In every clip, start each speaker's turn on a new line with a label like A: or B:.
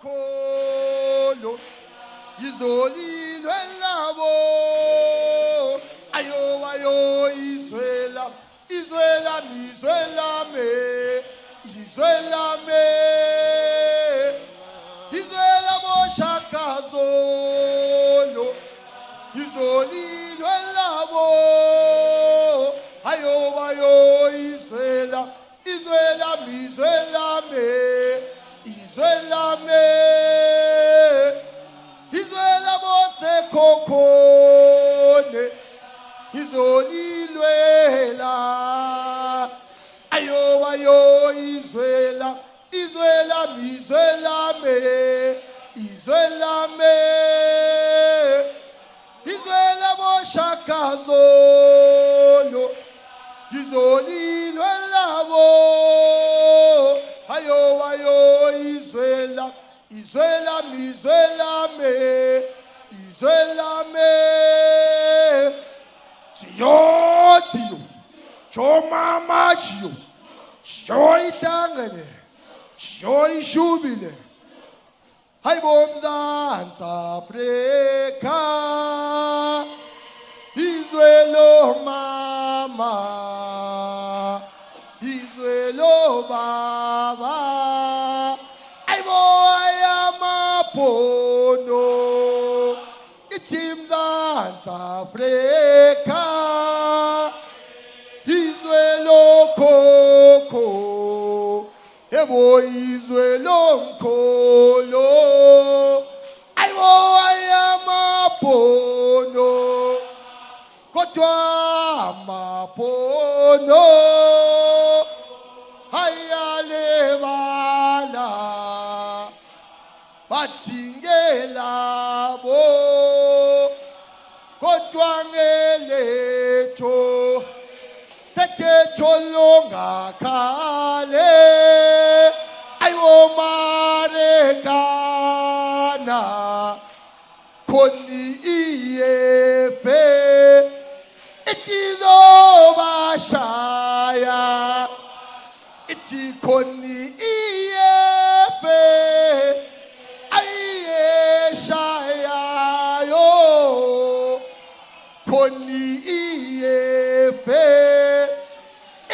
A: lomkholo izolilwe labo ayo ayo izwela izwela izwela me izwela me izwela boshakazolo izolilwe labo ayo ayo izwela izwela izwela me izwela me izwela bose kokone izolilwela ayo ayo izwela izwela izwela me izwela me izwela boshakazolo izolilwela bo ayo ayo izwela izwela izwela me izwela me siyo siyo chomama siyo siyo ihlangene siyo ishubile hayibo mzansi Afrika izwelo mama izwelo baba ayibo ayamapono ithi mzansi Afrika izwelo koko yebo izwelo mkholo ayibo ayamapono kodwa amapono ayalebala bathingela bo kodwa ngeletho sethetho longakhale ayiwo marekana khoni iyefe itizobashaya ithi khoni iyefe ayeshayayo khoni iyefe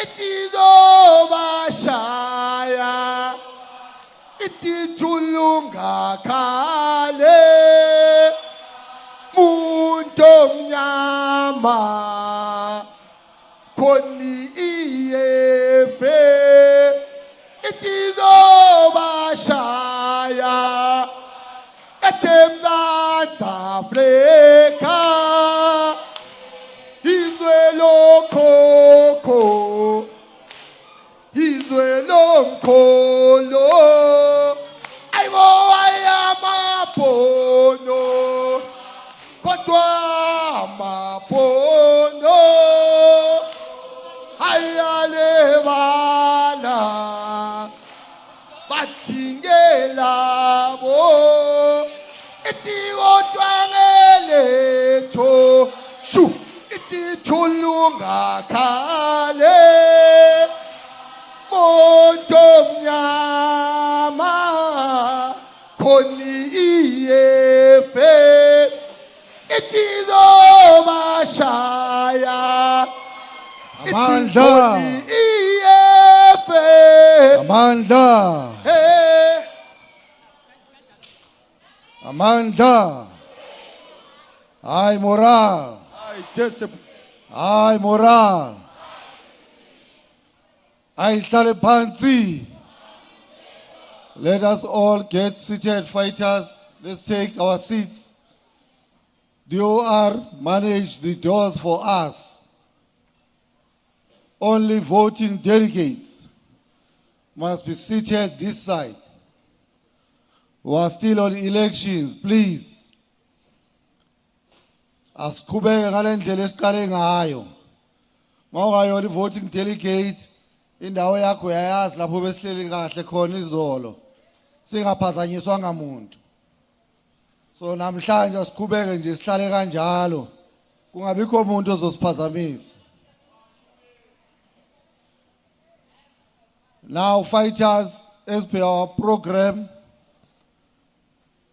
A: itizobashaya itithulunga khale muntu omnyama khoni iyefe itizobashaya eMzantsi Afrika izwelo koko izwelo mkholo ayibo ayamapono kodwa amapono ayalebala bathingela bo itikodwa ngeletho shu itithulunga khale muntu omnyama khoni iyefe itizobashaya
B: amandla
A: iyefe
B: amandla amandla high moral high moral ayihlale phansi. Let us all get seated, fighters. Let's take our seats. The OR manage the doors for us. Only voting delegates must be seated this side. We are still on elections, please. Asiqhubeke ngale ndlela esiqale ngayo. Mawungayo voting delegate indawo yakho uyayazi lapho besihleli kahle khona izolo. Singaphazanyiswa ngamuntu. So namhlanje asiqhubeke nje sihlale kanjalo. Kungabikho umuntu ozosiphazamisa. Now, fighters, as per our program,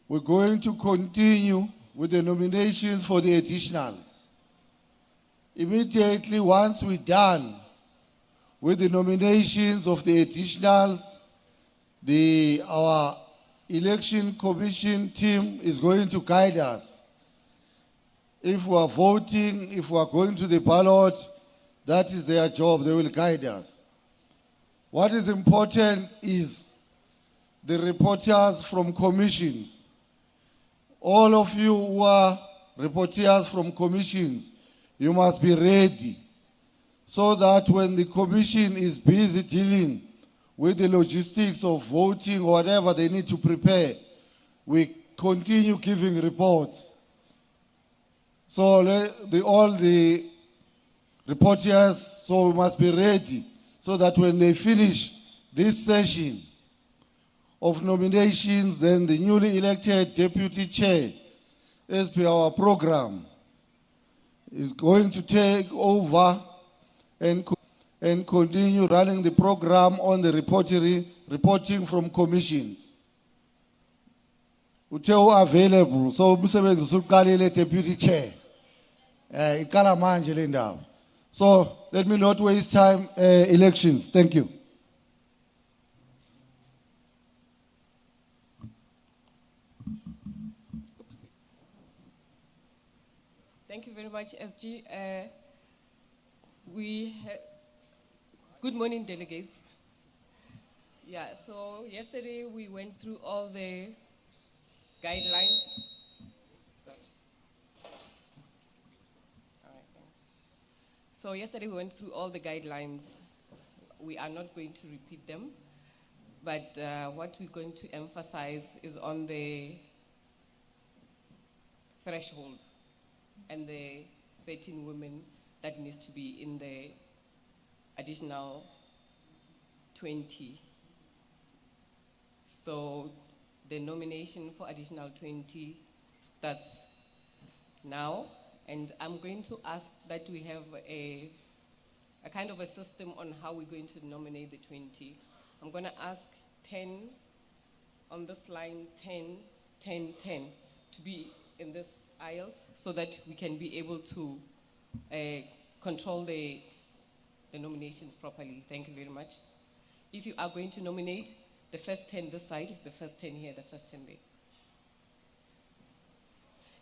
B: we're going to continue with the nominations for the additionals. Immediately once we're done with the nominations of the additionals, our election commission team is going to guide us. If we are voting, if we are going to the ballot, that is their job, they will guide us. What is important is the reporters from commissions. All of you who are reporters from commissions, you must be ready so that when the commission is busy dealing with the logistics of voting or whatever they need to prepare, we continue giving reports. So all the reporters, so we must be ready so that when they finish this session of nominations, then the newly elected deputy chair, as per our program, is going to take over and continue running the program on the reporting from commissions. Uthe available, so umsebenzi usuqalile deputy chair. Iqala manje le ndaba. So let me not waste time. Elections. Thank you.
C: Thank you very much, SG. Good morning, delegates. Yeah, so yesterday we went through all the guidelines. Sorry. All right, thanks. So yesterday we went through all the guidelines. We are not going to repeat them, but what we're going to emphasize is on the threshold and the 13 women that needs to be in the additional 20. So the nomination for additional 20 starts now, and I'm going to ask that we have a kind of a system on how we're going to nominate the 20. I'm going to ask 10 on this line, 10, 10, 10, to be in this aisles so that we can be able to control the nominations properly. Thank you very much. If you are going to nominate, the first 10 this side, the first 10 here, the first 10 there.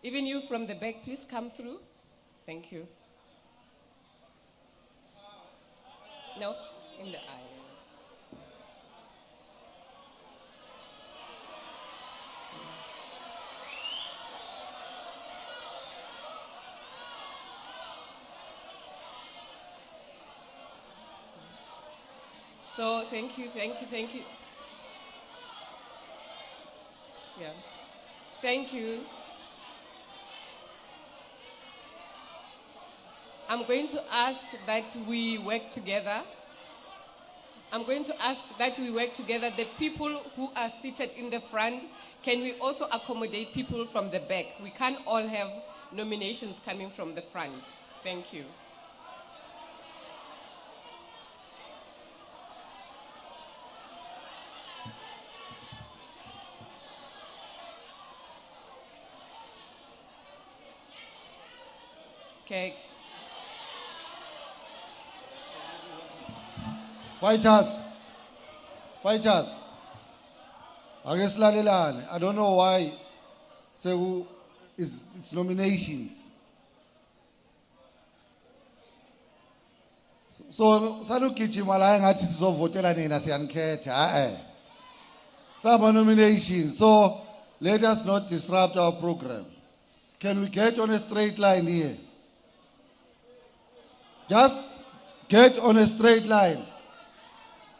C: Even you from the back, please come through. Thank you. No, in the aisles. So thank you. Yeah, thank you. I'm going to ask that we work together. The people who are seated in the front, can we also accommodate people from the back? We can't all have nominations coming from the front. Thank you. Okay.
B: Fighters. I don't know why. So it's nominations. So salukijima la ngathi sizovotela nina siyanikhetha. Some nominations. So let us not disrupt our program. Can we get on a straight line here? Just get on a straight line.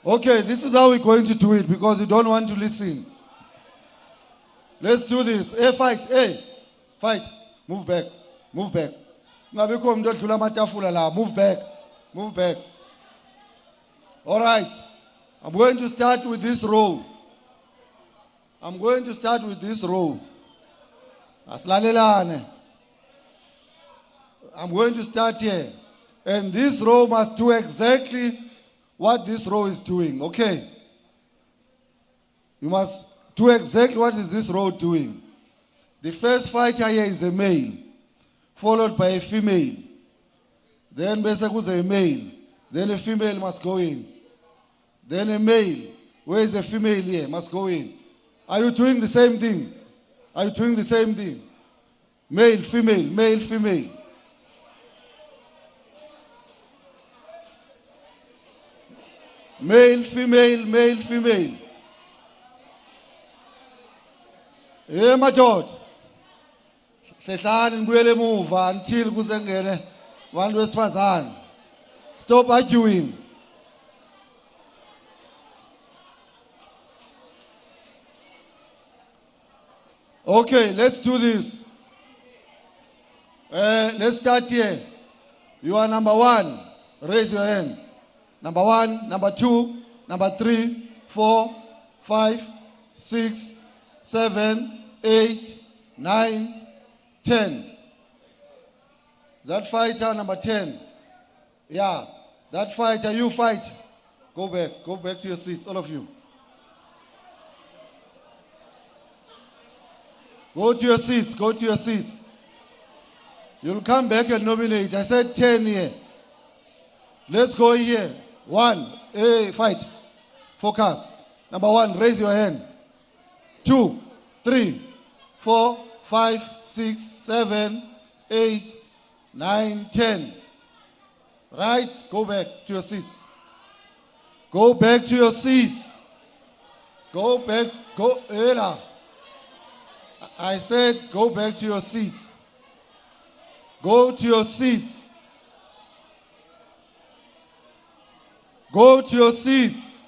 B: Okay, this is how we're going to do it because you don't want to listen. Let's do this. Hey, fight. Hey, fight. Move back. Move back. Move back. Move back. All right. I'm going to start with this row. Aslalelane. I'm going to start here. And this row must do exactly what this row is doing, okay? You must do exactly what is this row doing. The first fighter here is a male, followed by a female. Then bese kuze a male. Then a female must go in. Then a male. Where is a female here? Must go in. Are you doing the same thing? Are you doing the same thing? Male, female, male, female. Male, female, male, female. Hey, my God. Sehlani nibuyele emuva until kuze ngene abantu besifazane. Stop arguing. Okay, let's do this. Let's start here. You are number 1. Raise your hand. Number 1, number 2, number 3, 4, 5, 6, 7, 8, 9, 10. That fighter, number 10. Yeah, that fighter, you fight. Go back to your seats, all of you. Go to your seats, go to your seats. You'll come back and nominate. I said 10 here. Let's go here. 1, hey, fight. Focus. Number 1, raise your hand. 2, 3, 4, 5, 6, 7, 8, 9, 10. Right? Go back to your seats. Go back to your seats. Go back. Go. Ela. I said go back to your seats. Go to your seats. Go to your seats.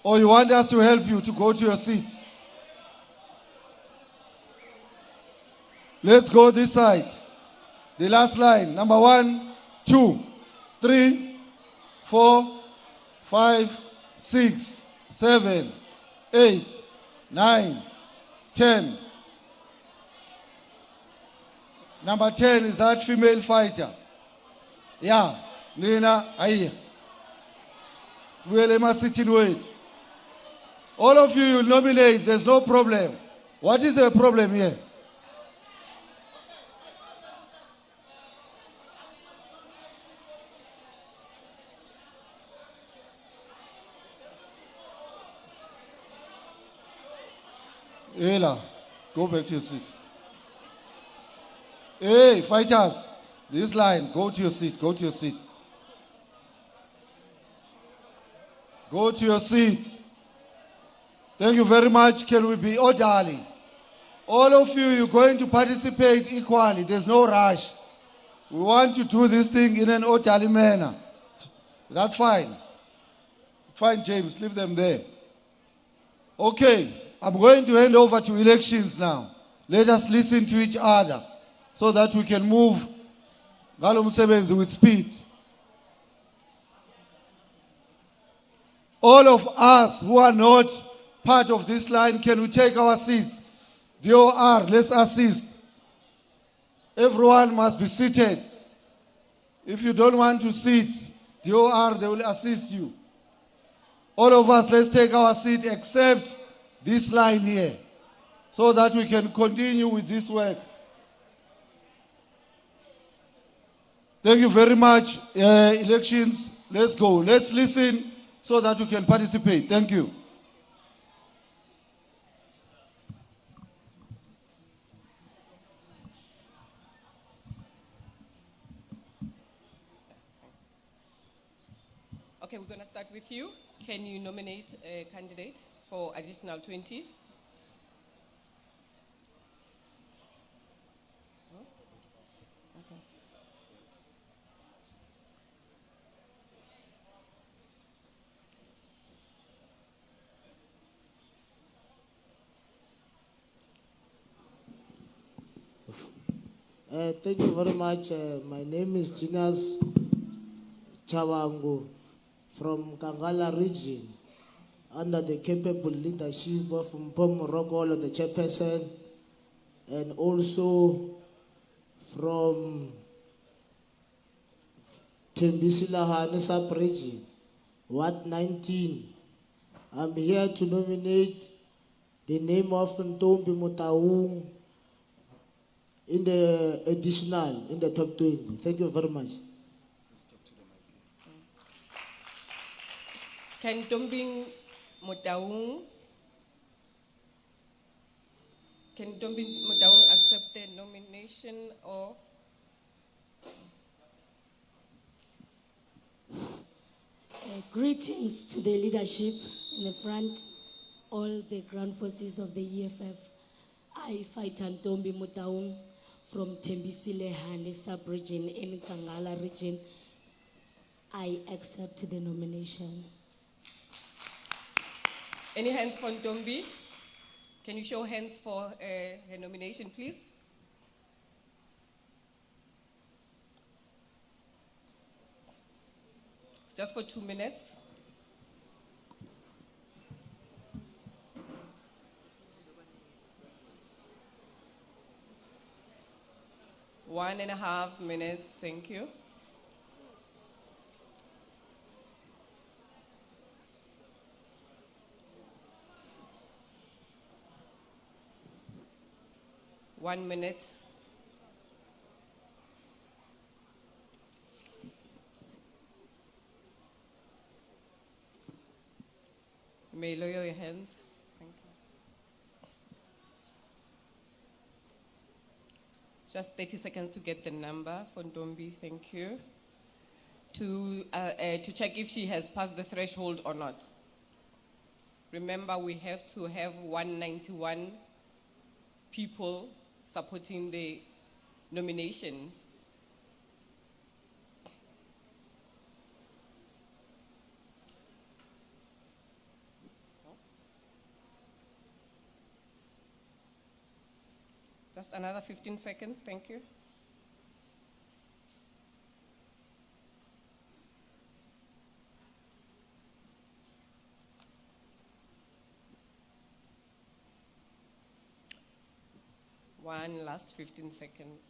B: Or you want us to help you to go to your seat? Let's go this side. The last line. Number 1, 2, 3, 4, 5, 6, 7, 8, 9, 10. Number 10 is that female fighter. Yeah, Nina, Aya. We're sitting wait. All of you will nominate, there's no problem. What is the problem here? Ela, go back to your seat. Hey, fighters, this line, go to your seat, go to your seat. Go to your seats. Thank you very much. Can we be orderly? All of you, you're going to participate equally. There's no rush. We want to do this thing in an orderly manner. That's fine. Fine, James, leave them there. Okay, I'm going to hand over to elections now. Let us listen to each other so that we can move with speed. All of us who are not part of this line, can we take our seats? DOR, let's assist. Everyone must be seated. If you don't want to sit, DOR, they will assist you. All of us, let's take our seat except this line here, so that we can continue with this work. Thank you very much. Elections, let's go. Let's listen so that we can participate. Thank you.
C: Okay, we're going to start with you. Can you nominate a candidate for additional 20?
D: Thank you very much. My name is Genius Chawangu from Kangala region, under the capable leadership of MPUMALANGA, the chairperson, and also from Tembisilahane sub-region, Ward 19. I'm here to nominate the name of Ntombi Mutaung in the additional, in the top 20. Thank you very much.
C: Can Ntombi Motaung accept the nomination or?
E: Greetings to the leadership in the front, all the ground forces of the EFF. I fight Ntombi Motaung from Tembisile sub-region in Kangala region. I accept the nomination.
C: Any hands for Ntombi? Can you show hands for her nomination, please? Just for 2 minutes. One and a half minutes, thank you. One minute. You may lower your hands. Thank you. Just 30 seconds to get the number for Ntombi, thank you. To check if she has passed the threshold or not. Remember, we have to have 191 people supporting the nomination. Just another 15 seconds, thank you. One last 15 seconds.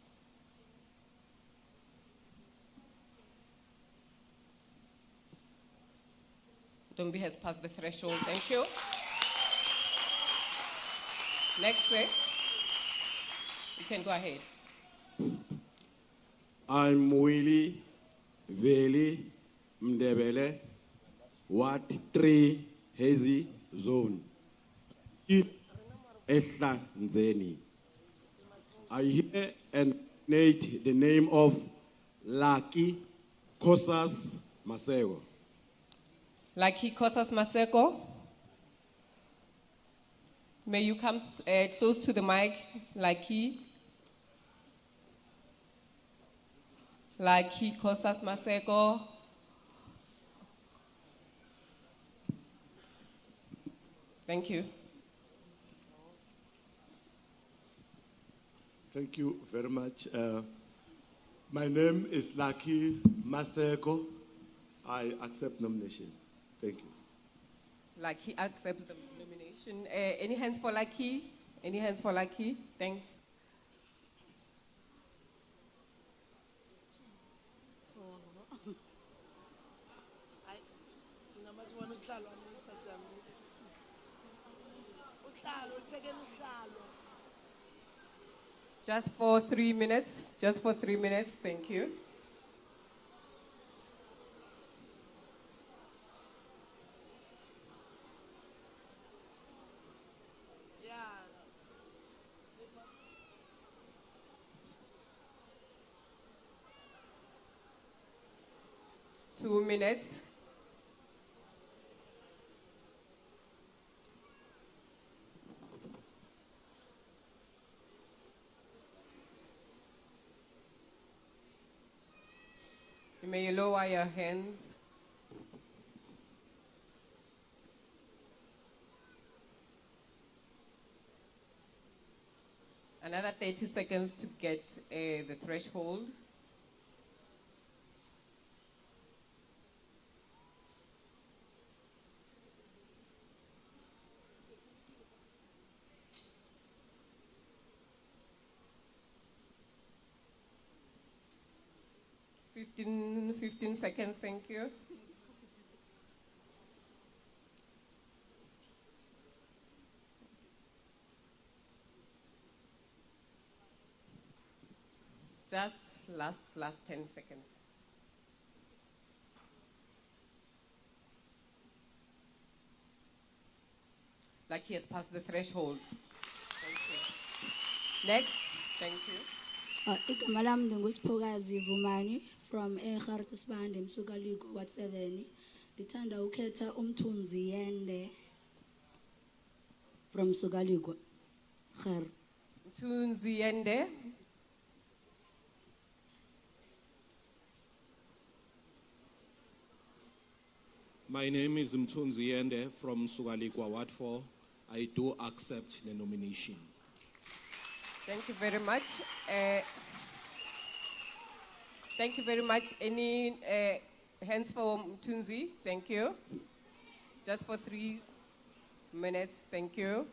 C: Ntombi has passed the threshold, thank you. Next, you can go ahead.
F: I'm Willie Veli Mdebele, Ward 3 Hazy Zone. Esla Nzeni. I here and nominate the name of Lucky Kosas Masego.
C: Lucky Kosas Maseko. May you come close to the mic, Lucky. Lucky Kosas Maseko. Thank you.
G: Thank you very much. My name is Lucky Maseko. I accept nomination. Thank you.
C: Lucky accepts the nomination. Any hands for Lucky? Any hands for Lucky? Thanks. Just for 3 minutes. Just for 3 minutes. Thank you. Yeah. 2 minutes. You may lower your hands. Another 30 seconds to get the threshold. Fifteen seconds, thank you. Just last 10 seconds. Like he has passed the threshold. Thank you. Next, thank you.
H: Igama lami ndingusiphokazi Vumani from eGartesband eMsukaliko Ward 7. Ndithanda ukhetha umthunzi Yende from Sukaliko. Gar.
C: Mthunzi Yende.
I: My name is Mthunzi Yende from Sukalikwa Ward 4. I do accept the nomination.
C: Thank you very much. Thank you very much. Any hands for Mthunzi? Thank you. Just for 3 minutes, thank you.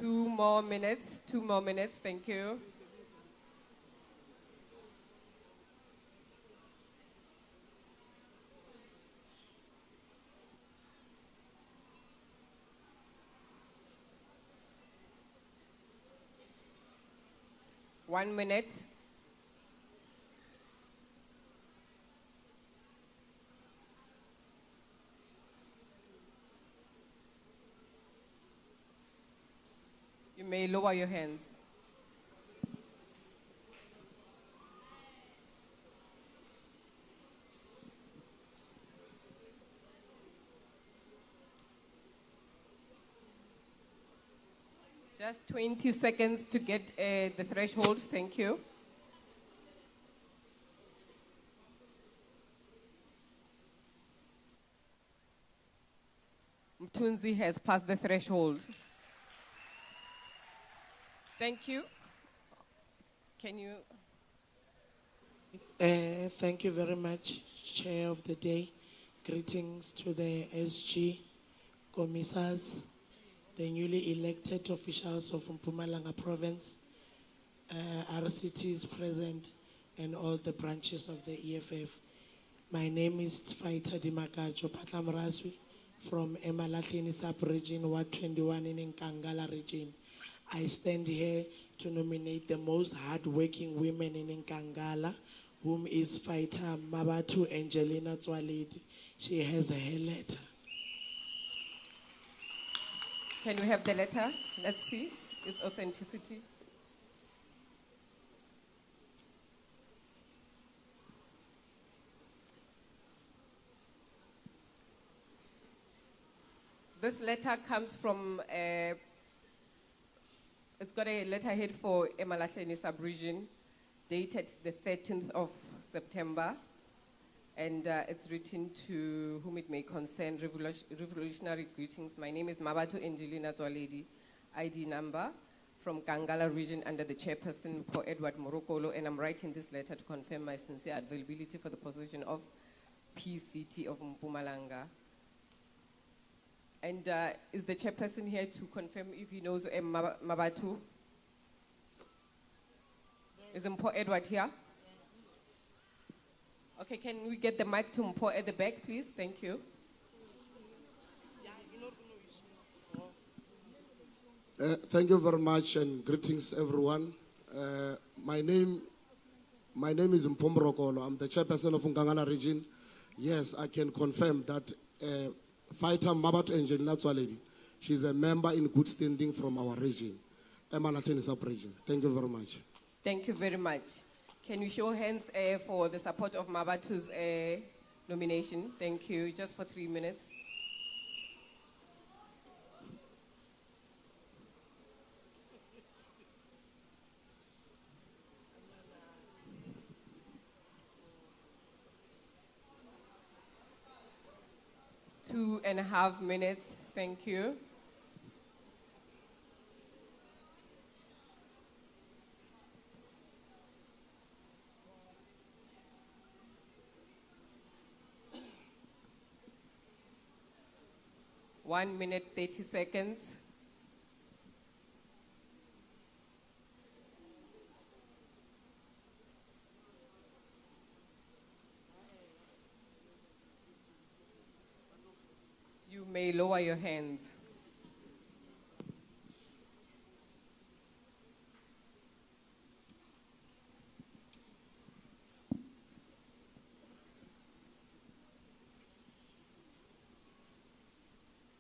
C: Two more minutes, thank you. One minute. You may lower your hands. Just 20 seconds to get the threshold. Thank you. Mthunzi has passed the threshold. Thank you. Can you?
J: Thank you very much, Chair of the Day. Greetings to the SG, commissars, the newly elected officials of MPUMALANGA province, RCTs present, and all the branches of the EFF. My name is Fighter Dimakajo Patlamraswi from Emalahleni sub-region, Ward 21 in Nkangala region. I stand here to nominate the most hard-working women in Nkangala, whom is Fighter Mabatu Angelina Twaledi. She has her letter.
C: Can we have the letter? Let's see its authenticity. This letter comes from it's got a letterhead for Emalahleni sub-region, dated the 13th of September, and it's written to whom it may concern. Revolutionary greetings. My name is Mabatu Angelina Twaledi, ID number from Kangala region under the chairperson, Paul Edward Morokolo, and I'm writing this letter to confirm my sincere availability for the position of PCT of MPUMALANGA. And is the chairperson here to confirm if he knows Mabatu? Is Mpo Edward here? Okay, can we get the mic to Mpo at the back, please? Thank you.
K: Thank you very much and greetings everyone. My name is Mpomrokolo. I'm the chairperson of Nkangala region. Yes, I can confirm that Fighter Mabatu Angelina Twaledi, she's a member in good standing from our region, Emalahleni sub-region. Thank you very much.
C: Thank you very much. Can you show hands for the support of Mabatu's nomination? Thank you. Just for 3 minutes. Two and a half minutes. Thank you. 1 minute, 30 seconds. You may lower your hands.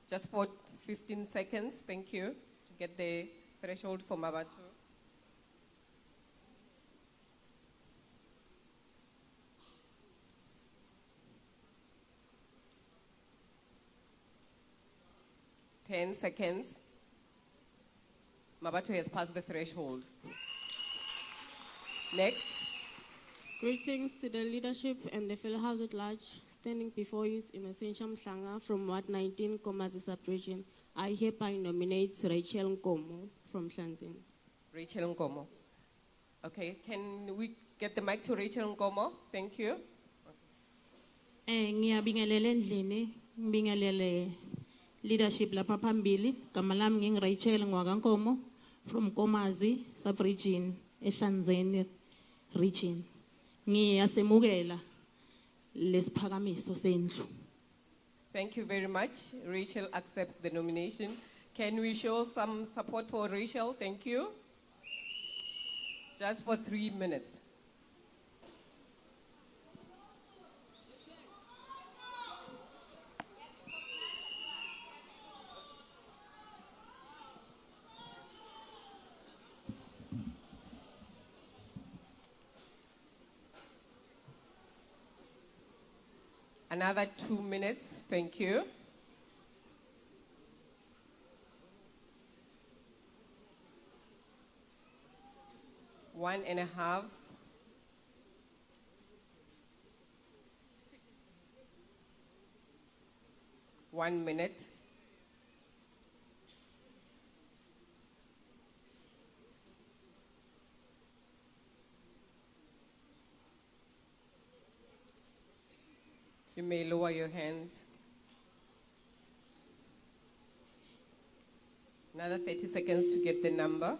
C: Just for 15 seconds, thank you, to get the threshold for Mabatu. Ten seconds. Mabatu has passed the threshold. Next.
L: Greetings to the leadership and the fellow house at large. Standing before you is Innocential Mhlanga from Ward 19, Komazi Sub-Region. I hereby nominate Rachel Nkomo from Shantin.
C: Rachel Nkomo. Okay, can we get the mic to Rachel Nkomo? Thank you.
M: Ngiyabingelela endlini, ngibingelele leadership lapha phambili. Gama lami ngingu-Rachel Ngwakankomo from Komazi Sub-Region, eHlanzeni Region. Ngiyasemukela lesiphakamiso sendlu.
C: Thank you very much. Rachel accepts the nomination. Can we show some support for Rachel? Thank you. Just for 3 minutes. Another 2 minutes, thank you. One and a half. One minute. You may lower your hands. Another 30 seconds to get the number.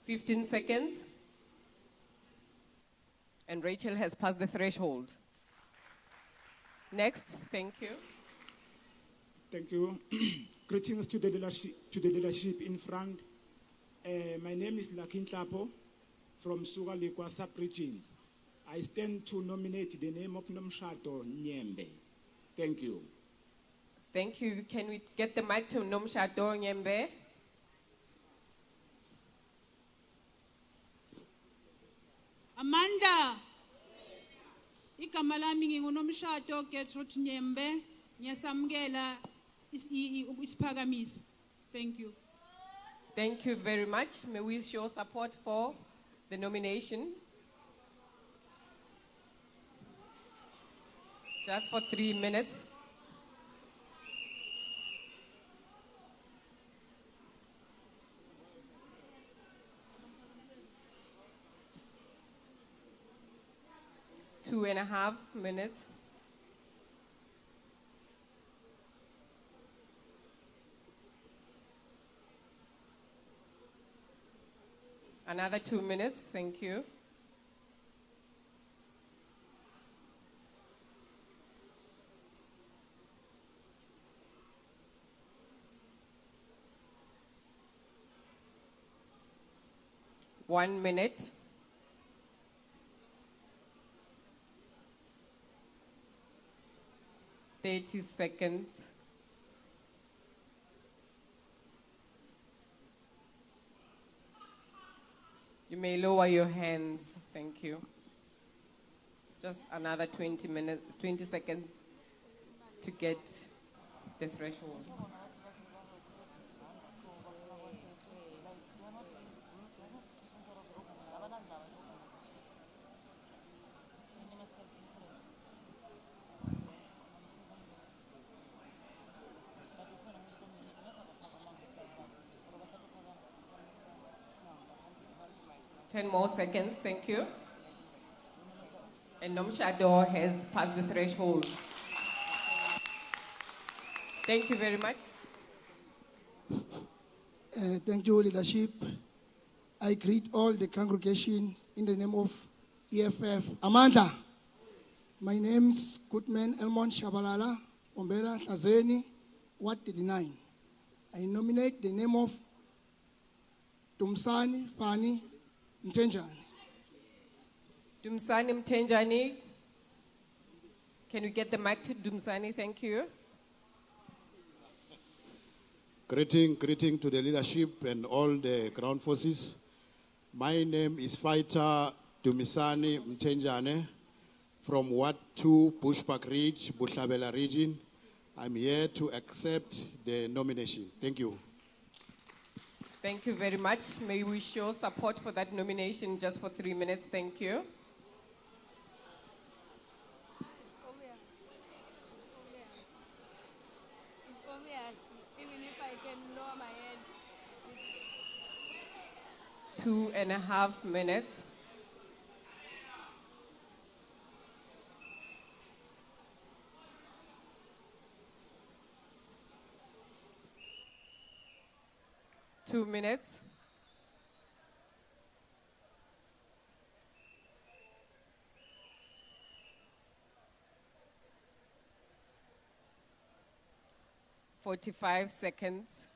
C: Fifteen seconds. And Rachel has passed the threshold. Next, thank you.
N: Thank you. Greetings to the leadership in front. My name is Lakin Tlapo from Sugalikwa Sub-Regions. I stand to nominate the name of Nomshato Nyembe. Thank you.
C: Thank you. Can we get the mic to Nomshato Nyembe?
O: Amanda. Igama lami nginguNomshato Gertrude Nyembe. Ngiyasamukela isiphakamiso. Thank you.
C: Thank you very much. May we show support for the nomination? Just for 3 minutes. Two and a half minutes. Another 2 minutes, thank you. One minute. Thirty seconds. You may lower your hands. Thank you. Just another 20 seconds to get the threshold. 10 more seconds, thank you. And Nomshado has passed the threshold. Thank you very much.
A: Thank you, leadership. I greet all the congregation in the name of EFF. Amanda, my name is Goodman Elmon Shabalala, Ombera Tazeni, Ward 39. I nominate the name of Dumsani Fani Mtenjani.
C: Dumsani Mtenjani. Can we get the mic to Dumsani? Thank you.
F: Greeting to the leadership and all the ground forces. My name is Fighter Dumisani Mtenjane from Ward 2, Bushbuck Ridge, Buhlabela region. I'm here to accept the nomination. Thank you.
C: Thank you very much. May we show support for that nomination just for 3 minutes. Thank you.
P: Even if I can lower my head.
C: 2.5 minutes. Two minutes. Forty-five seconds.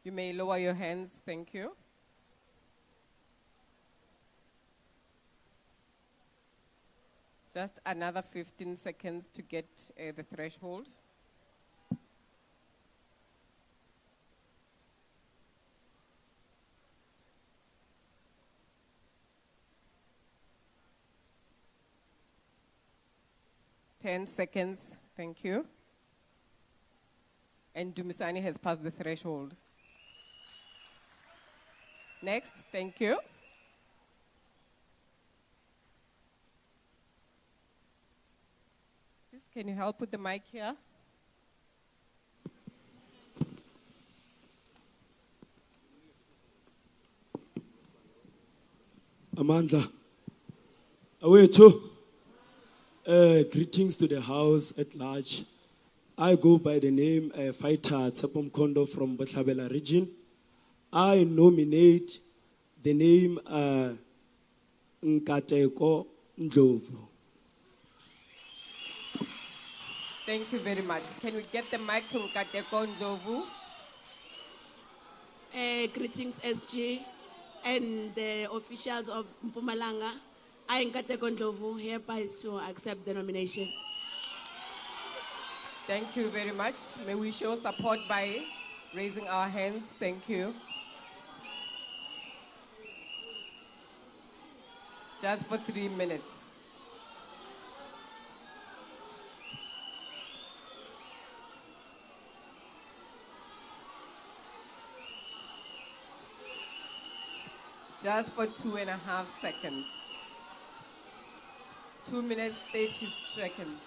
C: You may lower your hands, thank you. Just another 15 seconds to get the threshold. Ten seconds, thank you. And Dumisani has passed the threshold. Next, thank you. Please, can you help with the mic here?
N: Amandla. Away too. Greetings to the house at large. I go by the name Fighter Tsepom Kondo from Buhlabela region. I nominate the name Nkateko Ndlovu.
C: Thank you very much. Can we get the mic to Nkateko Ndlovu?
P: Greetings, SG, and the officials of MPUMALANGA. I, Nkateko Ndlovu, hereby so accept the nomination.
C: Thank you very much. May we show support by raising our hands. Thank you. Just for 3 minutes. Just for 2.5 seconds. 2 minutes, 30 seconds.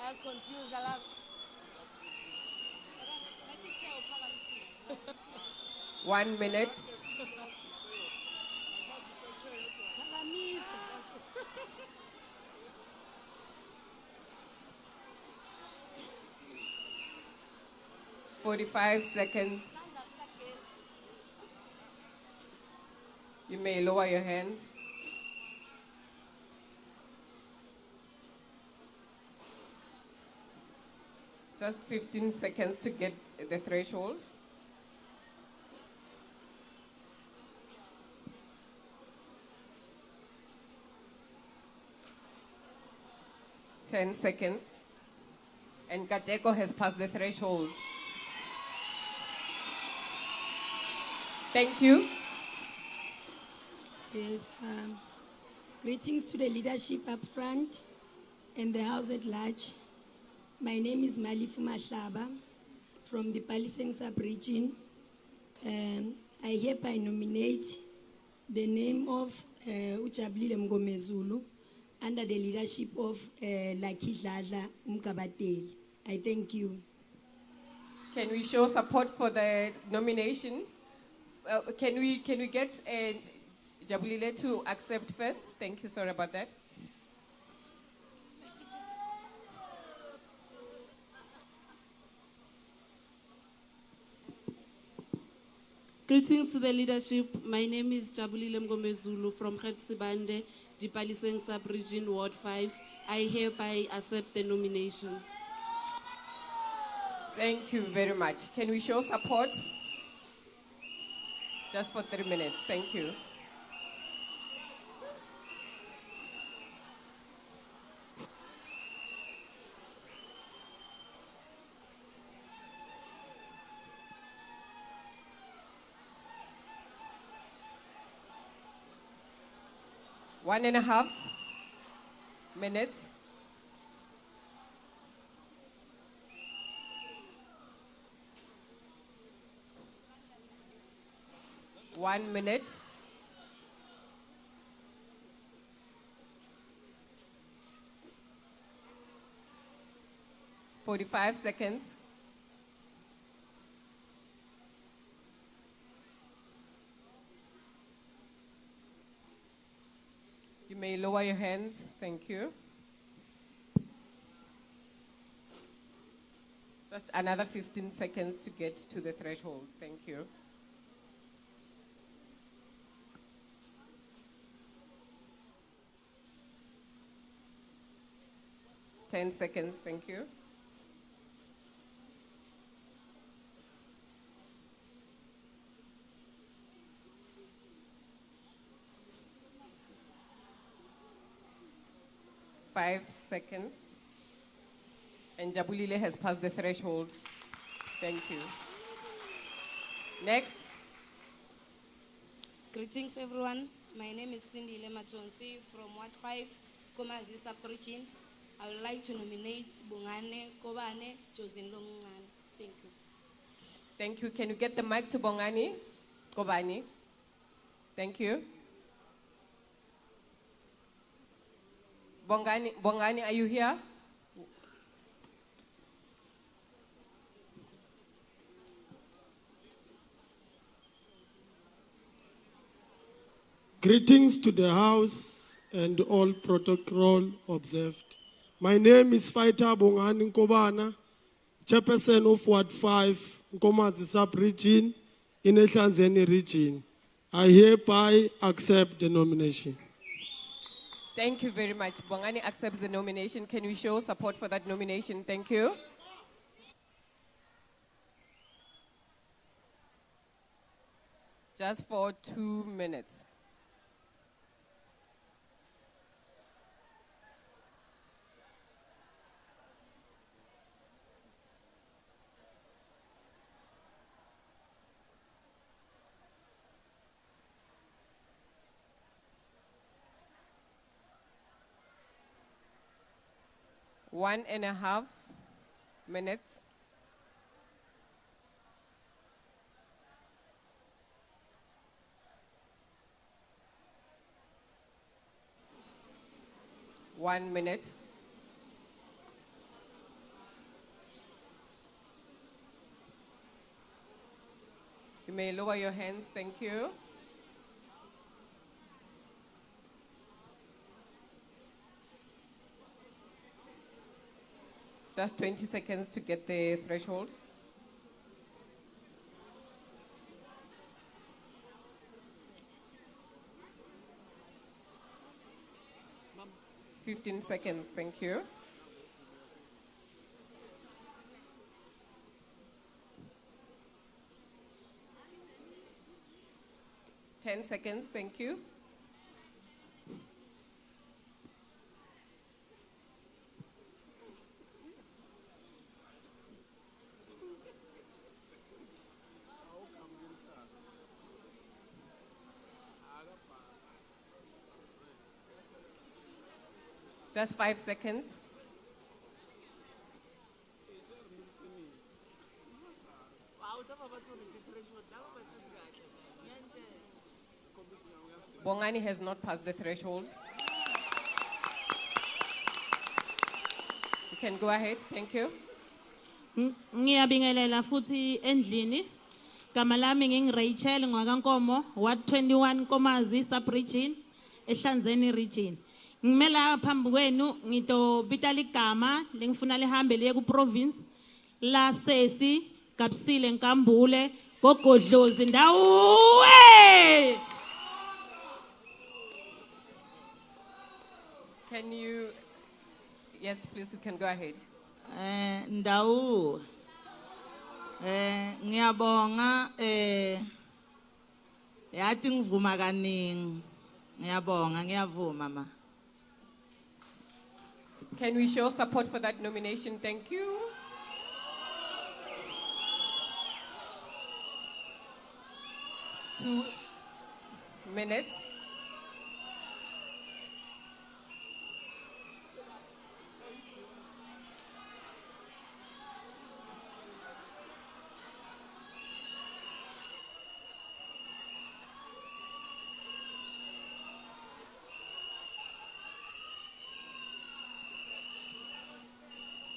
P: I was confused. I love
C: 1 minute. "45 seconds. You may lower your hands. Just 15 seconds to get the threshold. "10 seconds. And Kateko has passed the threshold. Thank you.
E: Yes, greetings to the leadership up front and the house at large. My name is Malifu Mahlaba from the Paliseng sub-region. I hereby nominate the name of Ujabulile Mngomezulu under the leadership of Lucky Dladla Mkabateli. I thank you.
C: Can we show support for the nomination? Can we get Jabulile to accept first? Thank you, sorry about that.
L: Greetings to the leadership. My name is Jabulile Mngomezulu from Khatsibande, Dipaliseng Sub-Region, Ward 5. I hereby accept the nomination.
C: Thank you very much. Can we show support? Just for 3 minutes. Thank you. One and a half minutes. One minute. $45 seconds. You may lower your hands. Thank you. Just another 15 seconds to get to the threshold. Thank you. $10 seconds. Thank you. $5 seconds. And Jabulile has passed the threshold. Thank you. Next.
Q: Greetings, everyone. My name is Cindy Lematonsi from Ward 5, Komazi Sub-Region. I would like to nominate Bongane Kobane Josin Lomngane. Thank you.
C: Thank you. Can you get the mic to Bongani Kobani? Thank you. Bongani, are you here?
R: Greetings to the House and all protocol observed. My name is Fighter Bongani Nkobana, Chairperson of Ward 5, Nkomazi Sub-Region, in Ehlanzeni Region. I hereby accept the nomination.
C: Thank you very much. Bongani accepts the nomination. Can we show support for that nomination? Thank you. Just for 2 minutes. One and a half minutes. One minute. You may lower your hands. Thank you. Just 20 seconds to get the threshold. $15 seconds, thank you. $10 seconds, thank you. Just 5 seconds. Bongani has not passed the threshold. You can go ahead. Thank you.
M: Ngiyabingelela futhi endlini. Gama lami ngingiRachel Ngwakankomo, Ward 21 Komazi Sub-Region, eHlanzeni Region. Ngimela phambi kwenu ngitobita ligama lengifuna lihambe liye ku-province la Sesi, Kapsile Nkambule, Gogodlozi ndawe!
C: Can you, yes, please, you can go ahead.
S: Ndawo ngiyabonga yathi ngivuma kaningi ngiyabonga ngiyavuma ma.
C: Can we show support for that nomination? Thank you. Two minutes.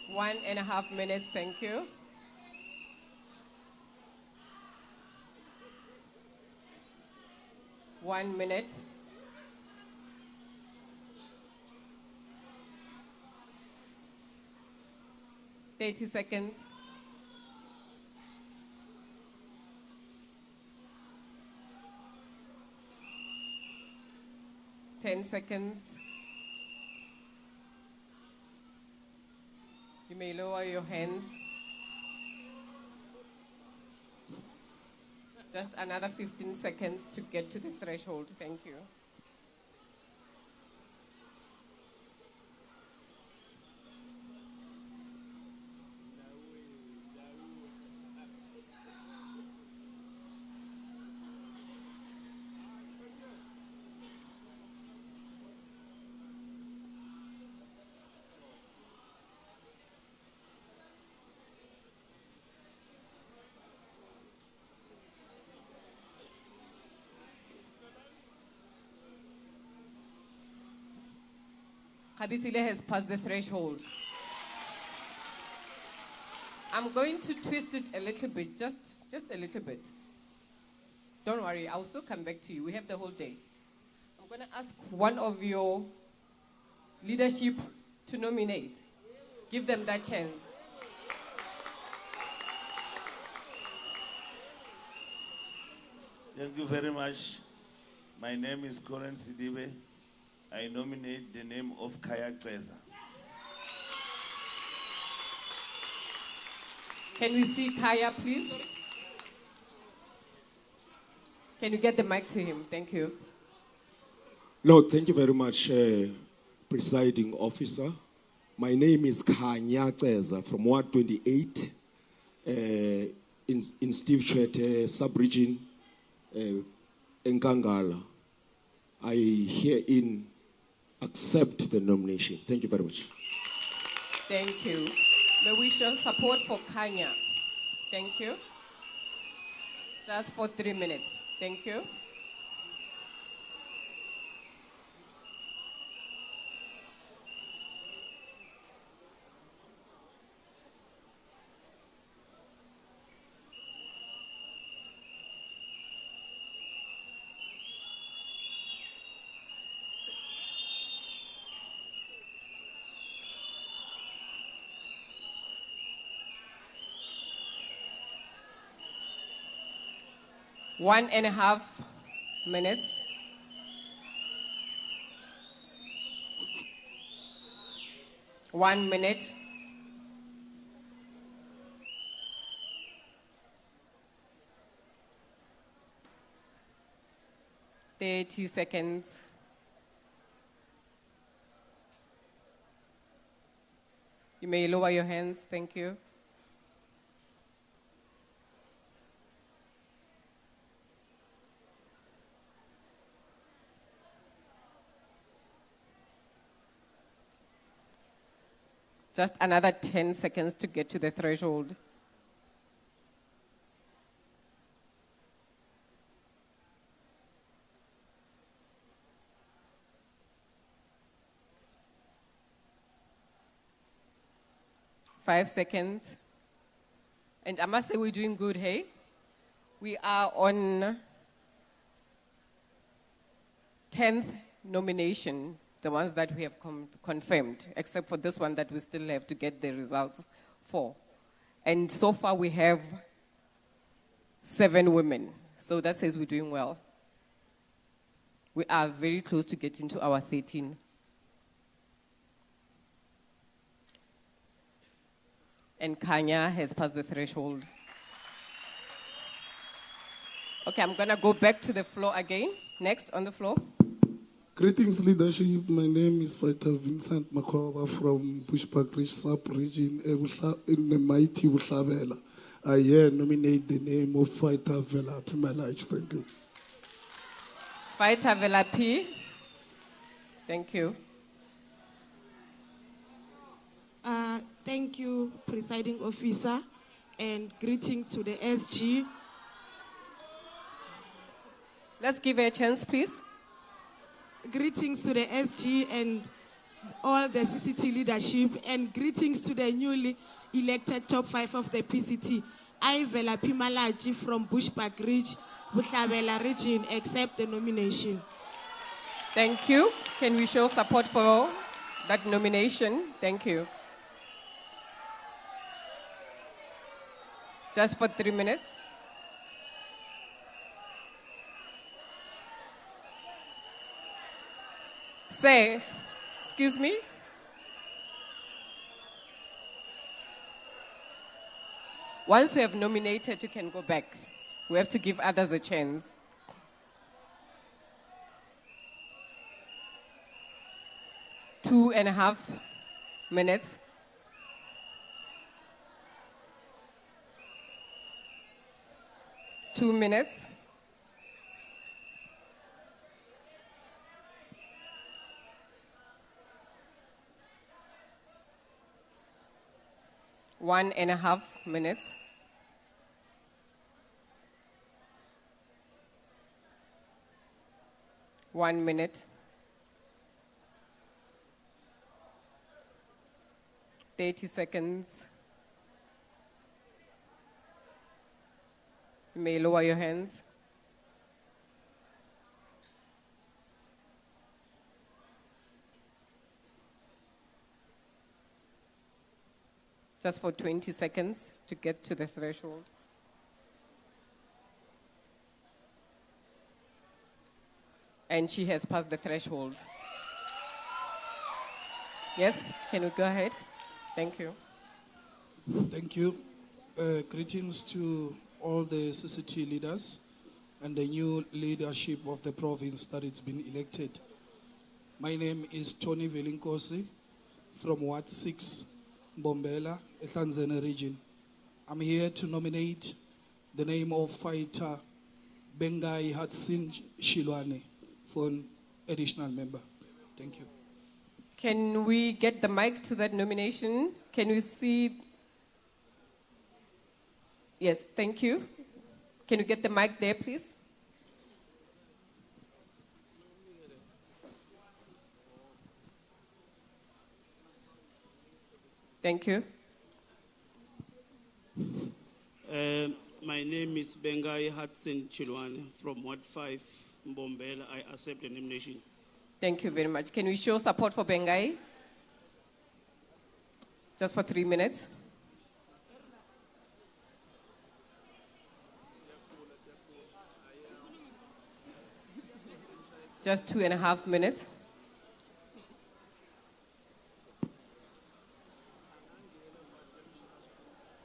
C: One and a half minutes, thank you. One minute. Thirty seconds. Ten seconds. You may lower your hands. Just another 15 seconds to get to the threshold. Thank you. Habisile has passed the threshold. I'm going to twist it a little bit, just a little bit. Don't worry, I'll still come back to you. We have the whole day. I'm going to ask one of your leadership to nominate. Give them that chance.
T: Thank you very much. My name is Colin Sidibe. I nominate the name of Kaya Ceza.
C: Can we see Kaya, please? Can you get the mic to him? Thank you.
U: No, thank you very much, Presiding Officer. My name is Kanya Ceza from Ward 28 in Steve Chwete sub-region in Kangala. I herein accept the nomination. Thank you very much.
C: Thank you. May we show support for Kanya. Thank you. Just for 3 minutes. Thank you. One and a half minutes. One minute. Thirty seconds. You may lower your hands. Thank you. Just another 10 seconds to get to the threshold. 5 seconds. And I must say we're doing good, hey? We are on 10th nomination, the ones that we have confirmed, except for this one that we still have to get the results for. And so far we have 7 women. So that says we're doing well. We are very close to getting to our 13. And Kanya has passed the threshold. Okay, I'm gonna go back to the floor again. Next on the floor.
B: Greetings, leadership. My name is Fighter Vincent Makoba from Bushbuck Ridge sub-region in the mighty Bushavela. I here nominate the name of Fighter Vela Pimalaj. Thank you.
C: Fighter Vela P. Thank you.
J: Thank you, presiding officer, and greetings to the SG.
C: Let's give her a chance, please.
J: Greetings to the SG and all the CCT leadership, and greetings to the newly elected top 5 of the PCT. I, Vela Pimalaji from Bushbuck Ridge, Bushabela region, accept the nomination.
C: Thank you. Can we show support for that nomination? Thank you. Just for 3 minutes. Say, excuse me? Once you have nominated, you can go back. We have to give others a chance. Two and a half minutes. Two minutes. One and a half minutes. One minute. 30 seconds. You may lower your hands. Just for 20 seconds to get to the threshold. And she has passed the threshold. Yes, can we go ahead? Thank you.
B: Thank you. Greetings to all the CCT leaders and the new leadership of the province that it's been elected. My name is Tony Velinkosi from Ward 6, Mbombela, Ehlanzene region. I'm here to nominate the name of Fighter Bengai Hudson Shilwane for an additional member. Thank you.
C: Can we get the mic to that nomination? Can we see? Yes, thank you. Can you get the mic there, please? Thank you.
V: My name is Bengai Hudson Chilwane from Ward 5, Mbombela. I accept the nomination.
C: Thank you very much. Can we show support for Bengai? Just for 3 minutes. Just 2.5 minutes.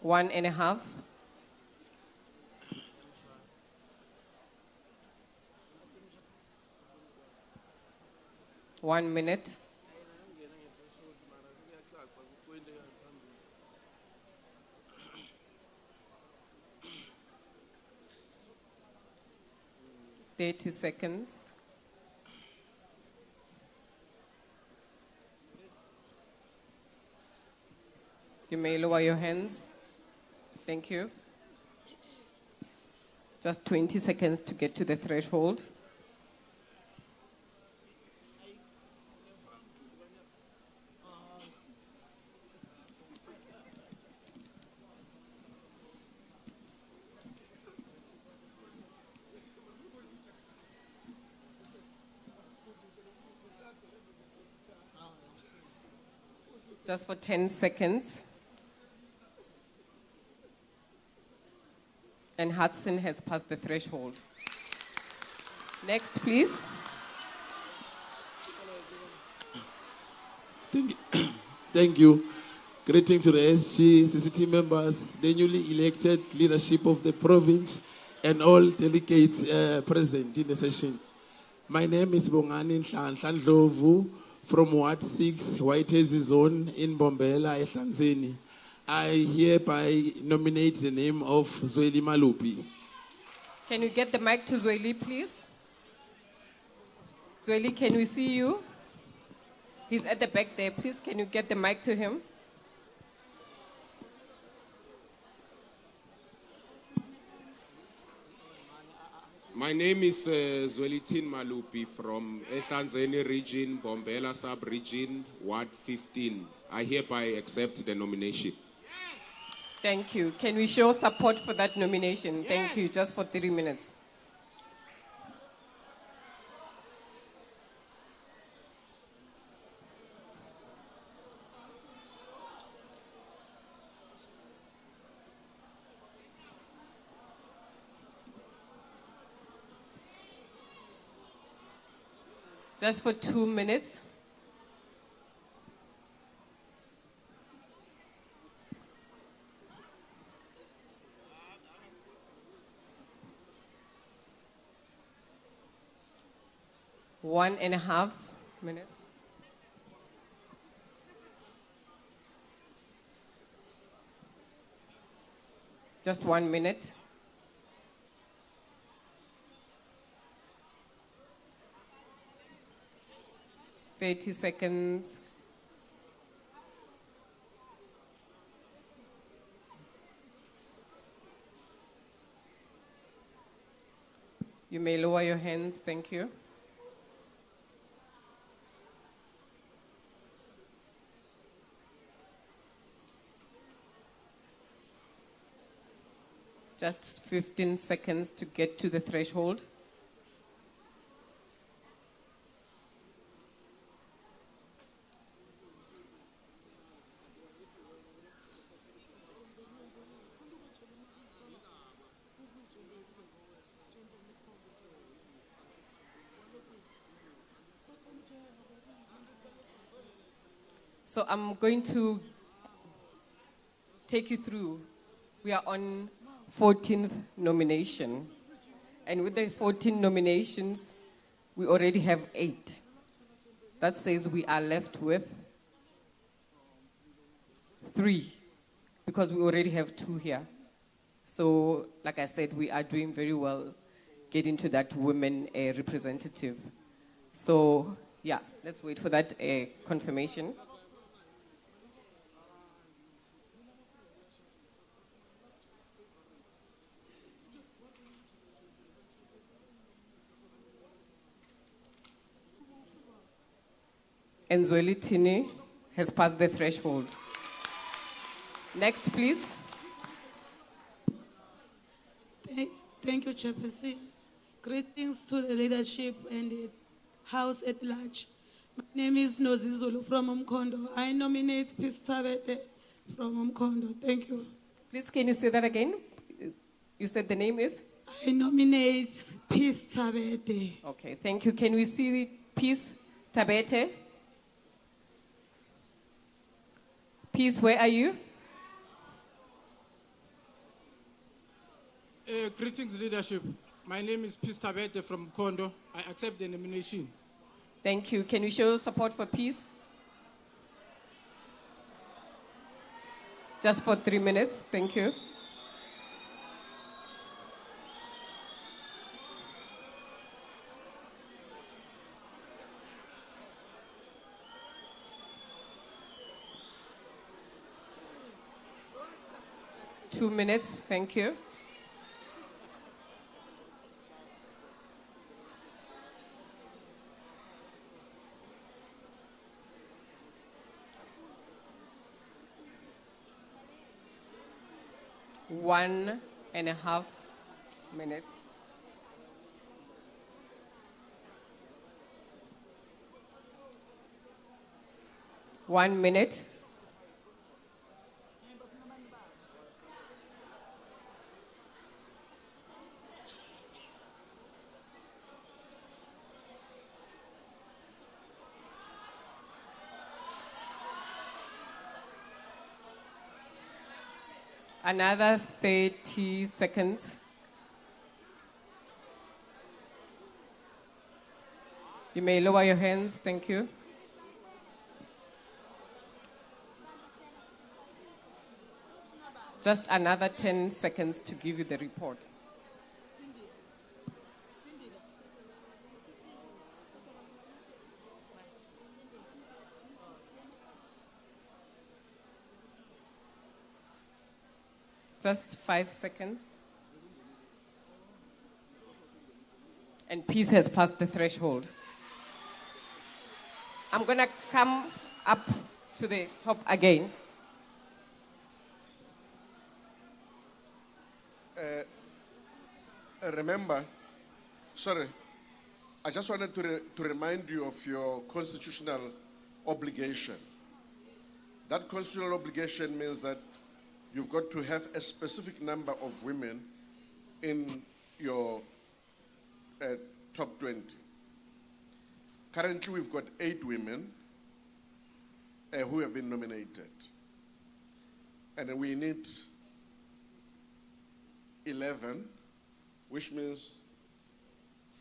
C: One and a half. One minute. Thirty seconds. You may lower your hands. Thank you. Just 20 seconds to get to the threshold. Just for 10 seconds. And Hudson has passed the threshold. Next, please.
U: Thank you. Greeting to the SG, CCT members, the newly elected leadership of the province, and all delegates present in the session. My name is Bongani Ndlovu from Ward 6, Whitehazy Zone in Bombela, Ehlanzeni. I hereby nominate the name of Zweli Malupi.
C: Can you get the mic to Zweli, please? Zweli, can we see you? He's at the back there. Please, can you get the mic to him?
I: My name is Zwelitin Malupi from Ehlanzeni region, Bombela sub-region, Ward 15. I hereby accept the nomination.
C: Thank you. Can we show support for that nomination? Thank you. Just for 3 minutes. Just for 2 minutes. One and a half minutes. Just 1 minute. Thirty seconds. You may lower your hands. Thank you. Just 15 seconds to get to the threshold. So I'm going to take you through. We are on 14th nomination. And with the 14 nominations, we already have 8. That says we are left with 3, because we already have 2 here. So, like I said, we are doing very well getting to that women representative. So, yeah, let's wait for that confirmation. And Zweli Tini has passed the threshold. Next, please.
D: Thank you, Chairperson. Greetings to the leadership and the House at large. My name is Nozizulu from Umkondo. I nominate Peace Tabete from Umkondo. Thank you.
C: Please, can you say that again? You said the name is?
D: I nominate Peace Tabete.
C: Okay, thank you. Can we see Peace Tabete? Peace, where are you?
G: Greetings, leadership. My name is Peace Tabete from Kondo. I accept the nomination.
C: Thank you. Can you show support for Peace? Just for 3 minutes. Thank you. Two minutes. Thank you. One and a half minutes. One minute. Another 30 seconds. You may lower your hands, thank you. Just another 10 seconds to give you the report. Just 5 seconds. And peace has passed the threshold. I'm gonna come up to the top again.
H: Remember, sorry, I just wanted to remind you of your constitutional obligation. That constitutional obligation means that you've got to have a specific number of women in your top 20. Currently, we've got 8 women who have been nominated. And then we need 11, which means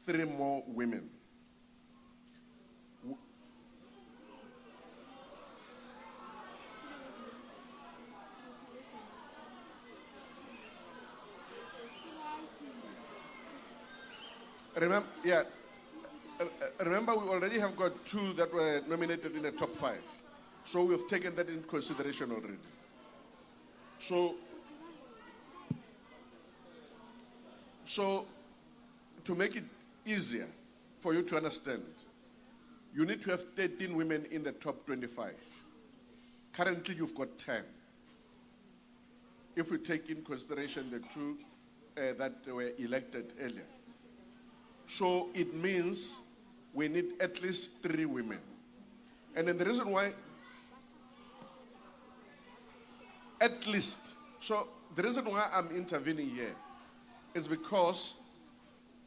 H: 3 more women. Remember, we already have got 2 that were nominated in the top 5. So we've taken that into consideration already. So to make it easier for you to understand, you need to have 13 women in the top 25. Currently, you've got 10. If we take in consideration the 2 that were elected earlier. So it means we need at least 3 women. And then the reason why, at least, so the reason why I'm intervening here is because,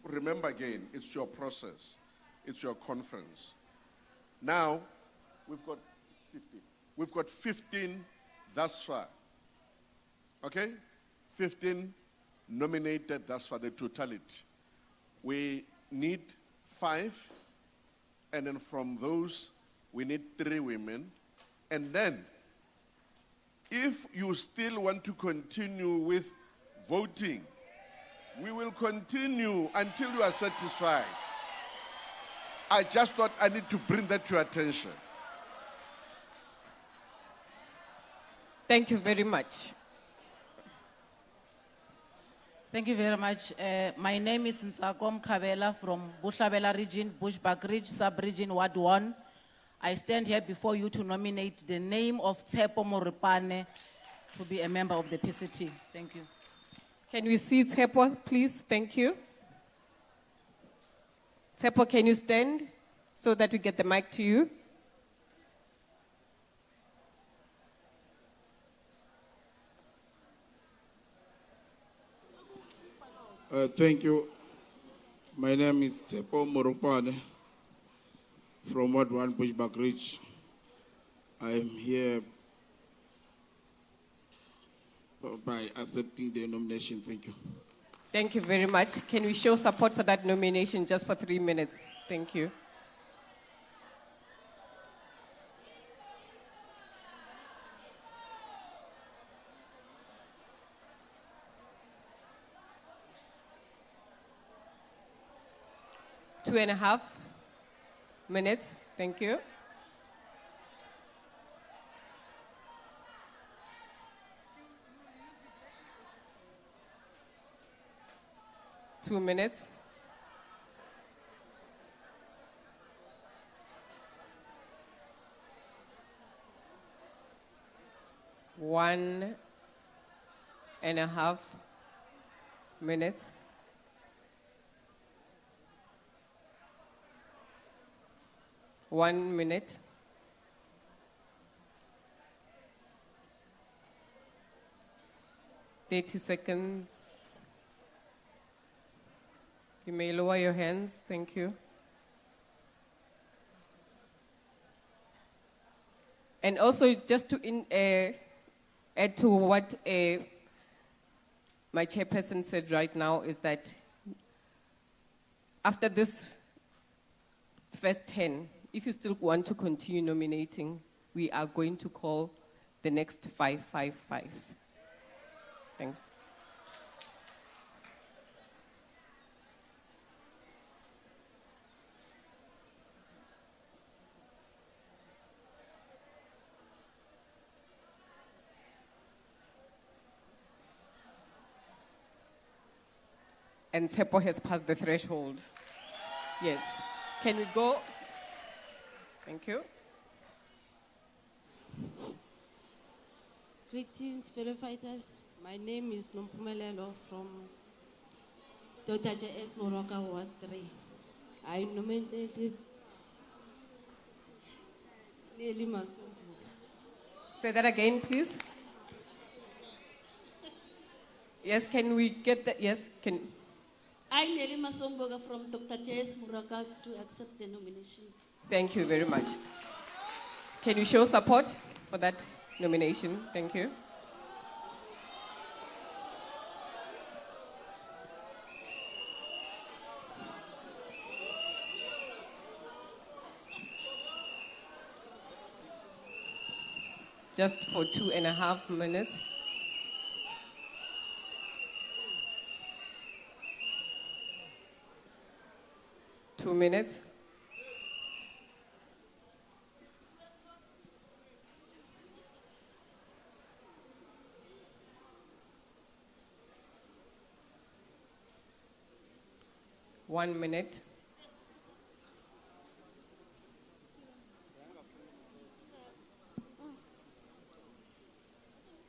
H: remember again, it's your process, it's your conference. Now, we've got 15. We've got 15 thus far. Okay? 15 nominated thus far, the totality. We need 5, and then from those, we need 3 women. And then, if you still want to continue with voting, we will continue until you are satisfied. I just thought I need to bring that to your attention.
C: Thank you very much.
M: Thank you very much. My name is Nsakom Kabela from Bushabela Region, Bushbuck Ridge, Sub-Region, Ward 1. I stand here before you to nominate the name of Tsepo Moripane to be a member of the PCT. Thank you.
C: Can we see Tsepo, please? Thank you. Tsepo, can you stand so that we get the mic to you?
U: Thank you. My name is Tsepo Morupane from Ward 1 Bushbuck Ridge. I am here by accepting the nomination. Thank you.
C: Thank you very much. Can we show support for that nomination just for 3 minutes? Thank you. Two and a half minutes. Thank you. Two minutes. One and a half minutes. One minute. Thirty seconds. You may lower your hands. Thank you. And also, just to add to what my chairperson said right now is that after this first 10, if you still want to continue nominating, we are going to call the next 555. Thanks. And Tsepo has passed the threshold. Yes. Can we go? Thank you.
L: Greetings, fellow fighters. My name is MPUMALANGA from Dotaja S. Moroka, Ward 3. I nominated Nelly Masumbuga.
C: Say that again, please. Yes, can we get that? Yes, can.
Q: I, Nelly Masumbuga from Dr. J.S. Muraka, to accept the nomination.
C: Thank you very much. Can you show support for that nomination? Thank you. Just for 2.5 minutes. Two minutes. One minute.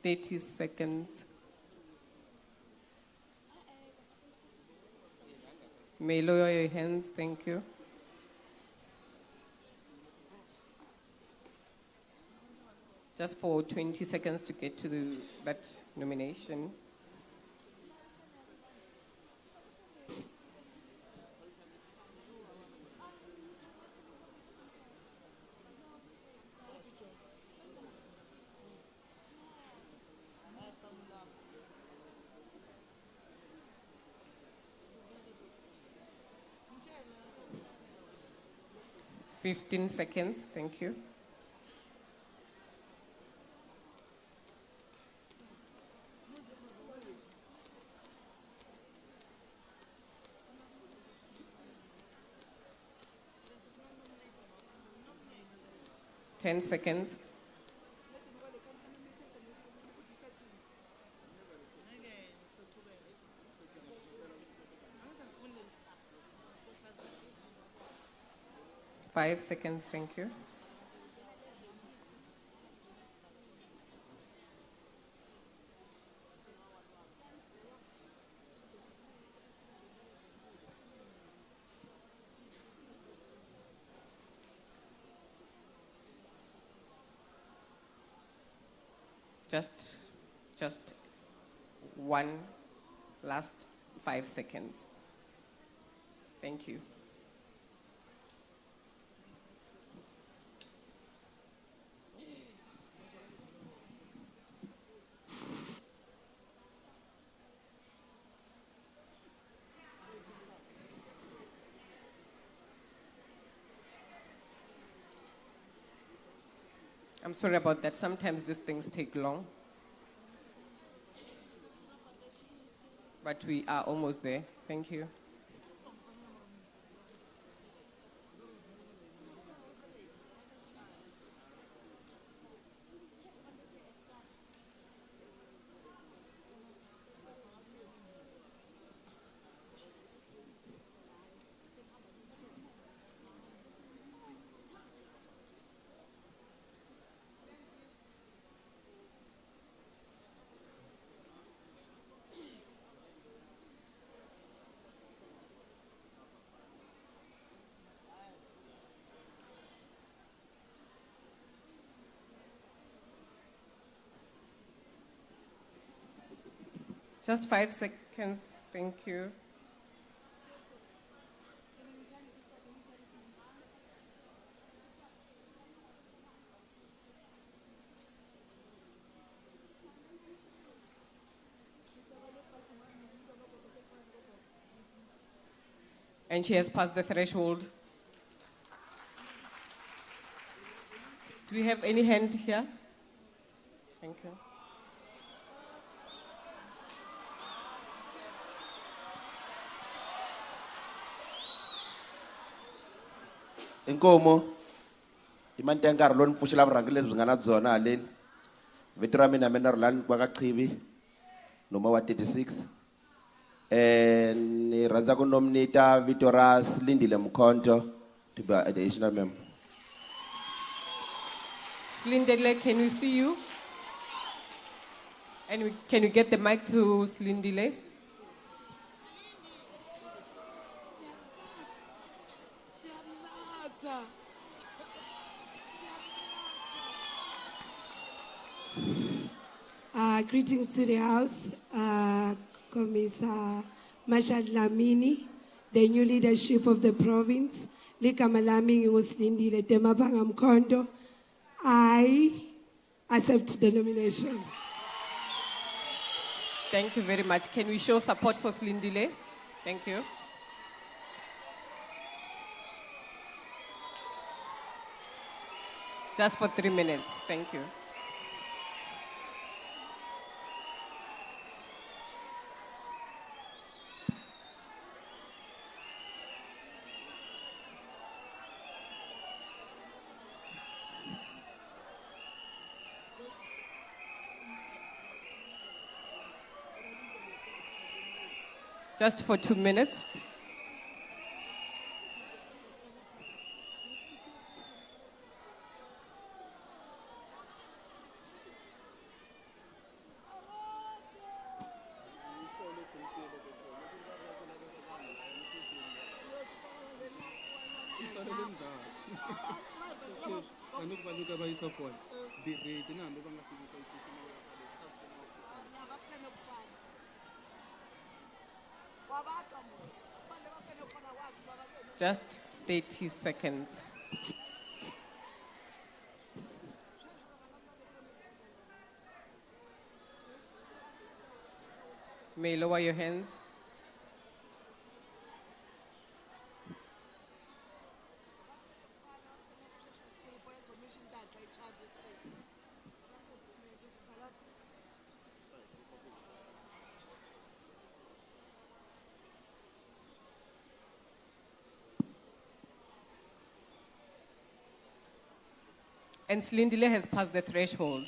C: Thirty seconds. May lower your hands, thank you. Just for 20 seconds to get to that nomination. Fifteen seconds, thank you. Ten seconds. Five seconds, thank you. Just one last 5 seconds. Thank you. I'm sorry about that. Sometimes these things take long. But we are almost there. Thank you. Just 5 seconds, thank you. And she has passed the threshold. Do we have any hand here? Thank you.
K: Inkomo imantenga rlo nfushila vrangile zvingana dzona haleni vito ra mina mina Rulani Kwakachivi noma wa 36 ni rhandza ku nominate vito ra Silindile Mkhonto to be additional member.
C: Slindile, can we see you? And can you get the mic to Slindile?
O: Greetings to the House, Commissar Marshal Lamini, the new leadership of the province, Likamalami Nguslindile Temabanga Mkhonto. I accept the nomination.
C: Thank you very much. Can we show support for Slindile? Thank you. Just for 3 minutes. Thank you. Just for 2 minutes. Just 30 seconds. May you lower your hands. And Slindile has passed the threshold.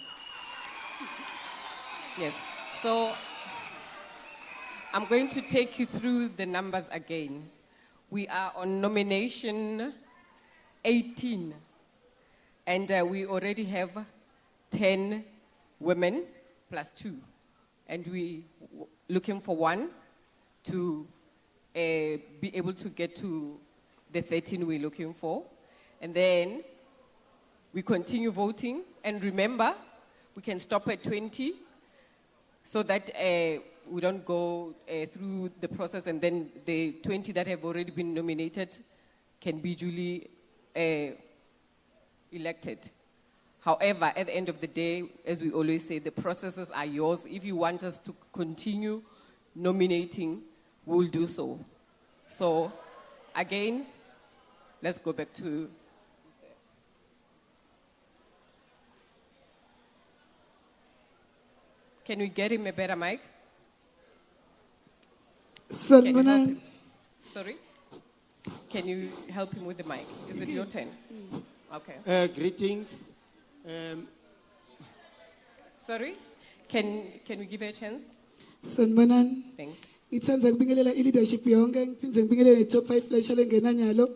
C: Yes. So I'm going to take you through the numbers again. We are on nomination 18. And we already have 10 women plus 2. And we're looking for 1 to be able to get to the 13 we're looking for. And then we continue voting, and remember, we can stop at 20 so that we don't go through the process, and then the 20 that have already been nominated can be duly elected. However, at the end of the day, as we always say, the processes are yours. If you want us to continue nominating, we'll do so. So, again, let's go back to... Can we get him a better mic? Can you help him? Sorry? Can you help him with the mic? Is it your turn? Okay.
W: Greetings.
C: Sorry? Can we give her a chance?
O: Sanbonan.
C: Thanks.
O: Ngithanza kubingelela leadership yonke ngiphinze ngibingelele top 5 lesha lengena nyalo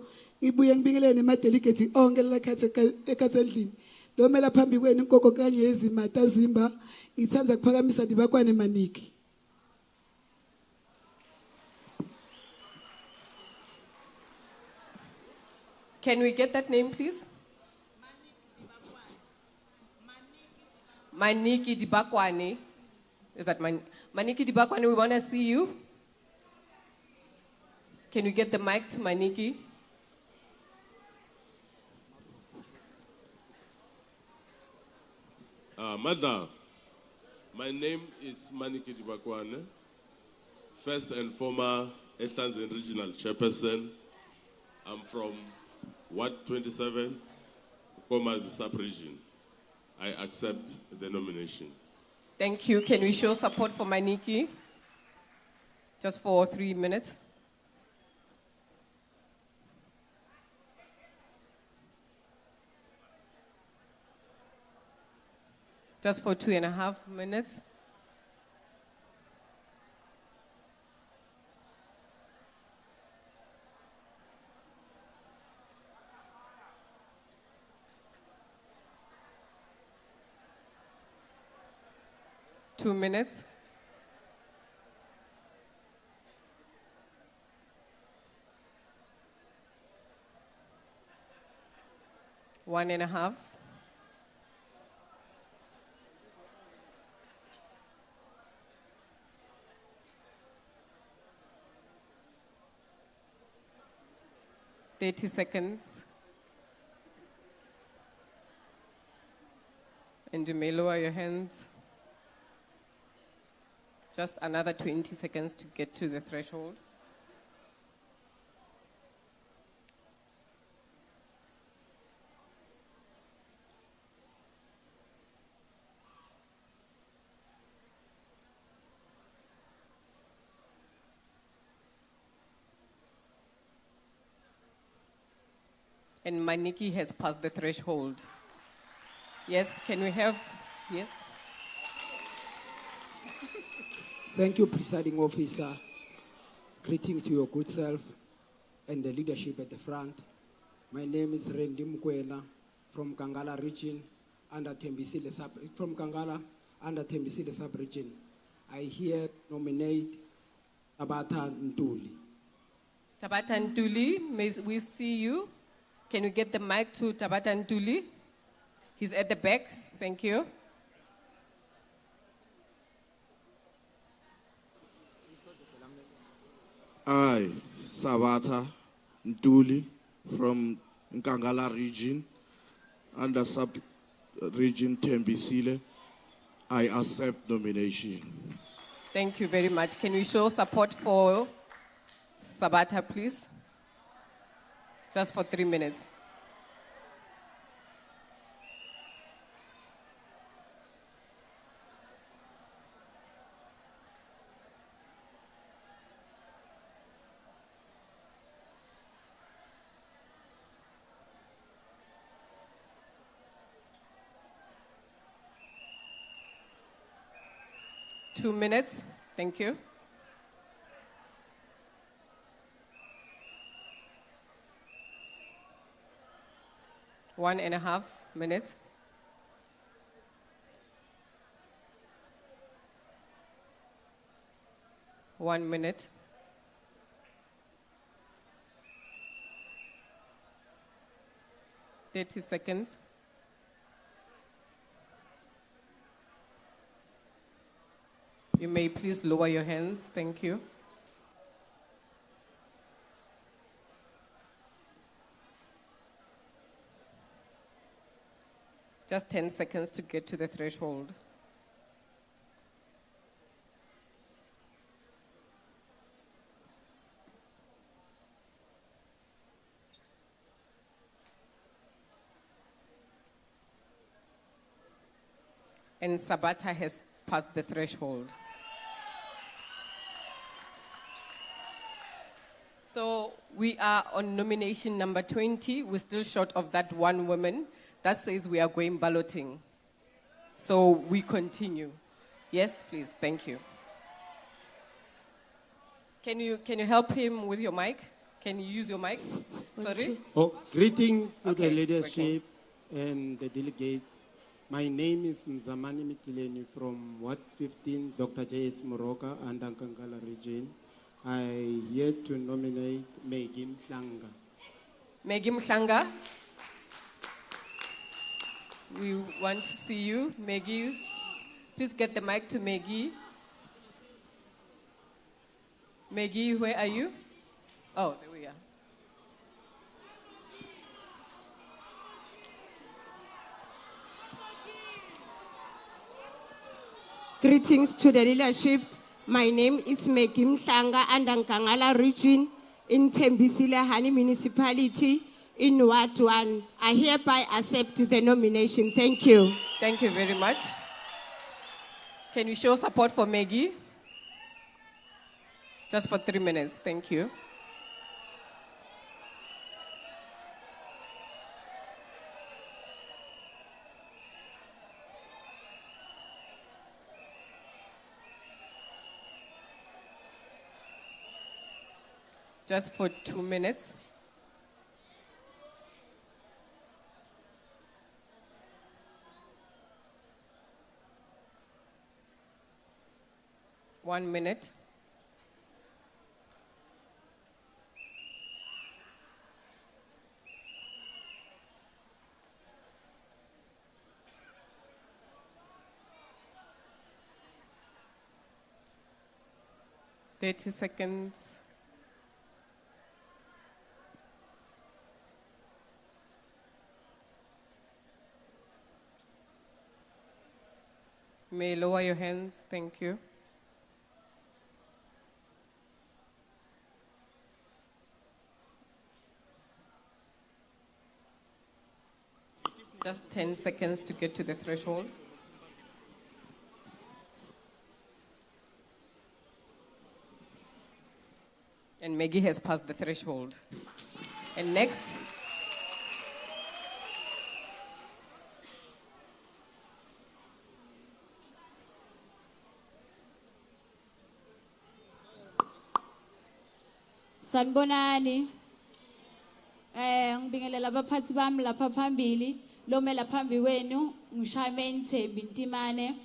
O: ngibuye ngibingelele nema delegates onke lakhathe ekhatsendlini lo mela phambi kwenu inkoko kanye ezimata zimba ngithanza kuphakamisa dibakwane Maniki.
C: Can we get that name, please? Maniki Dibakwane. Is that Maniki Dibakwane? We want to see you. Can we get the mic to Maniki?
U: Madam, my name is Maniki Dibakwane, first and foremost
I: Ehlanzeni Regional Chairperson. I'm from Ward 27, Komazi Sub-Region. I accept the nomination.
C: Thank you. Can we show support for Maniki? Just for 3 minutes. Just for 2.5 minutes. Two minutes. One and a half. Thirty seconds. And you may lower your hands. Just another 20 seconds to get to the threshold. And Maniki has passed the threshold. Yes, can we have, yes?
A: Thank you, Presiding Officer. Greetings to your good self and the leadership at the front. My name is Randy Mkwena from Kangala region, under Tembisile sub-region. I here nominate Tabata Ntuli.
C: Tabata Ntuli, may we see you? Can we get the mic to Tabata Ntuli? He's at the back. Thank you.
F: I, Sabata Ntuli from Nkangala region, under sub-region Tembisile. I accept nomination.
C: Thank you very much. Can we show support for Sabata, please? Just for 3 minutes. Two minutes. Thank you. One and a half minutes. One minute. Thirty seconds. You may please lower your hands. Thank you. Just 10 seconds to get to the threshold. And Sabata has passed the threshold. So we are on nomination number 20. We're still short of that one woman. That says we are going balloting. So we continue. Yes, please. Thank you. Can you help him with your mic? Can you use your mic? Sorry?
R: Oh, greetings to
C: Okay,
R: the
C: it's
R: leadership and the delegates. My name is Nzamani Mitileni from Ward 15, Dr. J.S. Moroka and Nkangala region. I here to nominate Maggie Mhlanga.
C: Maggie Mhlanga. We want to see you, Maggie. Please get the mic to Maggie. Maggie, where are you? Oh, there we are.
W: Greetings to the leadership
N: My name is Maggie Mhlanga and Nkangala region in Tembisile municipality in Ward 1. I hereby accept the nomination. Thank you.
C: Thank you very much. Can we show support for Maggie? Just for 3 minutes. Thank you. Just for 2 minutes. One minute. $30. May lower your hands. Thank you. Just 10 seconds to get to the threshold. And Maggie has passed the threshold. And next,
P: Sanibonani. Ngibingelela abaphathi bami lapha phambili. Lomela phambi kwenu ngishamen Thembi Ntimane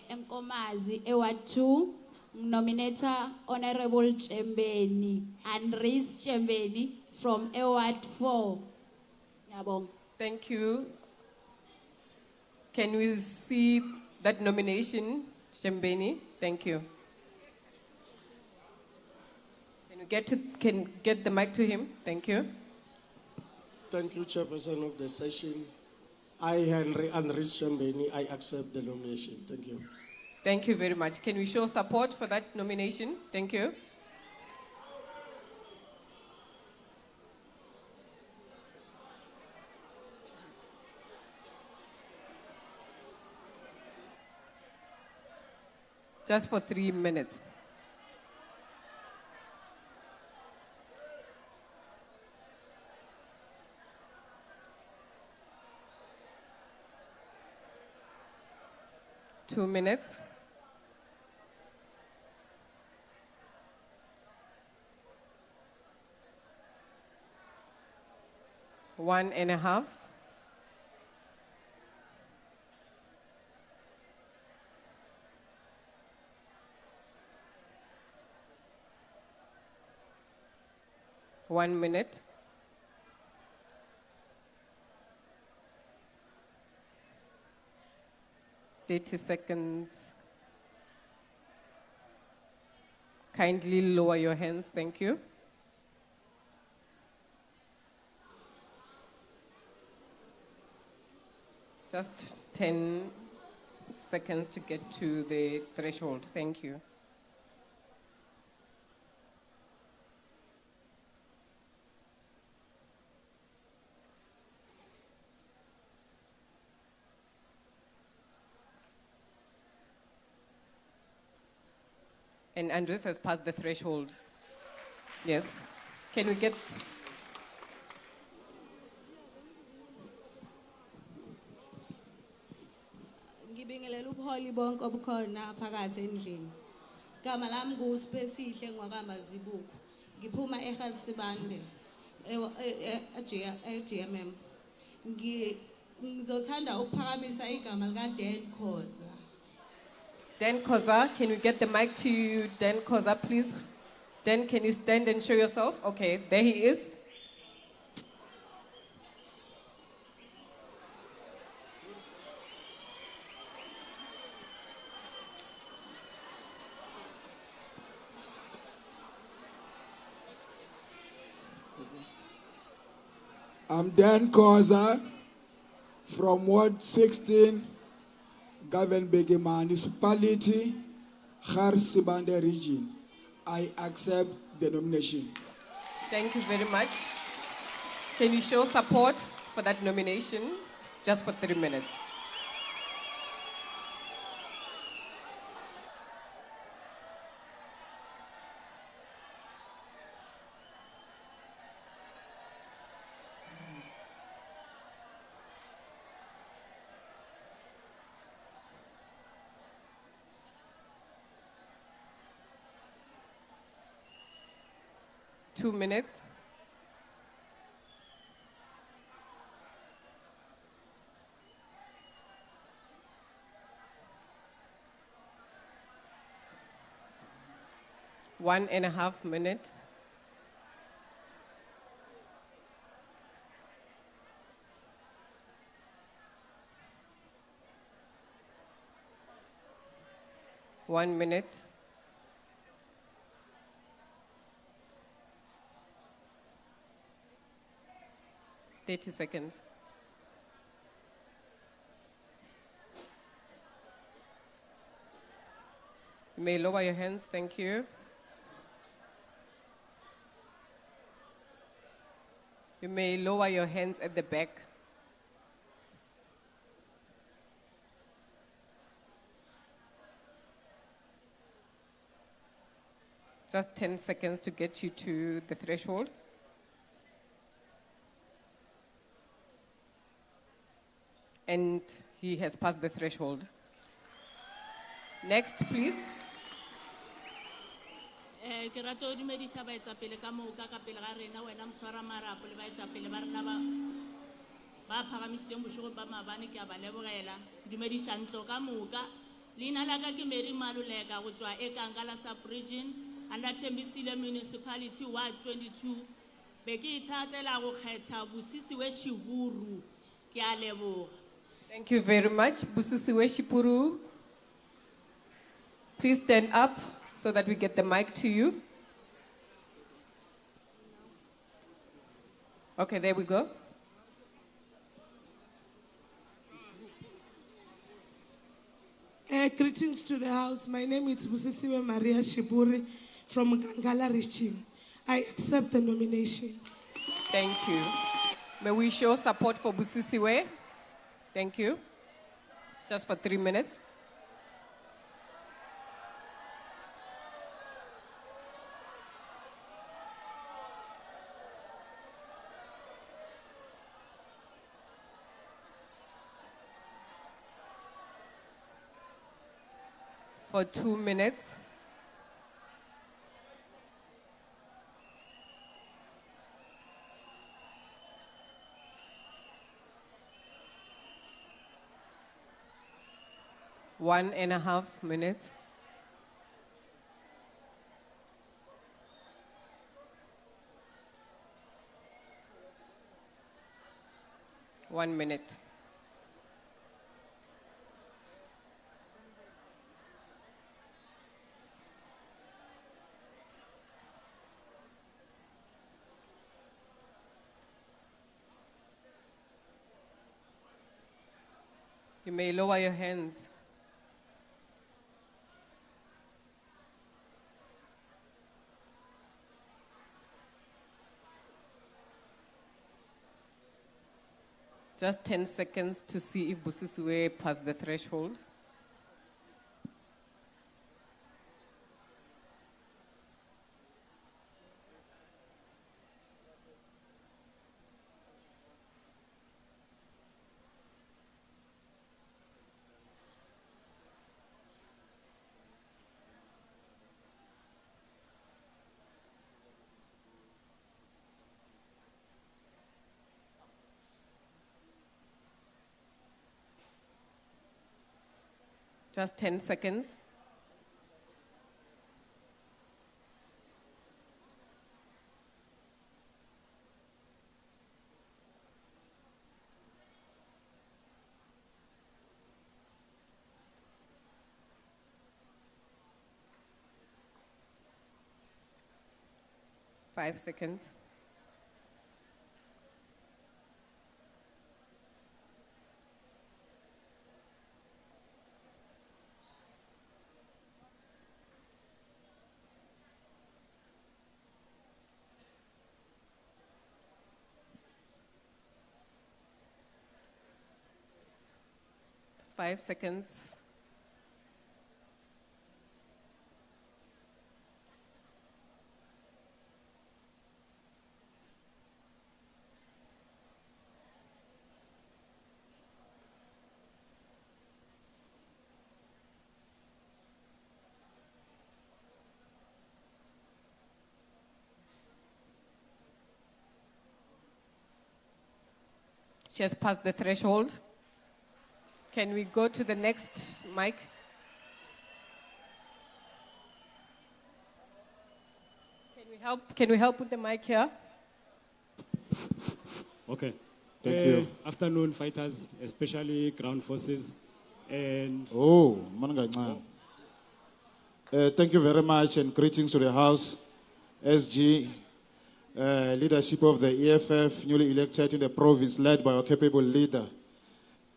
P: enkomazi eWard 2. Nominator Honorable Chembeni Andries Chembeni from eWard 4. Ngiyabonga.
C: thank you. Can we see that nomination, Chembeni? Thank you. Can get the mic to him? Thank you.
R: Thank you, Chairperson of the session. I, Henry Andries Chembeni, I accept the nomination. Thank you.
C: Thank you very much. Can we show support for that nomination? Thank you. Just for 3 minutes. Two minutes. One and a half. One minute. $30 seconds. Kindly lower your hands, thank you. Just 10 seconds to get to the threshold, thank you. And Andres has passed the threshold. Yes. Can we get...
Q: Ngibingelela ubuholi bonke obukhona phakathi endlini. Igama lami nguSipesihle ngwakamazibuko. Ngiphuma eHalsibande eGMM. Ngizothanda ukuphakamisa igama likaDan Khoza.
C: Dan Khoza, can we get the mic to you, Dan Khoza, please? Dan, can you stand and show yourself? Okay, there he is.
W: I'm Dan Khoza from Ward 16, Govenbeke Municipality. Gar Sibande region. I accept the nomination.
C: Thank you very much. Can you show support for that nomination just for 3 minutes? Two minutes. One and a half minute. One minute. Thirty seconds. You may lower your hands, thank you. You may lower your hands at the back. Just 10 seconds to get you to the threshold. And he has passed the threshold. Next, please.
E: Ke rata ho dumedisa baetapele ka moka ka pele ga rena wena mswara marapo le baetapele ba rena ba phagamisitseng bošego ba mabane ke a ba lebogela dumedisa ntlo ka moka leina la ka ke Mary Maluleka go tswa e Kankala sub-region under Thembisile municipality ward 22 be ke ithatela go kgetha Busisiwe Shiburu ke a leboga.
C: Thank you very much, Busisiwe Shiburu. Please stand up so that we get the mic to you. Okay, there we go.
J: Greetings to the house. My name is Busisiwe Maria Shiburi from Kankala region. I accept the nomination.
C: Thank you. May we show support for Busisiwe? Thank you. Just for 3 minutes. For 2 minutes. One and a half minutes. One minute. You may lower your hands. Just 10 seconds to see if Busisiwe passed the threshold. Just 10 seconds. Five seconds. 5 seconds. She has passed the threshold. Can we go to the next mic? Can we help with the mic here?
B: Okay. Thank you. Afternoon, fighters, especially ground forces. And
S: Thank you very much and greetings to the House, SG, leadership of the EFF, newly elected in the province, led by our capable leader,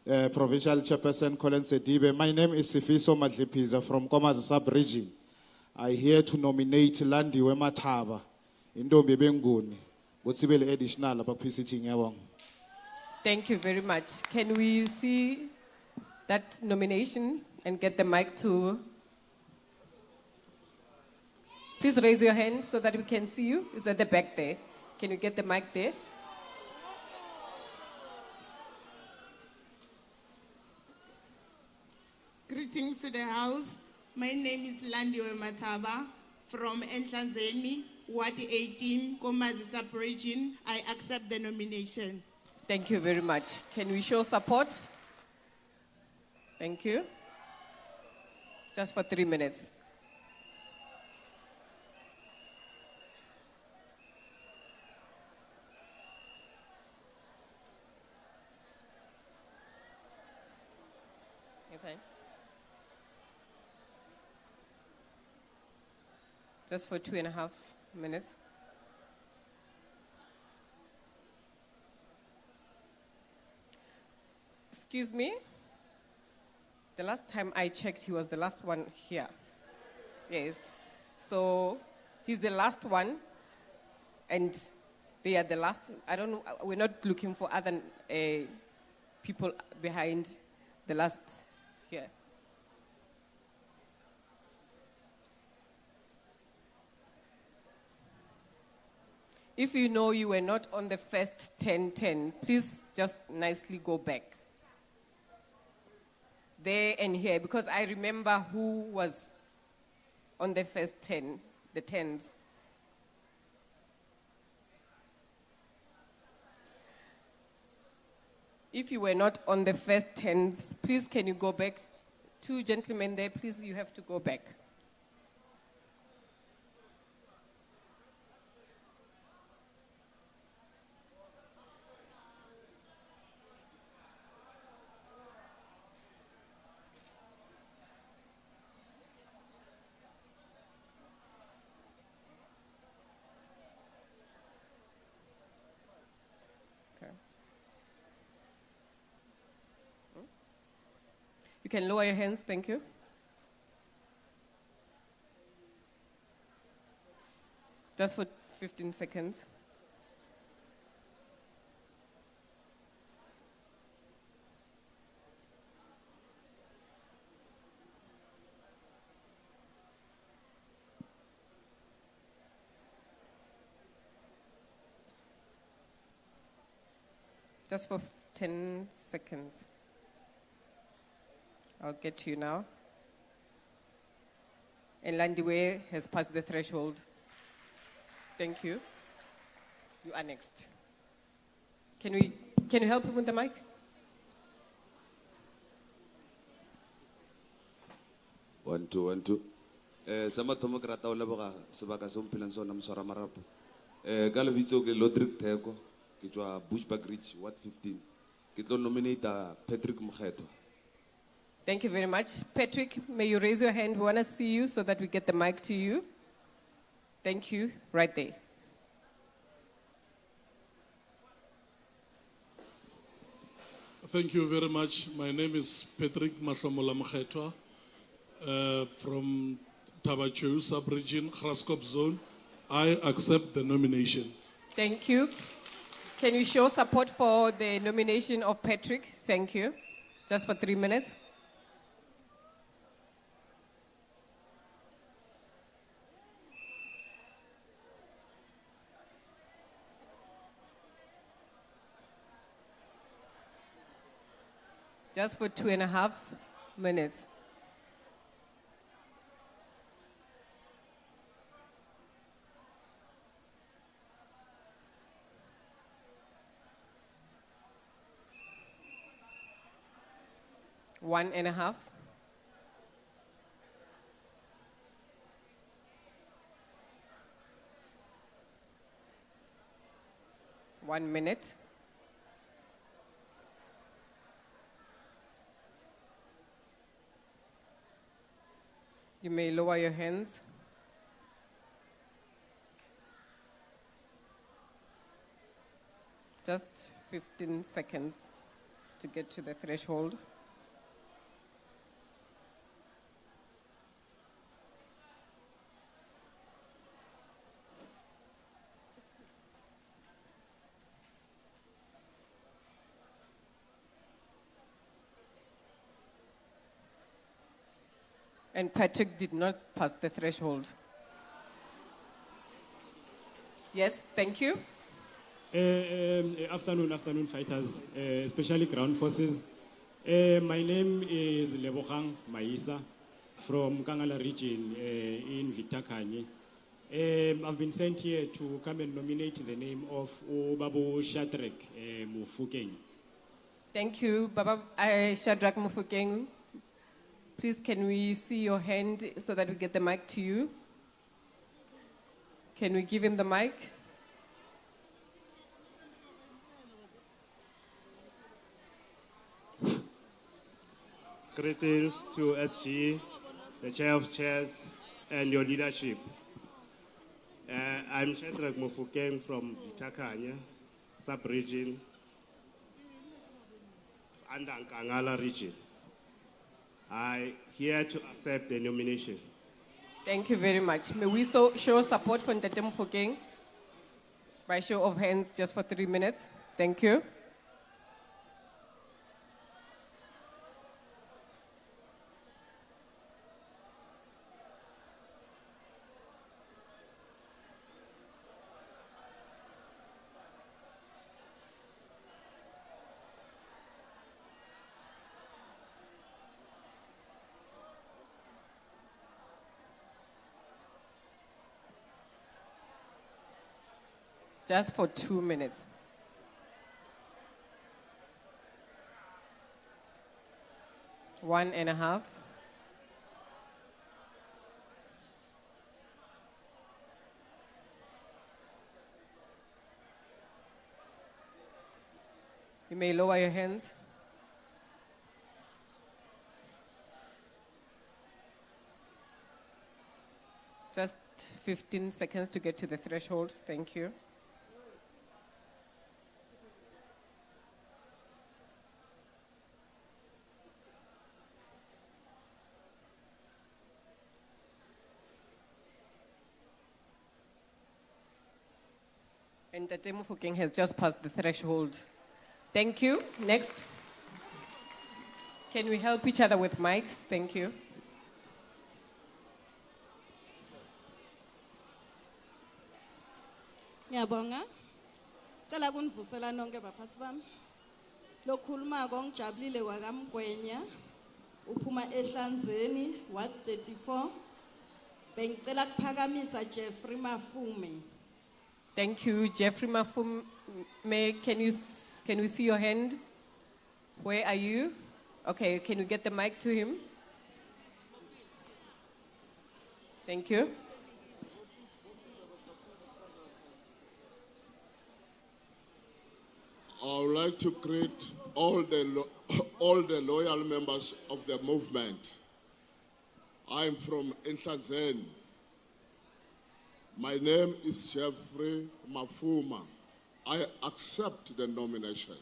S: Provincial Chairperson Colin Sedibe. My name is Sifiso Madlipiza from Komazi Sub-Region. I here to nominate Landiwe Mataba, Indombi Benguni, Botsibele additional about PCT Nyawang.
C: Thank you very much. Can we see that nomination and get the mic to... Please raise your hand so that we can see you. It's at the back there. Can you get the mic there?
T: Greetings to the House. My name is Landiwe Mataba from Enhlanzeni, Ward 18, Komazi Sub-Region. I accept the nomination.
C: Thank you very much. Can we show support? Thank you. Just for 3 minutes. Okay. Just for 2.5 minutes. Excuse me? The last time I checked, he was the last one here. Yes. So he's the last one, and they are the last. I don't know, we're not looking for other people behind the last here. If you know you were not on the first 10-10, please just nicely go back. There and here, because I remember who was on the first 10, the 10s. If you were not on the first 10s, please can you go back? 2 gentlemen there, please, you have to go back. You can lower your hands, thank you. Just for 15 seconds. Just for 10 seconds. I'll get to you now. And Landiwe has passed the threshold. Thank you. You are next. Can you help him with the mic?
X: One, two. Sama tomo krata o leboga sebaka se mphelang sona mswara marapo. Ka lebitso ke Lodrick Theko, ke tswa Bushbuckridge, Ward 15. Ke tlo nominate Patrick Mokgetho.
C: Thank you very much. Patrick, may you raise your hand? We want to see you so that we get the mic to you. Thank you. Right there.
Y: Thank you very much. My name is Patrick Mahlomola Mokgetho from Tabachu Sub-Region, Graskop Zone. I accept the nomination.
C: Thank you. Can you show support for the nomination of Patrick? Thank you. Just for 3 minutes. Just for 2.5 minutes. One and a half. One minute. You may lower your hands. Just 15 seconds to get to the threshold. And Patrick did not pass the threshold. Yes, thank you.
B: Afternoon, fighters, especially ground forces. My name is Lebogang Maisa from Kangala region in Vitakanye. I've been sent here to come and nominate the name of Babu Shadrack Mufukeng.
C: Thank you, Baba Shadrack Mufukeng. Please, can we see your hand so that we get the mic to you? Can we give him the mic?
D: Greetings to SG, the Chair of Chairs, and your leadership. I'm Shadrack Mufukeng from Vitakanya, sub-region, under Kangala region. I'm here to accept the nomination.
C: Thank you very much. May we show support for Ntate Mufukeng by show of hands just for 3 minutes. Thank you. Just for 2 minutes. One and a half. You may lower your hands. Just 15 seconds to get to the threshold. Thank you. And Tate Mufukeng has just passed the threshold. Thank you. Next. Can we help each other with mics? Thank you.
G: Ngiyabonga. Cela kunivusela nonke baphathi bami. Lokhuluma ngongijabulile wakamgwenya. Uphuma eHlanzeni Ward 34. Bengicela kuphakamisa Jeffrey Mafume.
C: Thank you, Jeffrey Mafume. Can we see your hand? Where are you? Okay, can you get the mic to him? Thank you.
F: I would like to greet all the loyal members of the movement. I'm from Nhlanzeni. My name is Jeffrey Mafuma. I accept the nomination.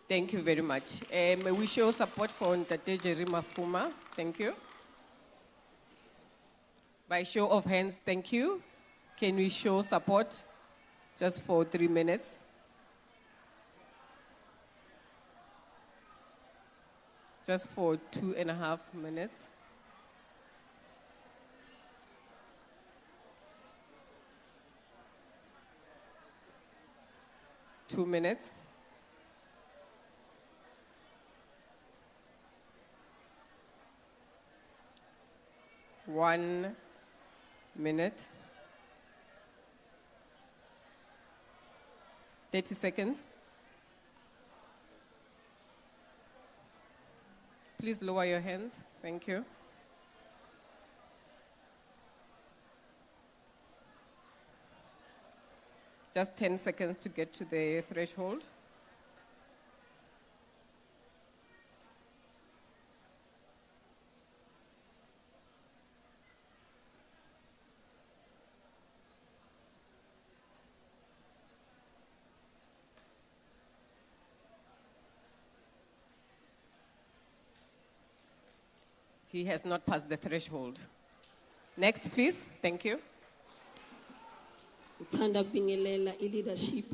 C: Thank you very much. May we show support for Ntate Jerry Mafuma? Thank you. By show of hands, thank you. Can we show support just for 3 minutes? Just for 2.5 minutes. Two minutes. 1 minute. 30 seconds. Please lower your hands. Thank you. Just 10 seconds to get to the threshold. He has not passed the threshold. Next, please. Thank you.
J: Uthanda bingelela leadership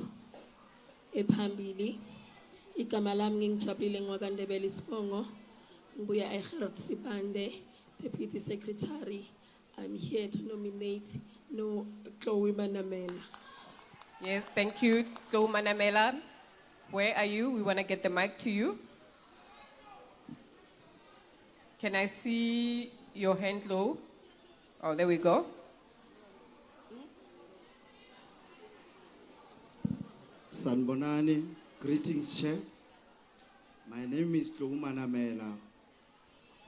J: ephambili. Igama lami ngingijabulile ngokwandebele Sibongo. Ngibuya eGerard Sibande, Deputy Secretary. I'm here to nominate no Chloe Manamela.
C: Yes, thank you, Chloe Manamela. Where are you? We want to get the mic to you. Can I see your hand low? Oh, there we go.
H: Sanbonani, greetings, Chair. My name is Chloe Manamela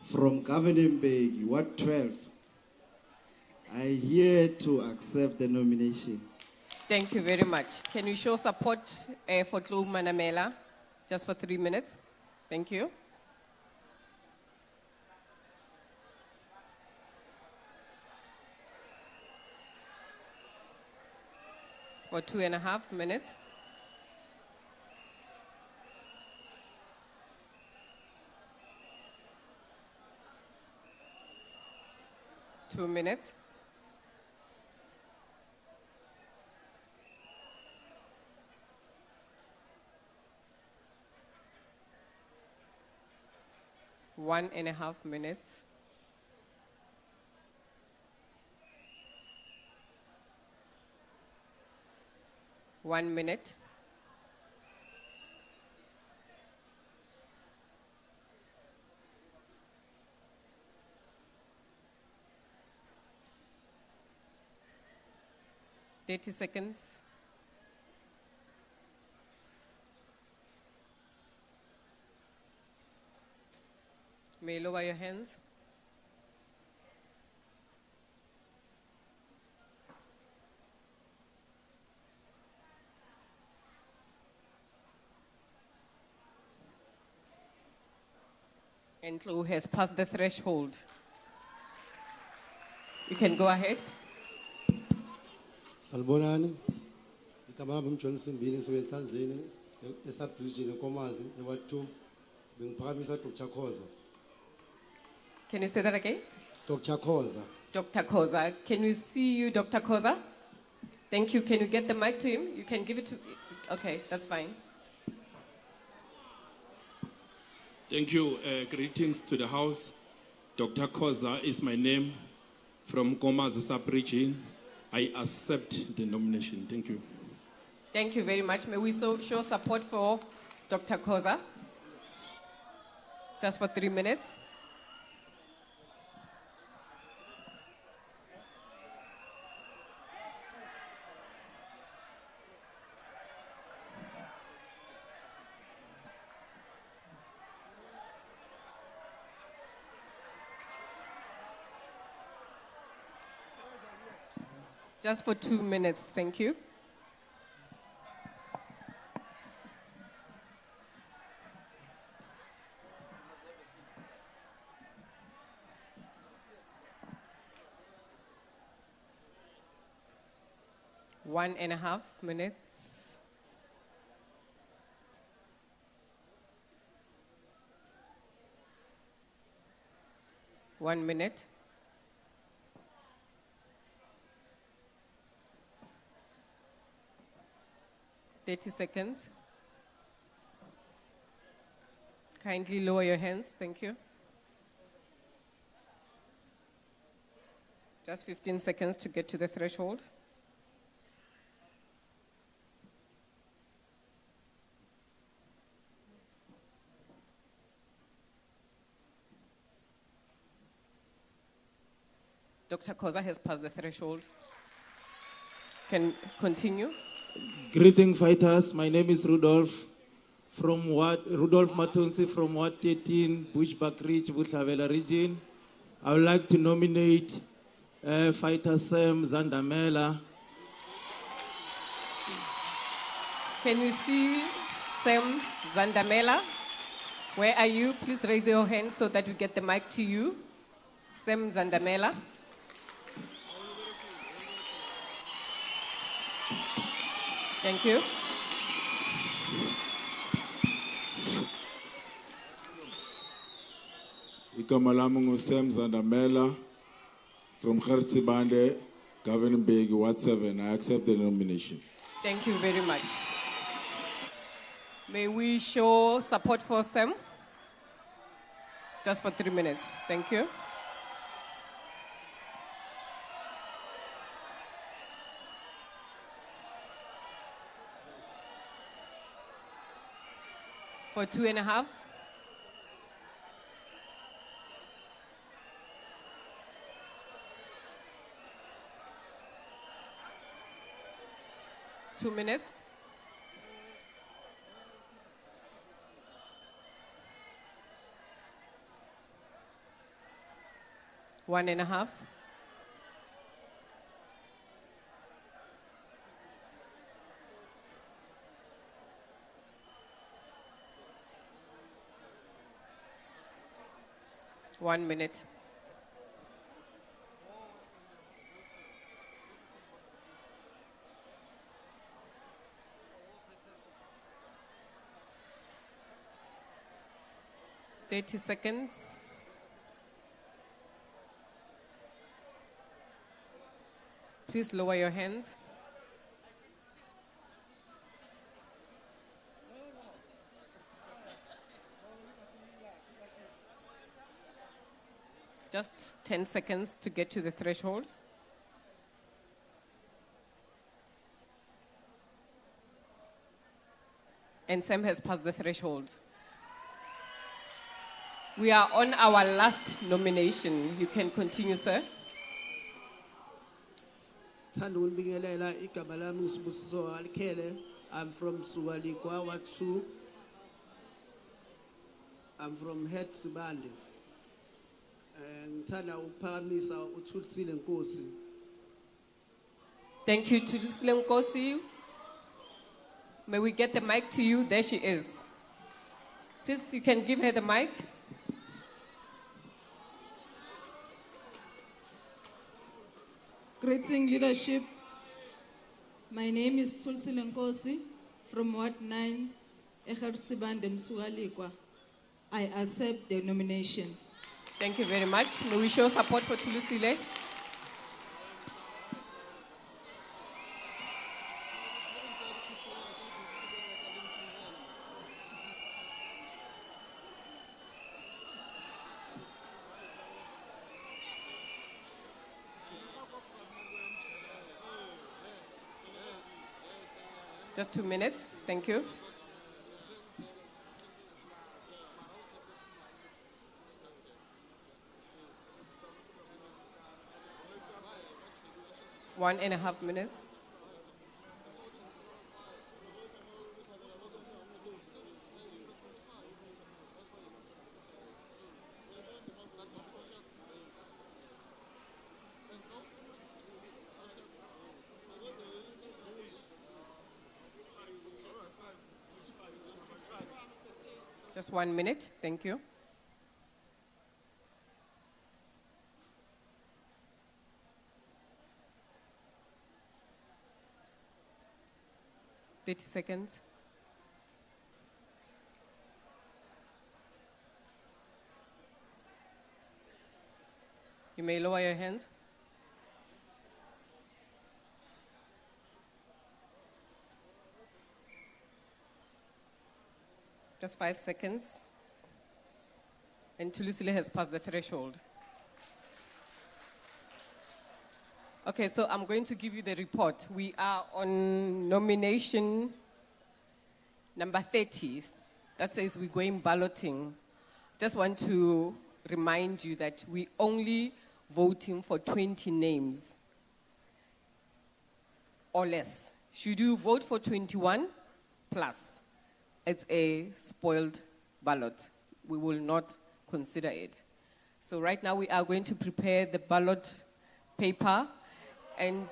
H: from Governing Begi, Ward 12. I'm here to accept the nomination.
C: Thank you very much. Can you show support for Chloe Manamela just for 3 minutes? Thank you. For 2.5 minutes. Two minutes. One and a half minutes. One minute. Thirty seconds. May you lower your hands. And Chloe has passed the threshold. You can go ahead.
K: Salbonani, igama lami John Simbini ngisebenhlazeni esubregion enkomazi ewa 2 bengiphakamisa Dr. Khoza.
C: Can you say that again?
K: Dr. Khoza.
C: Dr. Khoza. Can we see you, Dr. Khoza? Thank you. Can you get the mic to him? You can give it to... Okay, that's fine.
L: Thank you. Greetings to the House. Dr. Khoza is my name from Komazi sub-region. I accept the nomination. Thank you.
C: Thank you very much. May we show support for Dr. Khoza? Just for 3 minutes. Just for 2 minutes, thank you. One and a half minutes. One minute. Thirty seconds. Kindly lower your hands, thank you. Just 15 seconds to get to the threshold. Dr. Koza has passed the threshold. Can continue.
I: Greeting fighters, my name is Rudolph Matonsi from Ward 13, Bushbuck Ridge, Butlavela region. I would like to nominate fighter Sam Zandamela.
C: Can we see Sam Zandamela? Where are you? Please raise your hand so that we get the mic to you. Sam Zandamela. Thank you.
S: Igama lami nguSam Zandamela from Gertsibande, Governing Big, Ward 7. I accept the nomination.
C: Thank you very much. May we show support for Sam? Just for 3 minutes. Thank you. For 2.5. Two minutes. One and a half. One minute. Thirty seconds. Please lower your hands. Just 10 seconds to get to the threshold. And Sam has passed the threshold. We are on our last nomination. You can continue, sir.
M: I'm from Suwalikwa, Ward 2. I'm from Gertsibande.
C: Thank you to Tulisile Nkosi. May we get the mic to you? There she is. Please, you can give her the mic.
O: Greeting leadership. My name is Tulisile Nkosi from Ward 9, Gertsibande Msugalikwa. I accept the nomination.
C: Thank you very much. May we show support for Tulisile? Just 2 minutes. Thank you. One and a half minutes. Just 1 minute. Thank you. Thirty seconds. You may lower your hands. Just 5 seconds. And Tulisile has passed the threshold. Okay, so I'm going to give you the report. We are on nomination number 30. That says we're going balloting. Just want to remind you that we only voting for 20 names or less. Should you vote for 21 plus, it's a spoiled ballot. We will not consider it. So right now we are going to prepare the ballot paper and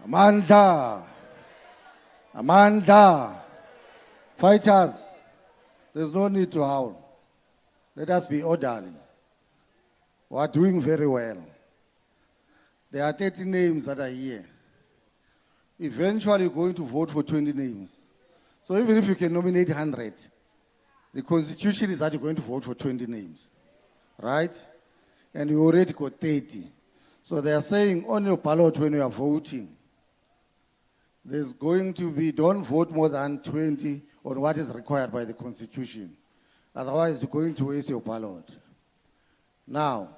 A: Amanda, fighters, there's no need to howl. Let us be orderly. We are doing very well. There are 30 names that are here. Eventually, you're going to vote for 20 names. So even if you can nominate 100, the constitution is that you're going to vote for 20 names, right? And you already got 30. So they are saying on your ballot when you are voting, there's going to be, don't vote more than 20 on what is required by the constitution. Otherwise, you're going to waste your ballot. Now,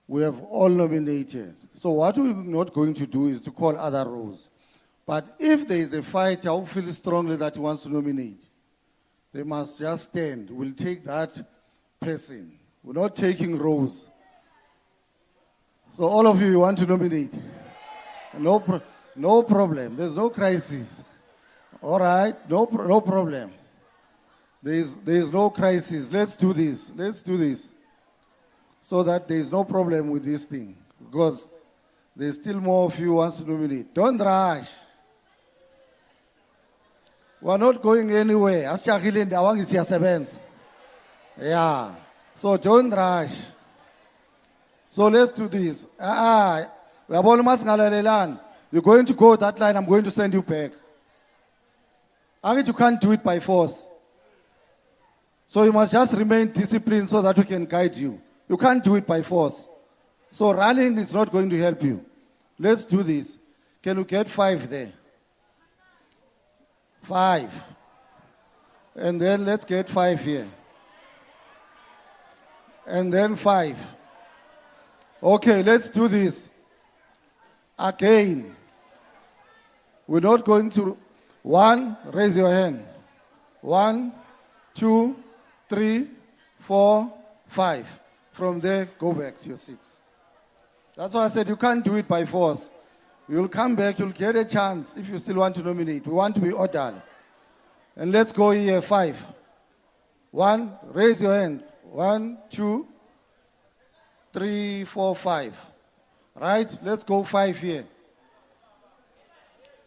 A: we have all nominated. So what we're not going to do is to call other rows. But if there is a fighter who feels strongly that he wants to nominate, they must just stand. We'll take that person. We're not taking rows. So all of you want to nominate? No problem. There's no crisis. All right? No problem. There's no crisis. Let's do this. Let's do this. So that there's no problem with this thing. Because there's still more of you who wants to nominate. Don't rush. We're not going anywhere. Yeah. So don't rush. So let's do this. You're going to go that line, I'm going to send you back. You can't do it by force. So you must just remain disciplined so that we can guide you. You can't do it by force. So running is not going to help you. Let's do this. Can you get 5 there? 5. And then let's get 5 here. And then 5. Okay, let's do this. Again. We're not going to... 1, raise your hand. 1, 2, 3, 4, 5. From there, go back to your seats. That's why I said you can't do it by force. You'll come back, you'll get a chance if you still want to nominate. We want to be orderly. And let's go here, 5. 1, raise your hand. 1, 2, 3, 4, 5. Right? Let's go 5 here.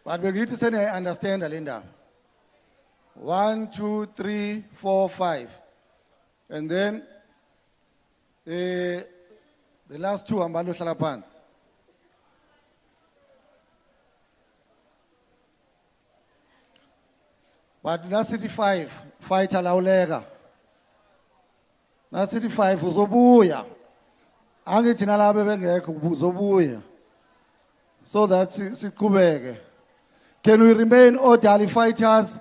A: But we need to say I understand, Alinda. 1, 2, 3, 4, 5. And then the last 2 are Mbando Shalapans. But na City 5, fighter Laulega. Na City 5, uzobuya. Angithi nalabe bengekho uzobuya. So that sikubeke. Can we remain orderly fighters?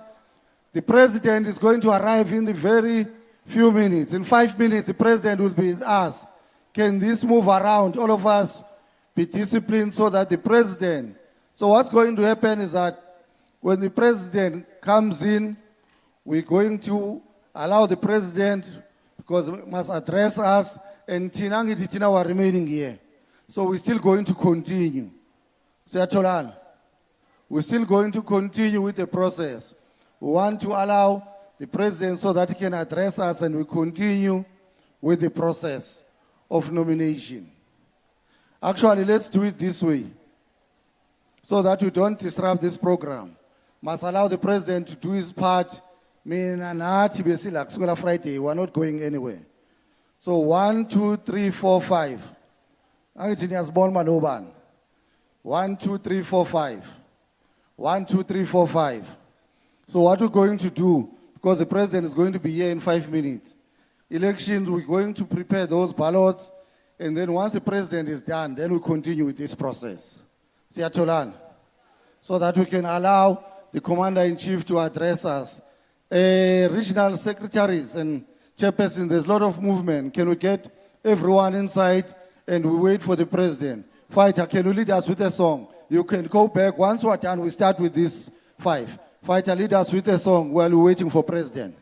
A: The president is going to arrive in the very few minutes. In 5 minutes, the president will be with us. Can this move around? All of us be disciplined so that the president... So what's going to happen is that when the president comes in, we're going to allow the president, because he must address us, and Tinangi Titina are remaining here. So we're still going to continue. Seatolan. We're still going to continue with the process. We want to allow the president so that he can address us, and we continue with the process of nomination. Actually, let's do it this way so that we don't disrupt this program. Must allow the president to do his part. Me and Friday, we're not going anywhere. So 1, 2, 3, 4, 5. 1, 2, 3, 4, 5. 1, 2, 3, 4, 5. So what we're going to do, because the president is going to be here in 5 minutes, elections, we're going to prepare those ballots, and then once the president is done, then we continue with this process. So that we can allow the commander-in-chief to address us. Regional secretaries and chairpersons, there's a lot of movement. Can we get everyone inside and we wait for the president. Fighter, can you lead us with a song? You can go back. Once we're done, we start with these 5. Fighter, lead us with a song while we're waiting for president.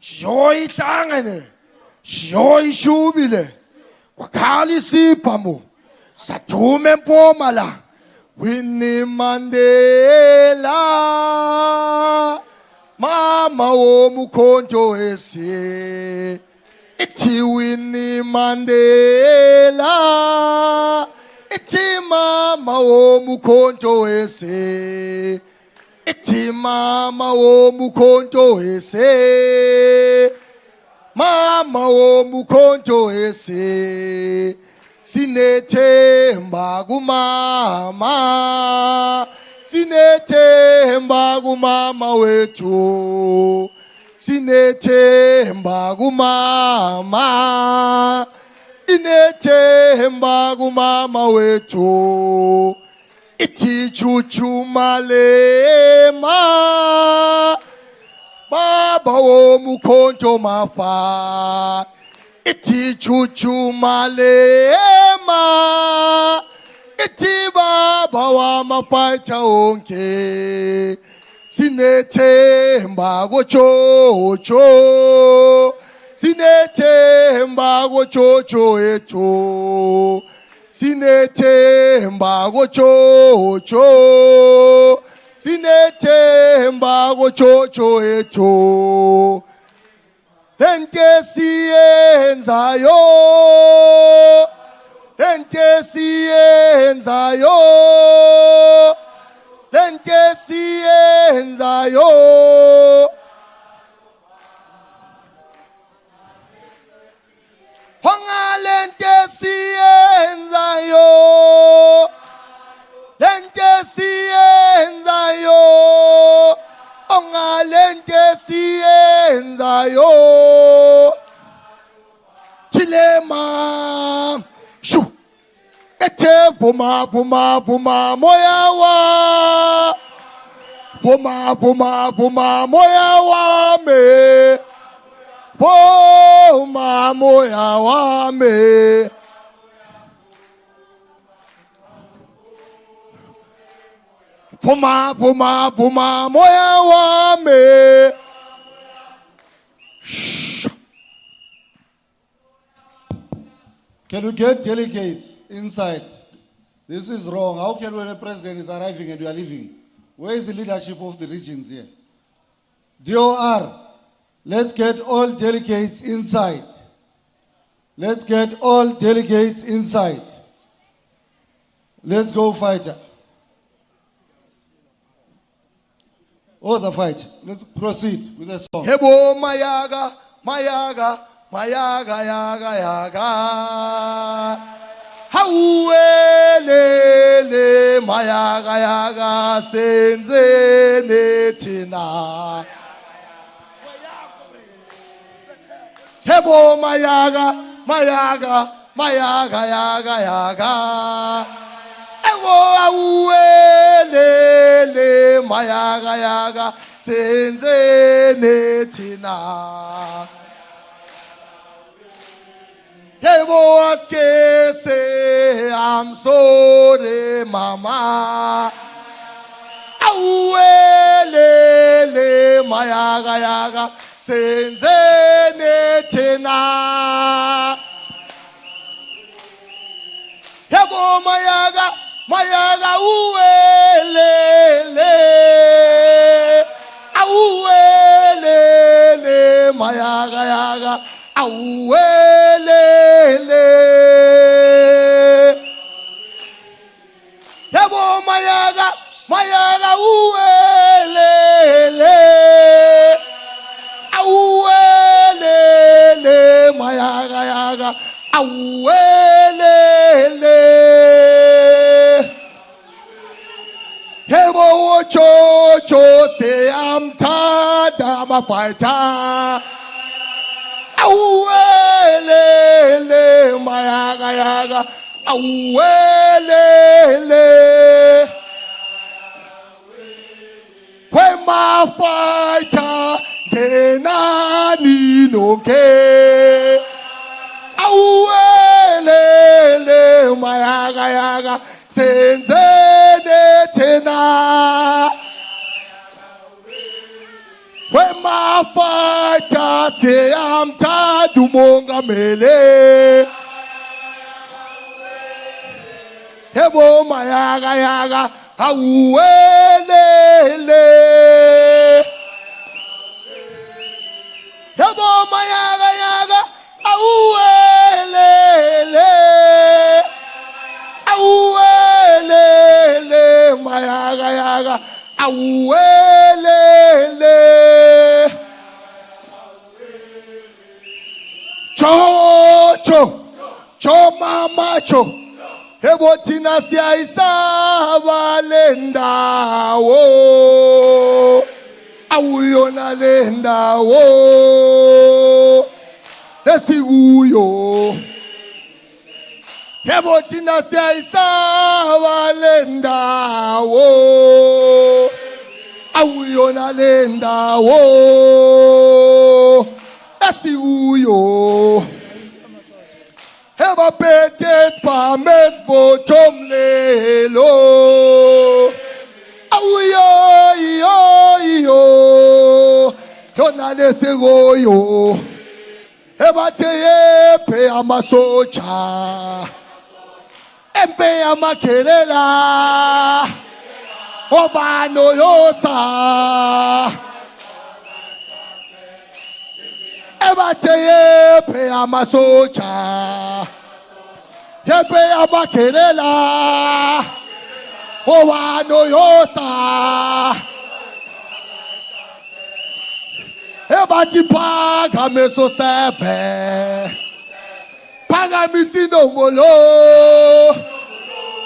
N: Joy tangane, joy shubile, wakali sipamo, satume MPUMALANGA, Winnie Mandela, Mama Omukonto ese, iti Winnie Mandela, iti Mama Omukonto ese. Iti mama Omukonto ese, mama Omukonto ese, sinethemba kumama, sinethemba kumama wethu, sinethemba kumama, inethemba kumama wethu. Iti chuchumalema, Baba Omukonto mafa. Iti chuchumalema, iti Baba wa mafaita onke. Sinethemba gochocho, sinethemba gochocho echo. Sinethemba gochocho, sinethemba gochocho echo. Ente siyenzayo, ente siyenzayo, ente siyenzayo. Lente siyenzayo, lente siyenzayo, ongalente siyenzayo. Chilema, shu, ete vuma vuma vuma moya wa, vuma vuma vuma moya wa me. Vuma moya wame, vuma vuma vuma moya wame.
A: Can we get delegates inside? This is wrong. How can when the president is arriving and we are leaving? Where is the leadership of the regions here? DOR. Let's get all delegates inside. Let's get all delegates inside. Let's go, fighter. What's the fight? Let's proceed with the song.
N: Hebo mayaga, mayaga, mayaga, yaga, yaga. Hauelele, mayaga, yaga, senze netina. Hebo mayaga, mayaga, mayaga, yaga, yaga. Ewo auelele, mayaga, yaga, senze netina. Hebo askese, I'm sorry, mama. Auelele, mayaga, yaga. Senzene tena, yabo mayaga, mayaga uwelele, auwelele, mayaga yaga, auwelele, yabo mayaga, mayaga uwelele. Auwe awelele hebo chocho siyamthanda amafighter awelele mayaga yaga awelele wemafighter ngenani nonke awelele mayaga yaga senzene tena wemafighter siyamthanda umongameli hebo mayaga yaga awelele hebo mayaga yaga awelele awelele mayaga yaga awelele chocho choma cho hebo thina siyayisaba le ndawo awuyona le ndawo esikuyo hebo thina siyayisaba le ndawo awuyona le ndawo esikuyo heba pete pames botomlelo awuyo iyo iyo yona lesegoyo heba teye pe amasocha empe amakelela obano yosa ebateye pe amasocha yepe amakelela obano yosa ebatipaga meso sepe paga misino molo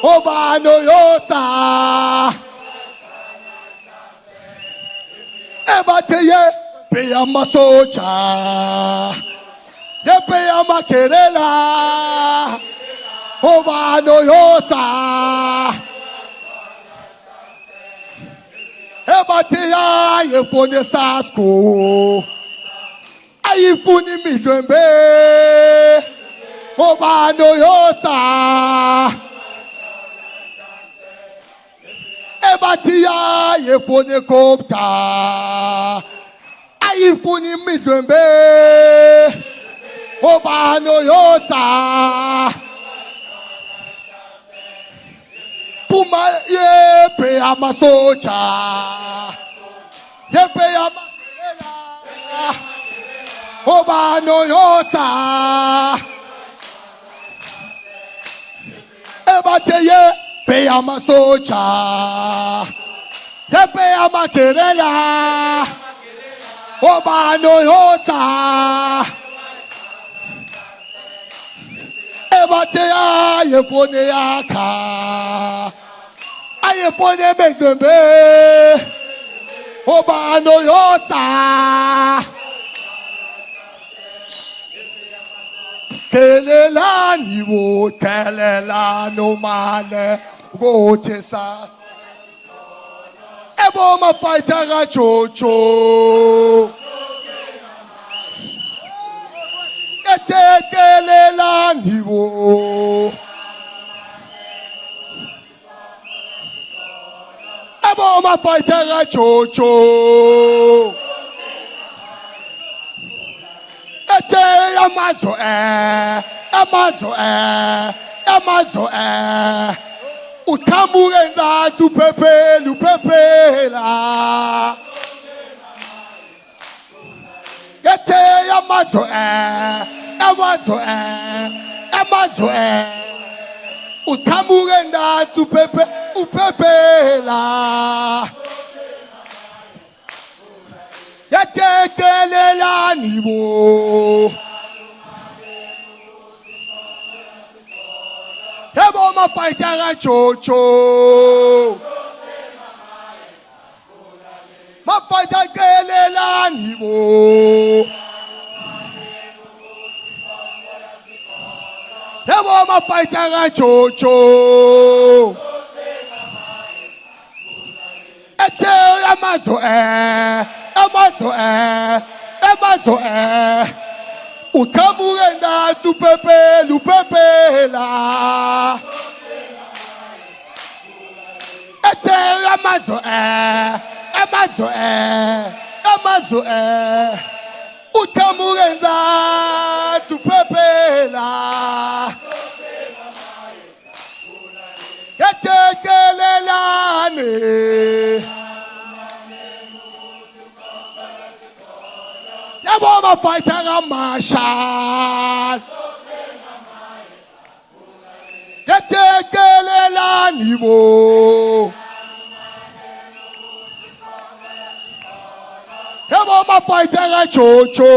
N: obano yosa ebateye pe amasocha yepe amakelela obano yosa ebateya yefone sasko ayifuni midlembe obano yosa ebateya yefone kopta ayifuni midlembe obano yosa puma yepe amasocha yepe amakelela obano yosa ebateye pe amasocha yepe amakelela obano yosa ebateya yefone yaka ayefone medlembe obano yosa kelelani wo kelelano male gochesa ebo mafighter ga chocho etekelelani wo ebo mafighter ga chocho ete amazo uthamuke ngathi uphephela ete amazo uthamuke ngathi uphephela yatekelelani bo Yabo mafighter ga Jojo. Mafighter kelelani bo. Yabo mafighter ga Jojo. Ete amazo Utamurenda tu pepe lupepela. Ete amazo Utamurenda tu pepela. Ete kelelane. Yabo mafighter ga Marshal. Yetekelelani bo. Yabo mafighter ga Jojo.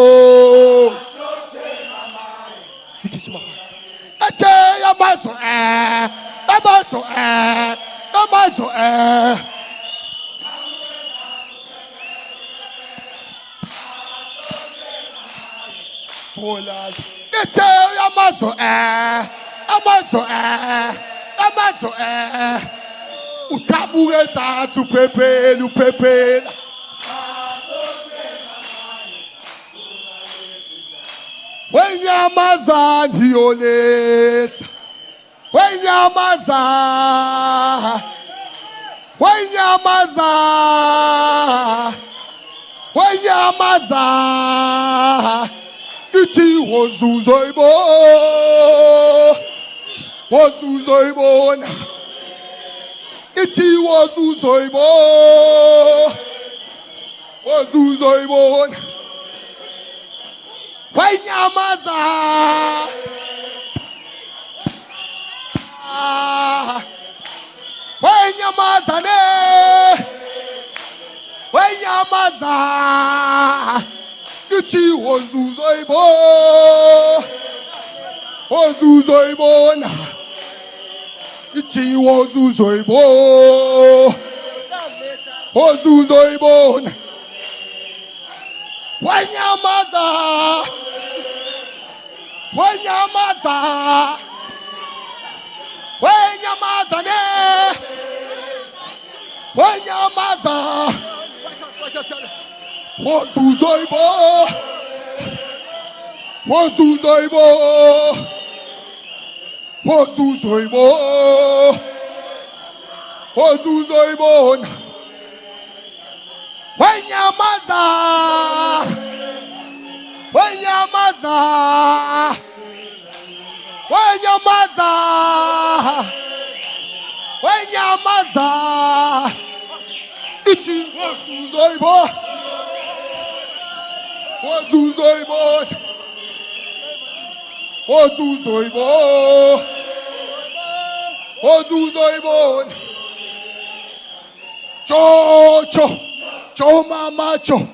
N: Ete amazo Poland. Ete amazo Utamurenza tu pepe lupepela. Wenyamaza ndiolesta. Wenyamaza Iti wozuzoibona. Iti wozuzoibona. Wenyamaza Iti wozuzoibona. Iti wozuzoibona. Wenyamaza wozuzoibona. Wenyamaza Iti wozuzoibona. Jo mama jo.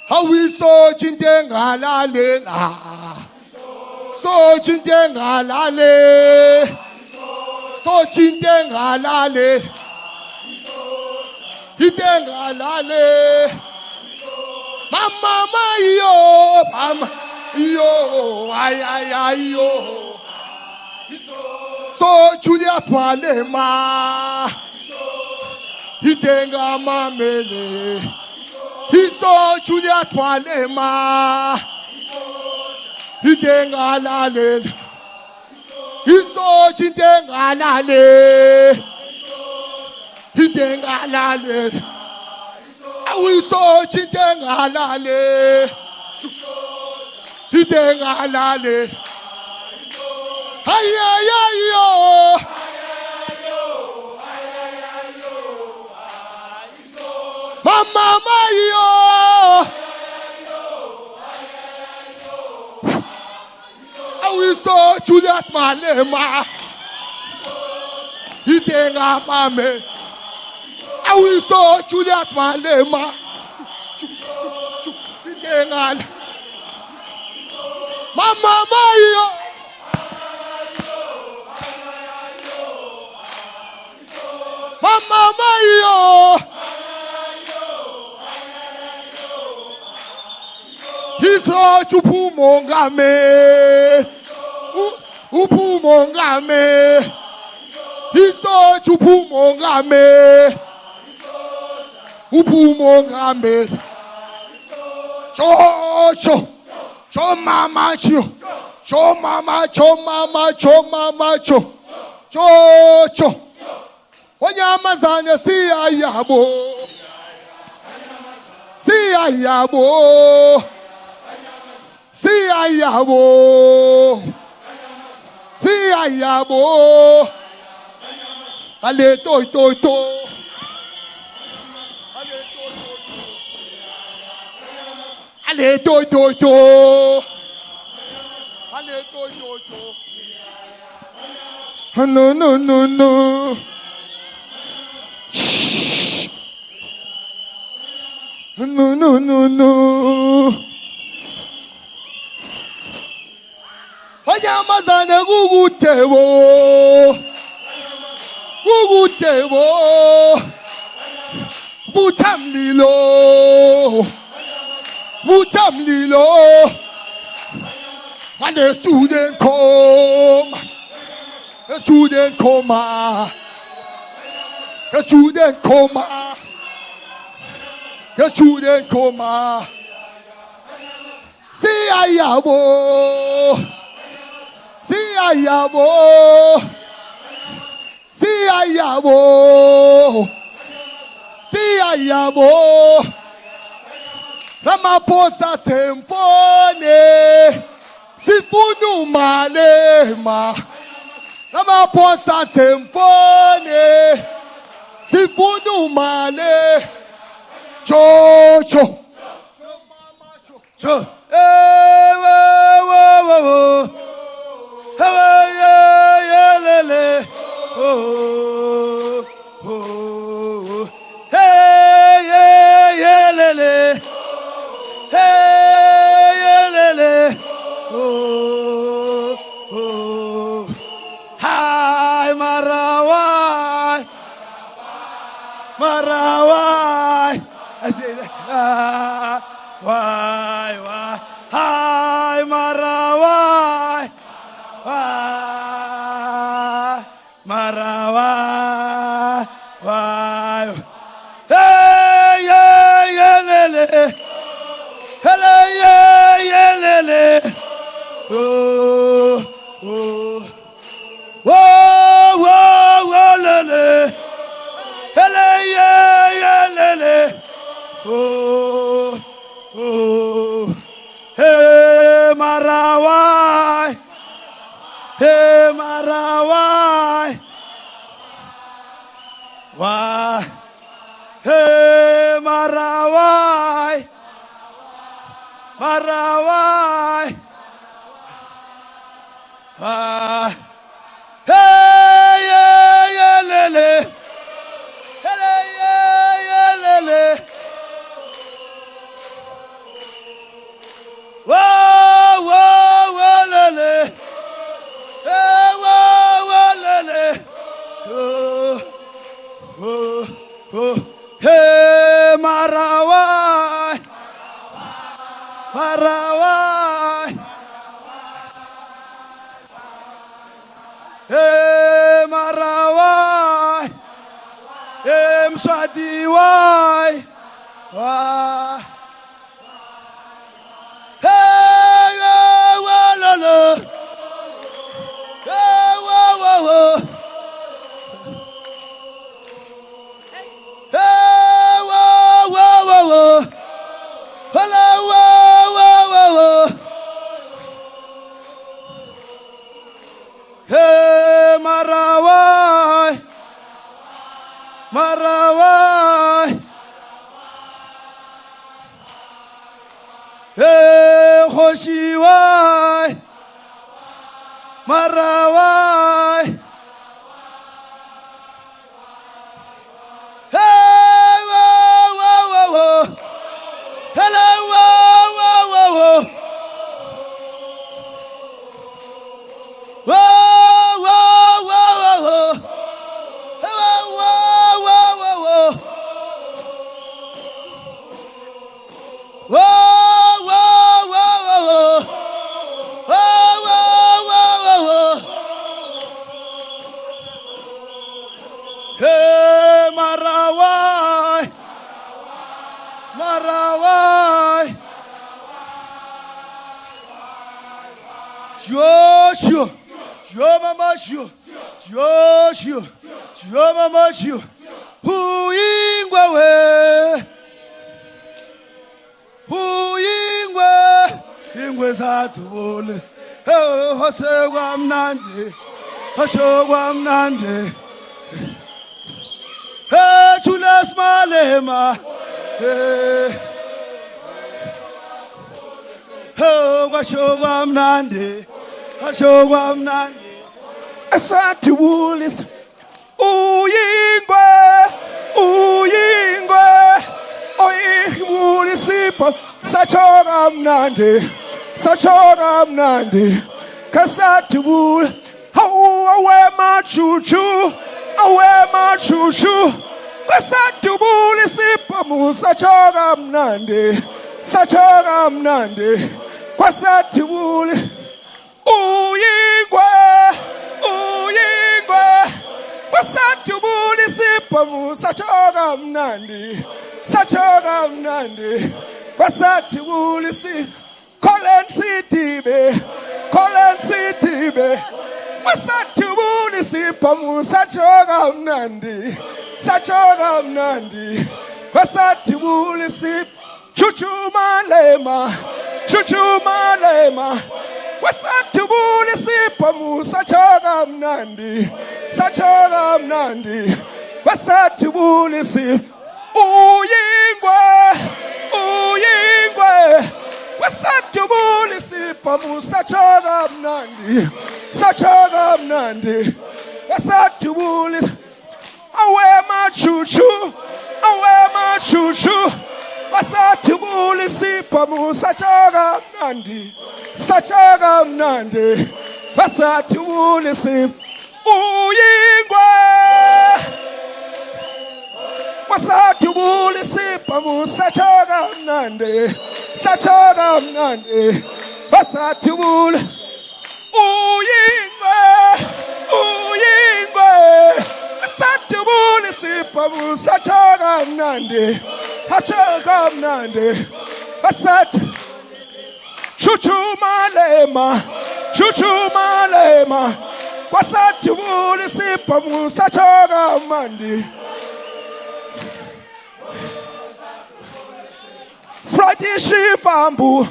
N: Hawi so jintengalalela. So jintengalalela. So jintengalalela. Jintengalalela. Mama yo, ay yo. So Julius Malema. Itenga mamele. Iso Julius Palema. Itenga lale. Iso jitenga lale. Itenga lale. Awiso jitenga lale. Itenga lale. Ay yo. Mama yo. Awiso Juliet Malema. Itenga mame. Awiso Juliet Malema. Itenga. Mama yo. Isotsha uPhumongameli. uPhumongameli. Isotsha uPhumongameli. uPhumongameli. Cho. Cho mama cho. Cho mama cho. Cho. Wanyamazane siyayabo. Siyayabo. Ale toy. Ale toy. No. Shh. No. Wanyamazane gugutebo. Vutamlilo. And the student come. The student come. Siyayabo. Ramaphosa semfone. Sifuna umalema. Ramaphosa semfone. Sifuna umale. Cho. Hi Marawai. I say that. Why? Hi Marawai. Marawai. Why? Hey, lele. Hello, lele. Whoa, lele. Hello, lele. Hey, Marawai. Hey, Marawai. Why? Hey, Marawai. Marawai. Why? Hey, lele. Hello, lele. Whoa, lele. Hey, lele. Hey, Marawai. Hey, Marawai. Hey, Mswati wai. Hey, lele. Hey, Hey, Marawai. Hey, Hoshiwai. Marawai. Hey, hello,
A: Joshua, Jomamashu, Joshua, Jomamashu, Ingwe Zatubule, oh, Hosewam Nandi, Hoshowam Nandi, hey, Chulas Malema, hey, oh, Hoshowam Nandi, Hoshowam Nandi,
P: Asatubulis, Uyingwe, Oyibulisipa, Sachoram Nandi, Kasatubul, away my choo-choo, Kasatubulisipa, Sachoram Nandi, Kasatubul, Uyingwe, Kasatubulisipa, Sachoram Nandi, Kasatubulisipa, Colin City, Kasatubulisipa, Sachoram Nandi, Kasatubulisipa, Chuchumalema, Kasatubulisipa, Sachoram Nandi, Kasatubulisipa, Uyingwe, Kasatubulisipa, Sachoram Nandi, Kasatubulisipa, away my choo-choo, Kasatubulisipa, Sachoram Nandi, Kasatubulisipa, Uyingwe, Kasatubulisipa, Sachoram Nandi, Kasatubul, Uyingwe, Kasatubulisipa, Sachoram Nandi, Kasat, Chuchumalema, Kasatubulisipa, Sachoram Nandi, Friday Shivambu,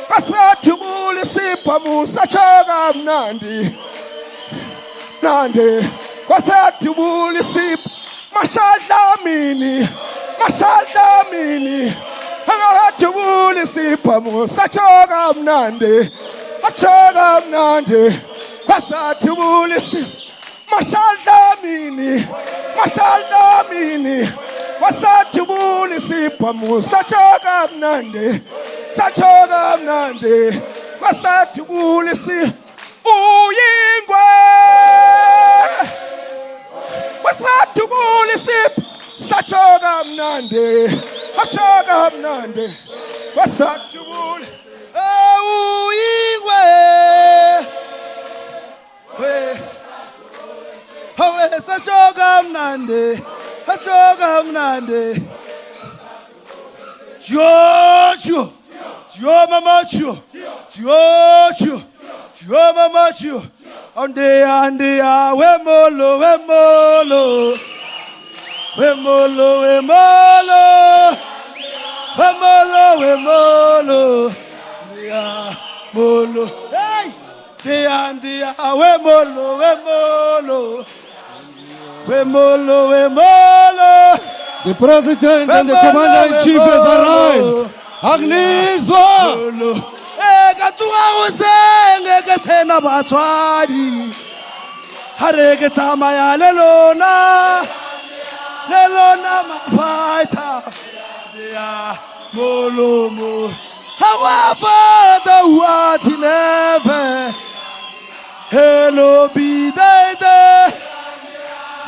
P: Kasatubulisipa, Sachoram Nandi, Kasatubulisipa, Mashadamini, Kasatubulisipa, Sachoram Nandi, Kasatubulisipa, Mashadamini, Kasatubulisipa, Sachoram Nandi, Kasatubulisipa, Uyingwe, Kasatubulisipa, Sachoram Nandi, Kasatubul,
A: Uyingwe, Sachoram Nandi, Joshua, Joshua, Ande, Wemolo, Molo, hey, Ande, Wemolo.
K: The president and the commander-in-chief has arrived. Agnizo!
A: Katuwa usenge kesena batswadi. Hareke tsamaya lelona mafaita. Dia molomo. Our Father who art in heaven, hello be thy name.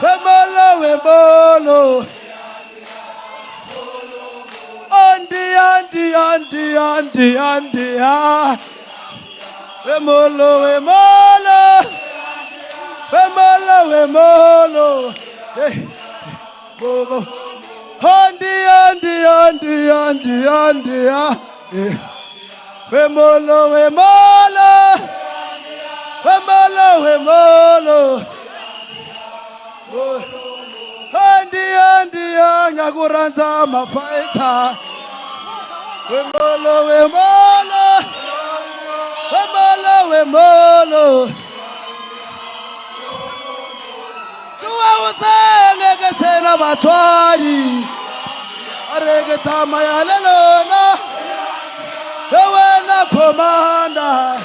A: Wemolo. Andi, Wemolo. Hey, Bobo. Andi, Wemolo, wemolo. Wemolo, wemolo. Andi, nyakuranza mafaita. Wemolo, wemolo. Wemolo, wemolo. Tuwa usenge kesena batwadi. Arege tama ya lelona. Ewena komanda.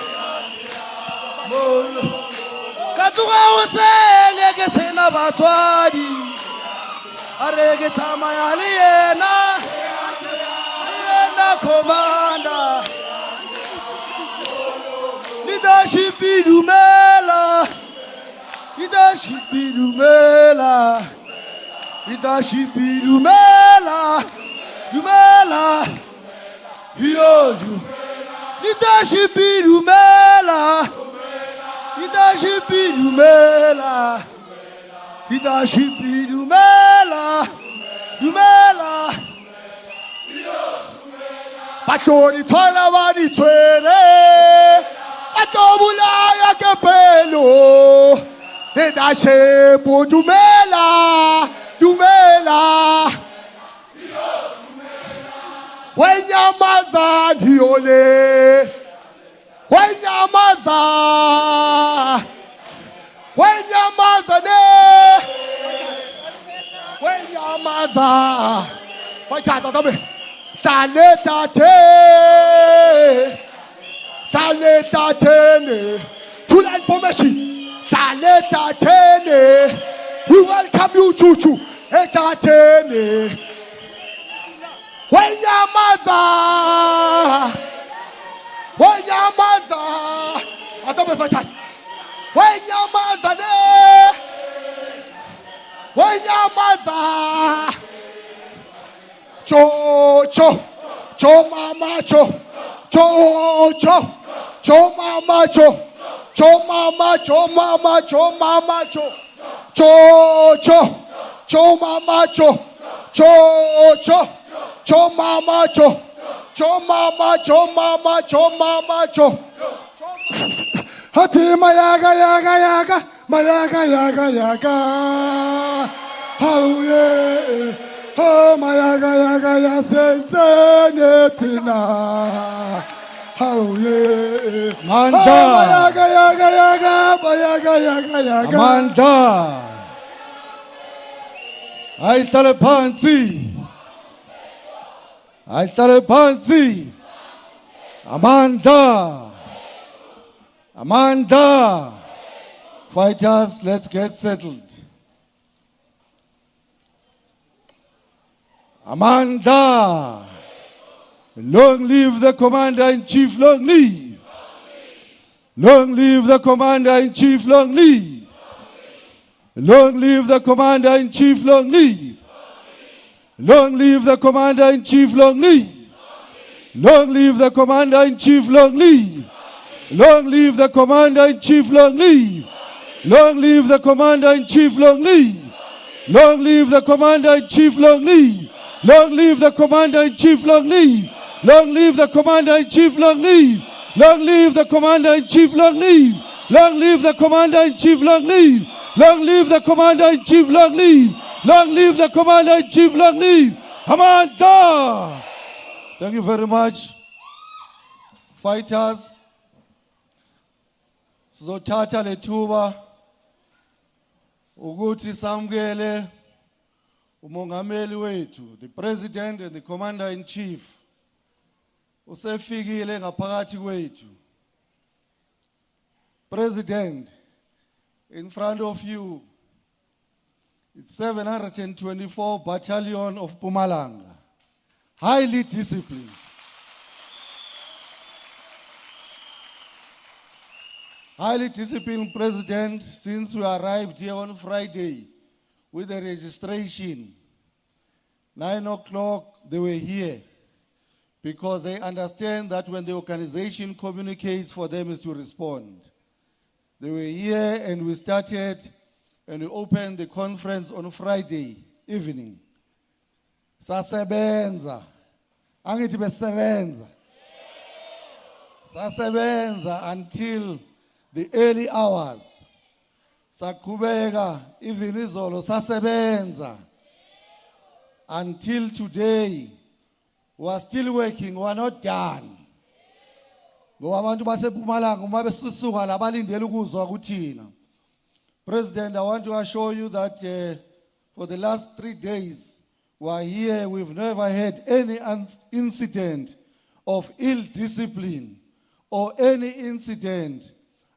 A: Molo. Katuwa usenge kesena batwadi. Arege tama ya liena. Ewena komanda. Leadership idumela. Leadership idumela. Leadership idumela. Dumela. Yo. Leadership idumela. Leadership idumela. Leadership idumela. Dumela. Pachori twana wadi twele. Atobulaya kepelo. Leadership dumela. Dumela. Wenyamaza diole. Wenyamaza. Wenyamaza ne. Wenyamaza. Wachata sabe. Saleta te. Saleta tene. To the information. Saleta tene. We welcome you, Chuchu. Etatene. Wenyamaza. Wenyamaza. Asabe pachati. Wenyamaza ne. Wenyamaza. Cho. Cho mama cho. Cho. Cho mama cho. Cho mama cho. Cho mama cho. Cho mama cho. Hati mayaga. Oh yeah. Oh mayaga sensenetina. Oh yeah.
N: Manda.
A: Mayaga.
N: Manda. Aitale panzi. Amanda. Fighters, let's get settled. Amanda. Long live the commander-in-chief, long live. Long live the commander-in-chief, long live. Long live the commander-in-chief, long live. Long live the commander-in-chief, long live. Long live the commander-in-chief, long live. Long live the commander-in-chief, long live. Long live the commander-in-chief, long live. Long live the commander-in-chief, long live. Long live the commander-in-chief, long live. Long live the commander-in-chief, long live. Long live the commander-in-chief, long live. Long live the commander-in-chief, long live. Long live the commander-in-chief, long live. Long live the commander-in-chief, long live. Amanda.
A: Thank you very much. Fighters, sizothatha lethuba ukuthi samukele umongameli wethu, the president and the commander-in-chief. Usefikile ngaphakathi kwethu. President, in front of you, it's 724 Battalion of MPUMALANGA, highly disciplined. Highly disciplined president, since we arrived here on Friday with the registration. 9 o'clock, they were here because they understand that when the organization communicates, for them is to respond. They were here and we started and we opened the conference on Friday evening. Sasebenza. Angithi besebenza. Sasebenza until the early hours. Sakubega, even izolo sasebenza. Until today, we are still working, we are not done. Ngoba abantu baseMpumalanga uma besisuka la balindele ukuzwa ukuthina. President, I want to assure you that for the last 3 days, we are here, we've never had any incident of ill discipline or any incident.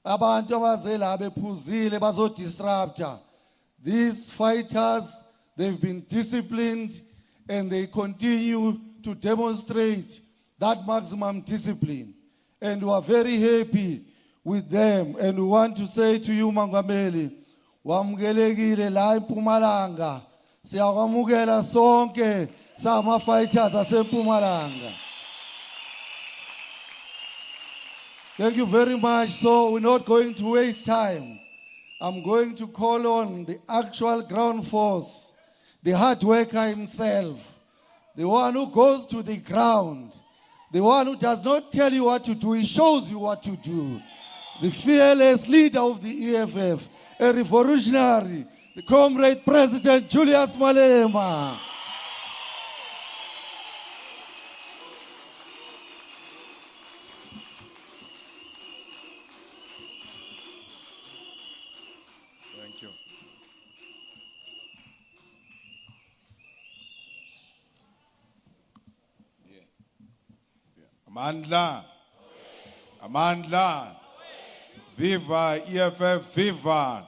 A: Abantu abazela bephuzile bazodisrupta. These fighters, they've been disciplined and they continue to demonstrate that maximum discipline. And we are very happy with them. And we want to say to you, Mangameli, wamukelekile la eMpumalanga. Siyakwamukela sonke sama fighters aseMpumalanga. Thank you very much. So we're not going to waste time. I'm going to call on the actual ground force, the hard worker himself, the one who goes to the ground, the one who does not tell you what to do, he shows you what to do. The fearless leader of the EFF, a revolutionary, the comrade President Julius Malema.
S: Thank you. Amandla. Amandla. Viva EFF, viva.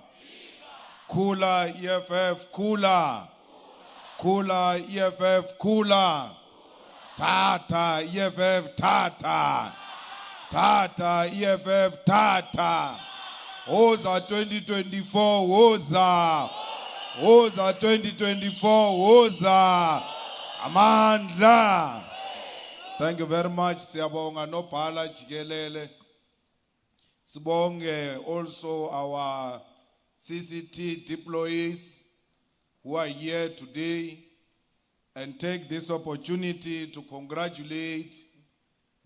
S: Kula EFF, kula. Kula EFF, kula. Tata EFF, tata. Tata EFF, tata. Oza 2024, Oza. Oza 2024, Oza. Amandla. Thank you very much. Siyabonga no phala jikelele. Sibonge also our CCT deployees who are here today and take this opportunity to congratulate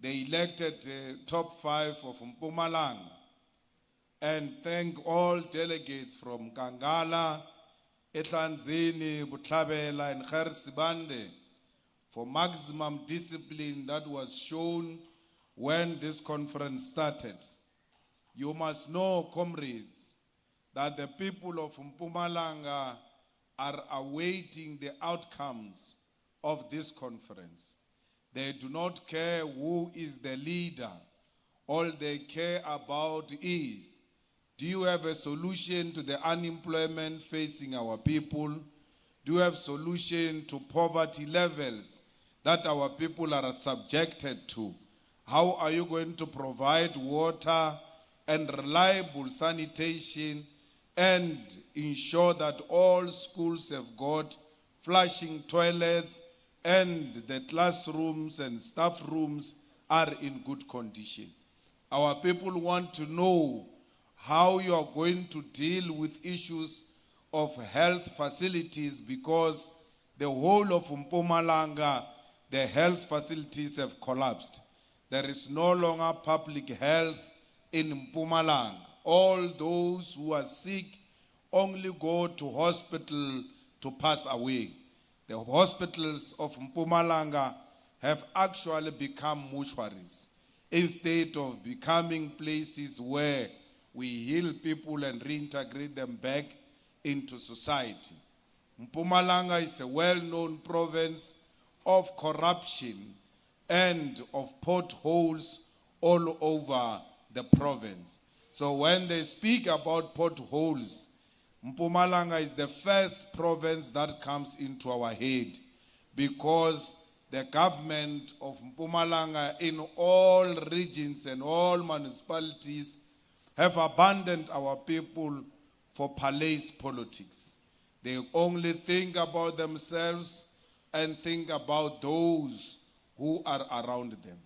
S: the elected top 5 of MPUMALANGA and thank all delegates from Kangala, Ehlanzeni, Butlabela and Gersibande for maximum discipline that was shown when this conference started. You must know, comrades, that the people of MPUMALANGA are awaiting the outcomes of this conference. They do not care who is the leader. All they care about is, do you have a solution to the unemployment facing our people? Do you have solution to poverty levels that our people are subjected to? How are you going to provide water and reliable sanitation and ensure that all schools have got flushing toilets and the classrooms and staff rooms are in good condition? Our people want to know how you are going to deal with issues of health facilities, because the whole of MPUMALANGA, the health facilities have collapsed. There is no longer public health in MPUMALANGA. All those who are sick only go to hospital to pass away. The hospitals of MPUMALANGA have actually become mortuaries instead of becoming places where we heal people and reintegrate them back into society. MPUMALANGA is a well-known province of corruption and of potholes all over the province. So when they speak about potholes, MPUMALANGA is the first province that comes into our head, because the government of MPUMALANGA in all regions and all municipalities have abandoned our people for palace politics. They only think about themselves and think about those who are around them.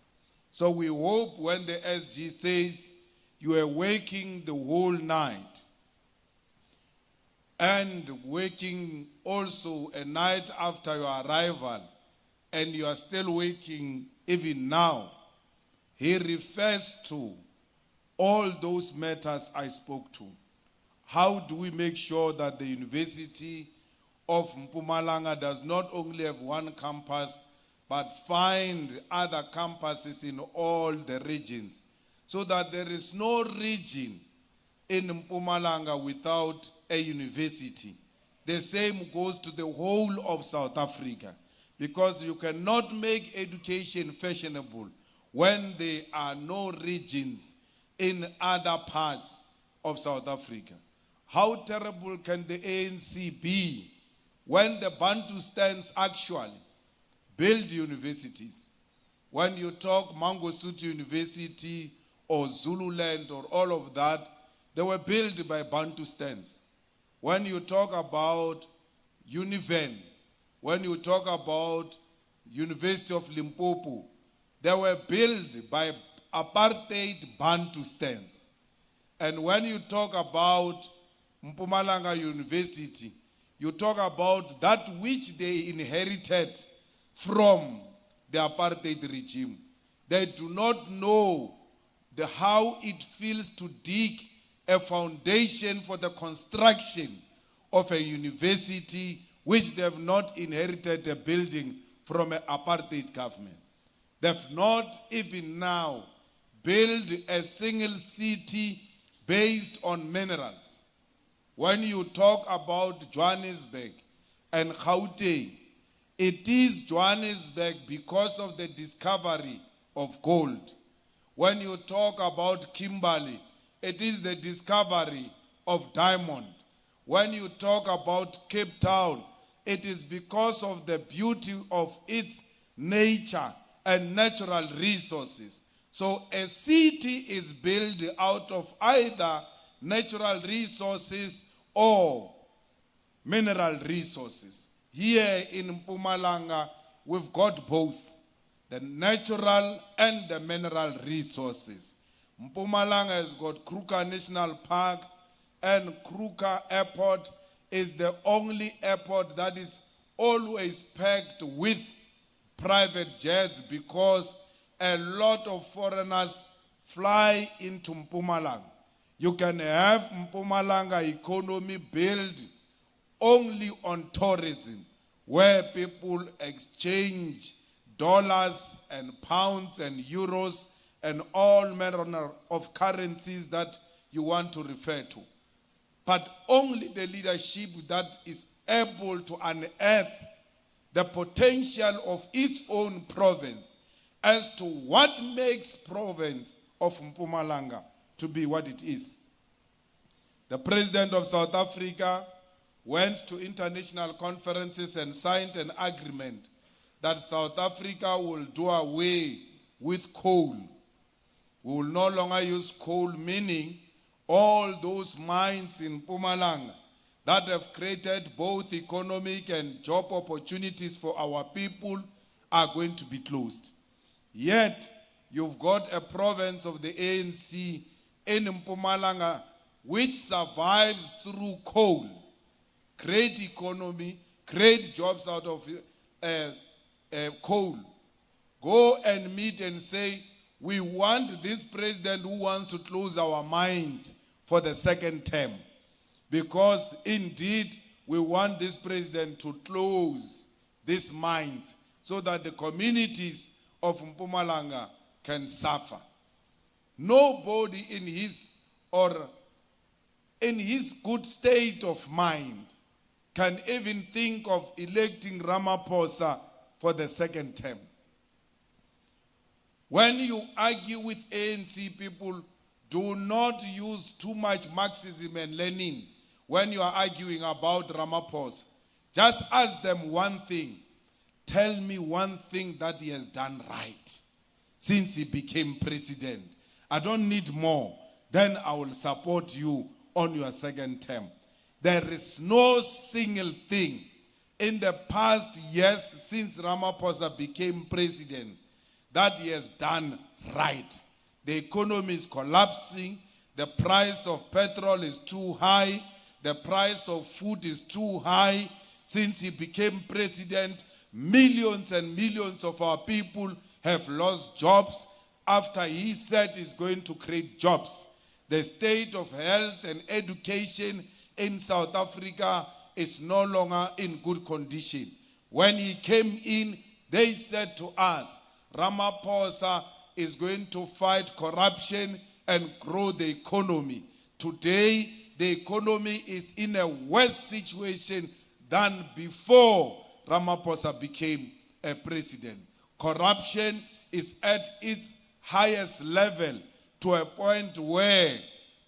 S: So we hope when the SG says you are waking the whole night and waking also a night after your arrival, and you are still waking even now,
N: he refers to all those matters I spoke to. How do we make sure that the University of MPUMALANGA does not only have one campus, but find other campuses in all the regions, so that there is no region in MPUMALANGA without a university. The same goes to the whole of South Africa, because you cannot make education fashionable when there are no regions in other parts of South Africa. How terrible can the ANC be when the Bantustans actually build universities? When you talk Mangosuthu University or Zululand or all of that, they were built by Bantustans. When you talk about Univen, when you talk about University of Limpopo, they were built by apartheid Bantustans. And when you talk about MPUMALANGA University, you talk about that which they inherited from the apartheid regime. They do not know how it feels to dig a foundation for the construction of a university which they have not inherited a building from an apartheid government. They have not even now built a single city based on minerals. When you talk about Johannesburg and Gauteng, it is Johannesburg because of the discovery of gold. When you talk about Kimberley, it is the discovery of diamond. When you talk about Cape Town, it is because of the beauty of its nature and natural resources. So a city is built out of either natural resources or mineral resources. Here in MPUMALANGA, we've got both the natural and the mineral resources. MPUMALANGA has got Kruger National Park, and Kruger Airport is the only airport that is always packed with private jets, because a lot of foreigners fly into MPUMALANGA. You can have MPUMALANGA economy built only on tourism, where people exchange dollars and pounds and euros and all manner of currencies that you want to refer to. But only the leadership that is able to unearth the potential of its own province as to what makes province of MPUMALANGA to be what it is. The President of South Africa went to international conferences and signed an agreement that South Africa will do away with coal. We will no longer use coal, meaning all those mines in MPUMALANGA that have created both economic and job opportunities for our people are going to be closed. Yet, you've got a province of the ANC in MPUMALANGA which survives through coal, create economy, create jobs out of coal. Go and meet and say, we want this president who wants to close our mines for the second term. Because indeed, we want this president to close these mines so that the communities of MPUMALANGA can suffer. Nobody in his good state of mind can even think of electing Ramaphosa for the second term. When you argue with ANC people, do not use too much Marxism and Lenin when you are arguing about Ramaphosa. Just ask them one thing. Tell me one thing that he has done right since he became president. I don't need more. Then I will support you on your second term. There is no single thing in the past years since Ramaphosa became president that he has done right. The economy is collapsing. The price of petrol is too high. The price of food is too high. Since he became president, millions and millions of our people have lost jobs. after he said he's going to create jobs. The state of health and education in South Africa is no longer in good condition. When he came in, they said to us, Ramaphosa is going to fight corruption and grow the economy. Today, the economy is in a worse situation than before Ramaphosa became a president. Corruption is at its highest level, to a point where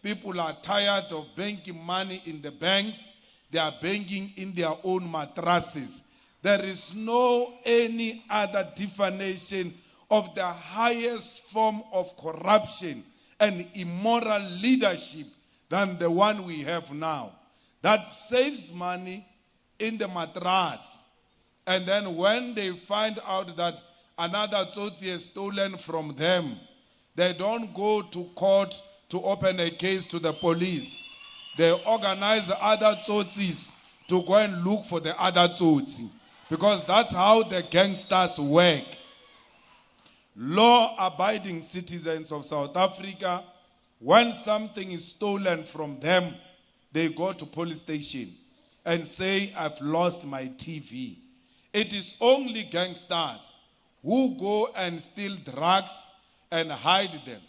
N: people are tired of banking money in the banks. They are banking in their own mattresses. There is no any other definition of the highest form of corruption and immoral leadership than the one we have now. That saves money in the mattress. And then when they find out that another tsotsi is stolen from them, they don't go to court to open a case to the police. They organize other tsotsis to go and look for the other tsotsi. Because that's how the gangsters work. Law-abiding citizens of South Africa, when something is stolen from them, they go to police station and say, I've lost my TV. It is only gangsters who go and steal drugs and hide them.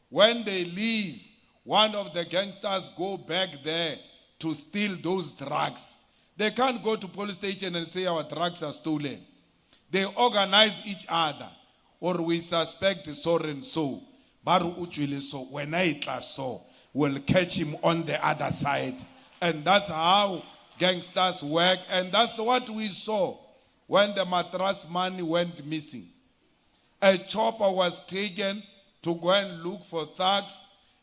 N: When they leave, one of the gangsters go back there to steal those drugs. They can't go to police station and say our drugs are stolen. They organize each other. Or we suspect so and so. Baru uchile so. When I so, we'll catch him on the other side. And that's how gangsters work. And that's what we saw when the mattress money went missing. A chopper was taken to go and look for thugs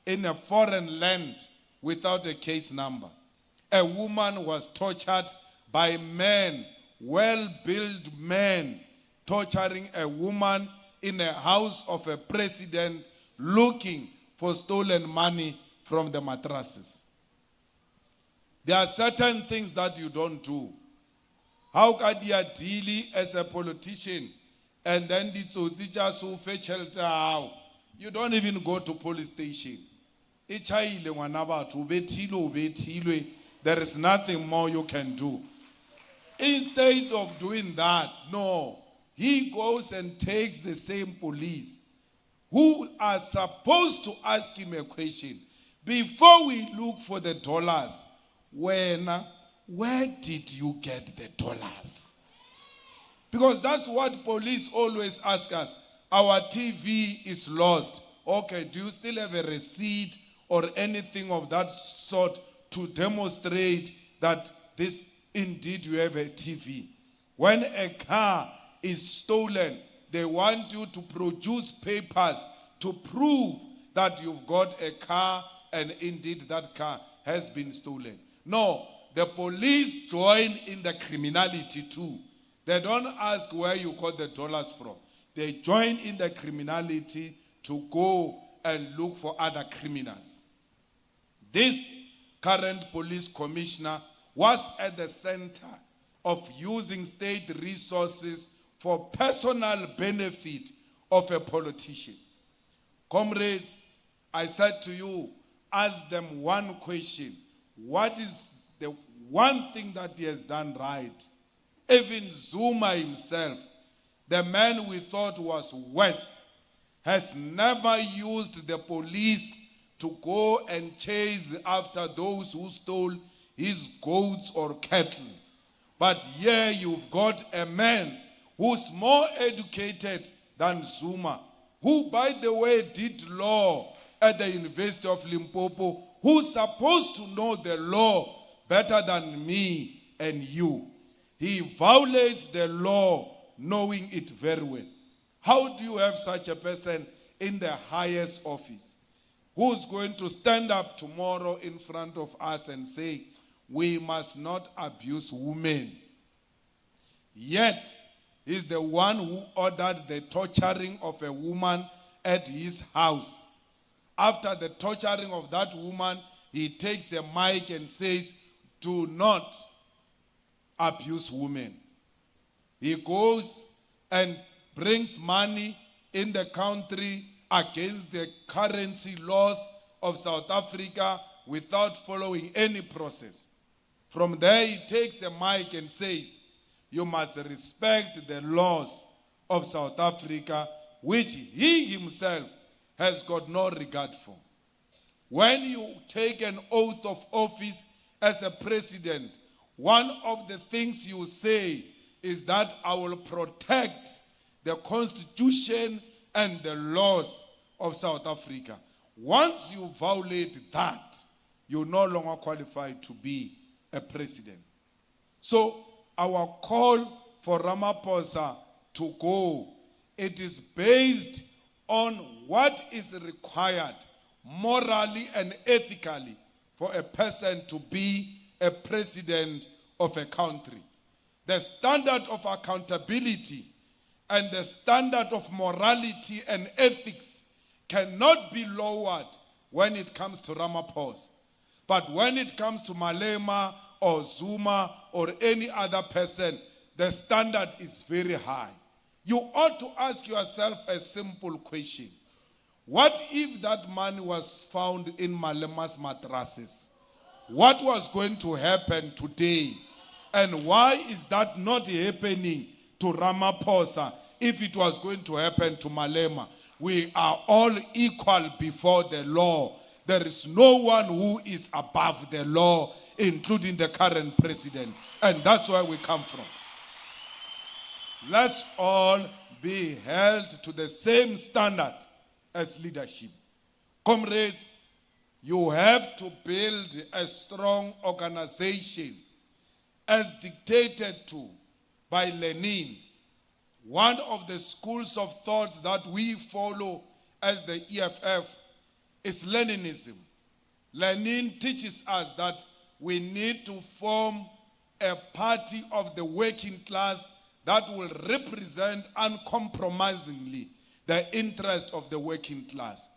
N: in a foreign land without a case number. A woman was tortured by men, well-built men, torturing a woman in a house of a president looking for stolen money from the mattresses. There are certain things that you don't do. How can you deal as a politician and then the tsotsi just so fetch shelter out? You don't even go to police station. There is nothing more you can do. Instead of doing that, no. He goes and takes the same police who are supposed to ask him a question. Before we look for the dollars, where did you get the dollars? Because that's what police always ask us. Our TV is lost. Okay, do you still have a receipt or anything of that sort to demonstrate that this indeed you have a TV? When a car is stolen, they want you to produce papers to prove that you've got a car and indeed that car has been stolen. No, the police join in the criminality too. They don't ask where you got the dollars from. They join in the criminality to go and look for other criminals. This current police commissioner was at the center of using state resources for personal benefit of a politician. Comrades, I said to you, ask them one question. What is the one thing that he has done right? Even Zuma himself, the man we thought was worse, has never used the police to go and chase after those who stole his goats or cattle. But here you've got a man who's more educated than Zuma, who, by the way, did law at the University of Limpopo, who's supposed to know the law better than me and you. He violates the law knowing it very well. How do you have such a person in the highest office who's going to stand up tomorrow in front of us and say, we must not abuse women? Yet, he's the one who ordered the torturing of a woman at his house. After the torturing of that woman, he takes a mic and says, do not abuse women. He goes and brings money in the country against the currency laws of South Africa without following any process. From there, he takes a mic and says, you must respect the laws of South Africa, which he himself has got no regard for. When you take an oath of office as a president, one of the things you say is that I will protect the Constitution and the laws of South Africa. Once you violate that, you're no longer qualified to be a president. So our call for Ramaphosa to go, it is based on what is required morally and ethically for a person to be a president of a country. The standard of accountability and the standard of morality and ethics cannot be lowered when it comes to Ramaphosa. But when it comes to Malema or Zuma or any other person, the standard is very high. You ought to ask yourself a simple question. What if that money was found in Malema's mattresses? What was going to happen today? And why is that not happening to Ramaphosa if it was going to happen to Malema? We are all equal before the law. There is no one who is above the law, including the current president. And that's where we come from. Let's all be held to the same standard as leadership. Comrades, you have to build a strong organization as dictated to by Lenin. One of the schools of thought that we follow as the EFF is Leninism. Lenin teaches us that we need to form a party of the working class that will represent uncompromisingly the interest of the working class.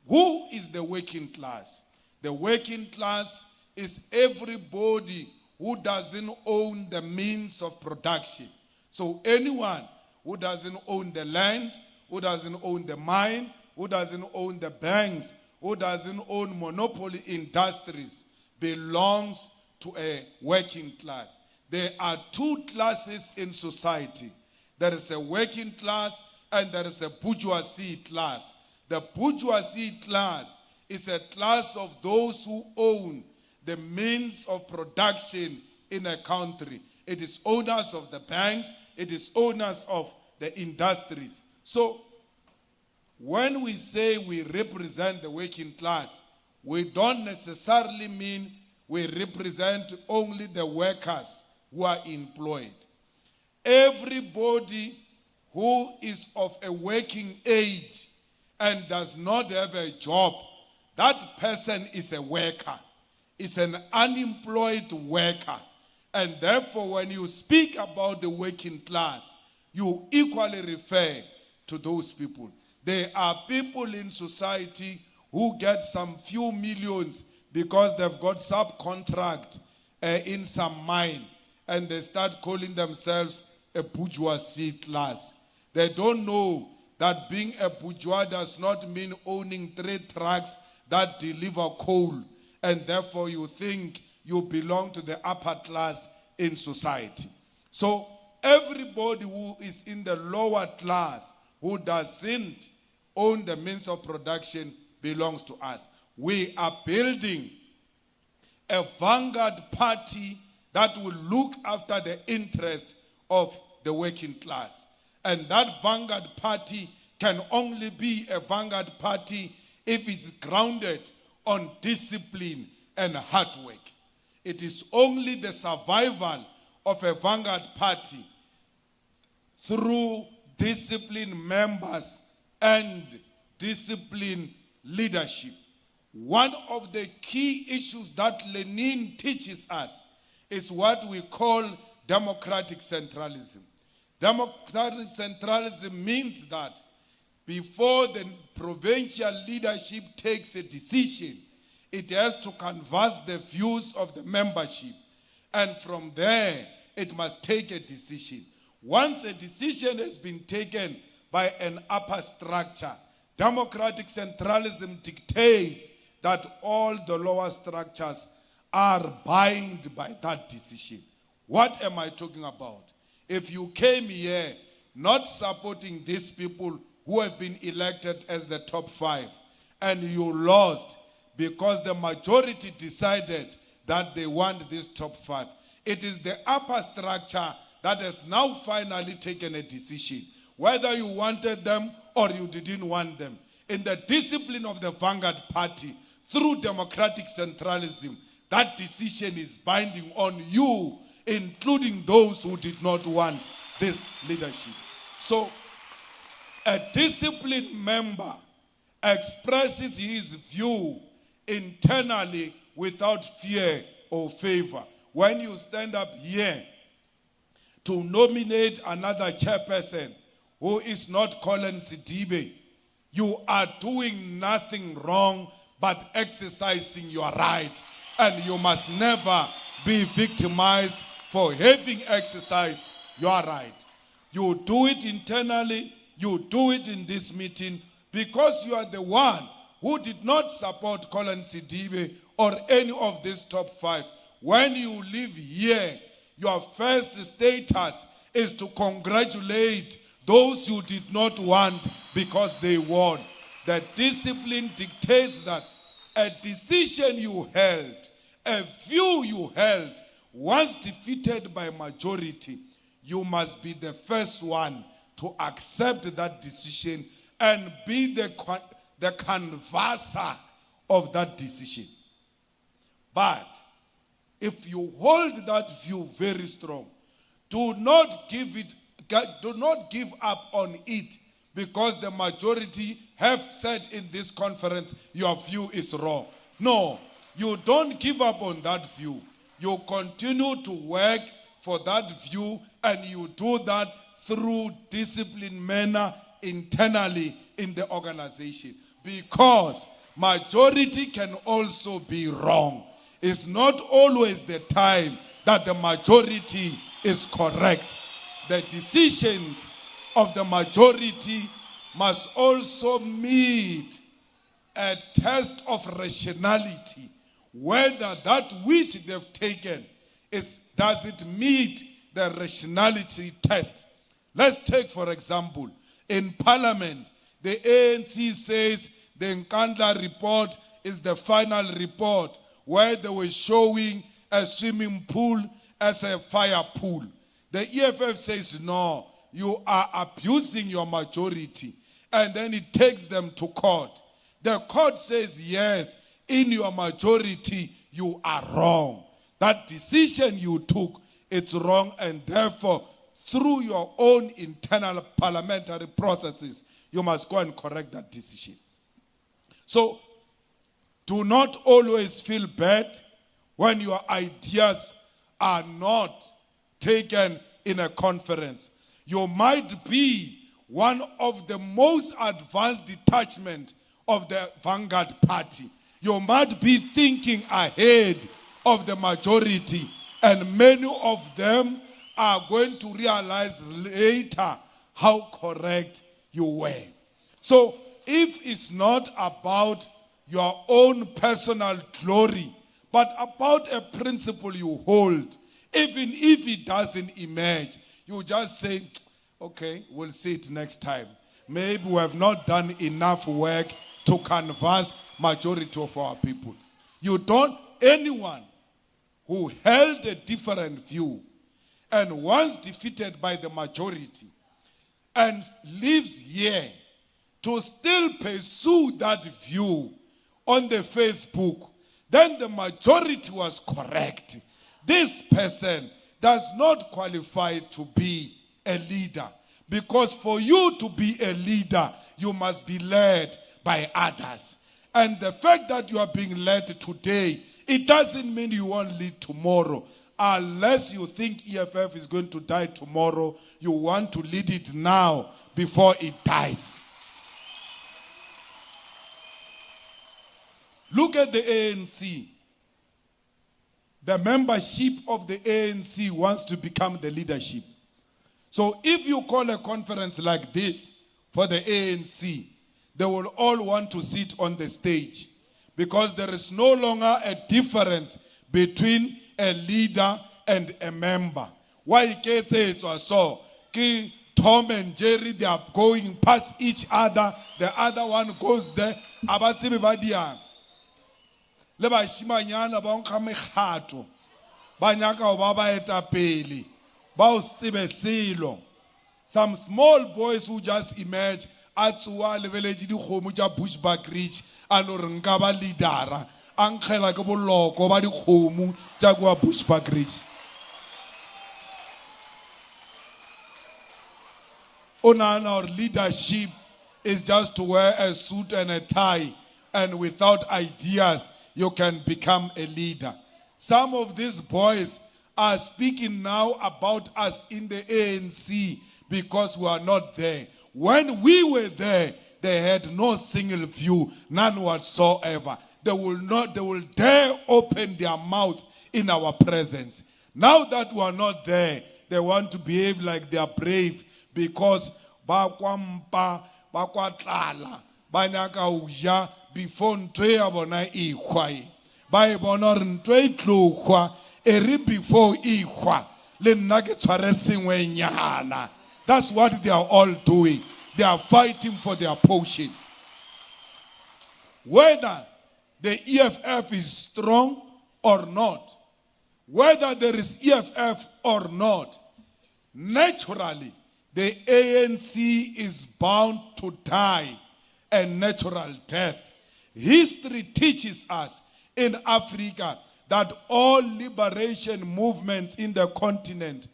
N: Who is the working class? The working class is everybody who doesn't own the means of production. So anyone who doesn't own the land, who doesn't own the mine, who doesn't own the banks, who doesn't own monopoly industries belongs to a working class. There are two classes in society. There is a working class and there is a bourgeoisie class. The bourgeoisie class is a class of those who own the means of production in a country. It is owners of the banks, it is owners of the industries. So, when we say we represent the working class, we don't necessarily mean we represent only the workers who are employed. Everybody who is of a working age and does not have a job, that person is a worker, is an unemployed worker. And therefore, when you speak about the working class, you equally refer to those people. There are people in society who get some few millions because they've got subcontract in some mine, and they start calling themselves a bourgeoisie class. They don't know that being a bourgeois does not mean owning 3 trucks that deliver coal, and therefore you think you belong to the upper class in society. So everybody who is in the lower class, who doesn't own the means of production, belongs to us. We are building a vanguard party that will look after the interest of the working class. And that vanguard party can only be a vanguard party if it's grounded on discipline and hard work. It is only the survival of a vanguard party through disciplined members and disciplined leadership. One of the key issues that Lenin teaches us is what we call democratic centralism. Democratic centralism means that before the provincial leadership takes a decision, it has to canvass the views of the membership. And from there, it must take a decision. Once a decision has been taken by an upper structure, Democratic centralism dictates that all the lower structures are bound by that decision. What am I talking about? If you came here not supporting these people who have been elected as the top 5, and you lost because the majority decided that they want this top 5, it is the upper structure that has now finally taken a decision, whether you wanted them or you didn't want them. In the discipline of the Vanguard Party, through democratic centralism, that decision is binding on you, including those who did not want this leadership. So, a disciplined member expresses his view internally without fear or favor. When you stand up here to nominate another chairperson who is not Colin Sidibe, you are doing nothing wrong but exercising your right. And you must never be victimized for having exercised your right. You do it internally, you do it in this meeting, because you are the one who did not support Colin Sidibe or any of these top 5. When you leave here, your first status is to congratulate those you did not want because they won. The discipline dictates that a decision you held, a view you held, once defeated by majority, you must be the first one to accept that decision and be the canvasser of that decision. But if you hold that view very strong, do not give up on it because the majority have said in this conference your view is wrong. No, you don't give up on that view. You continue to work for that view, and you do that through disciplined manner internally in the organization. Because majority can also be wrong. It's not always the time that the majority is correct. The decisions of the majority must also meet a test of rationality, whether that which they've taken does it meet the rationality test. Let's take, for example, in Parliament, the ANC says the Nkandla report is the final report, where they were showing a swimming pool as a fire pool. The EFF says, no, you are abusing your majority. And then it takes them to court. The court says, yes, in your majority, you are wrong. That decision you took, it's wrong, and therefore, through your own internal parliamentary processes, you must go and correct that decision. So, do not always feel bad when your ideas are not taken in a conference. You might be one of the most advanced detachment of the Vanguard Party. You might be thinking ahead of the majority, and many of them are going to realize later how correct you were. So if it's not about your own personal glory, but about a principle you hold, even if it doesn't emerge, you just say, okay, we'll see it next time. Maybe we have not done enough work to canvass majority of our people. Anyone who held a different view and once defeated by the majority and lives here to still pursue that view on the Facebook, then the majority was correct. This person does not qualify to be a leader, because for you to be a leader, you must be led by others. And the fact that you are being led today, it doesn't mean you won't lead tomorrow. Unless you think EFF is going to die tomorrow, you want to lead it now before it dies. Look at the ANC. The membership of the ANC wants to become the leadership. So if you call a conference like this for the ANC, they will all want to sit on the stage because there is no longer a difference between a leader and a member. Why so? Tom and Jerry, they are going past each other. The other one goes there. Abatsibi badiang. Le bashimanyana ba nkga mekgato. Ba nyaka ho ba baetapele. Ba o tsebe selo. Some small boys who just emerge atsuwa leveleji dikgomo tša Bushbuck Ridge a no re nka ba leadera a nkgela ke boloko ba dikgomo tša kwa Bushbuck Ridge. Our leadership is just to wear a suit and a tie, and without ideas, you can become a leader. Some of these boys are speaking now about us in the ANC because we are not there. When we were there, they had no single view, none whatsoever. They will dare open their mouth in our presence. Now that we are not there, they want to behave like they are brave because bakwampa bakwatlala banyaka uja before ntwe ya bona ikhwa ba e bona re ntwe itlokwa eri before ikhwa le nna ke tshware sengwenyana. That's what they are all doing. They are fighting for their portion. Whether the EFF is strong or not, whether there is EFF or not, naturally, the ANC is bound to die a natural death. History teaches us in Africa that all liberation movements in the continent,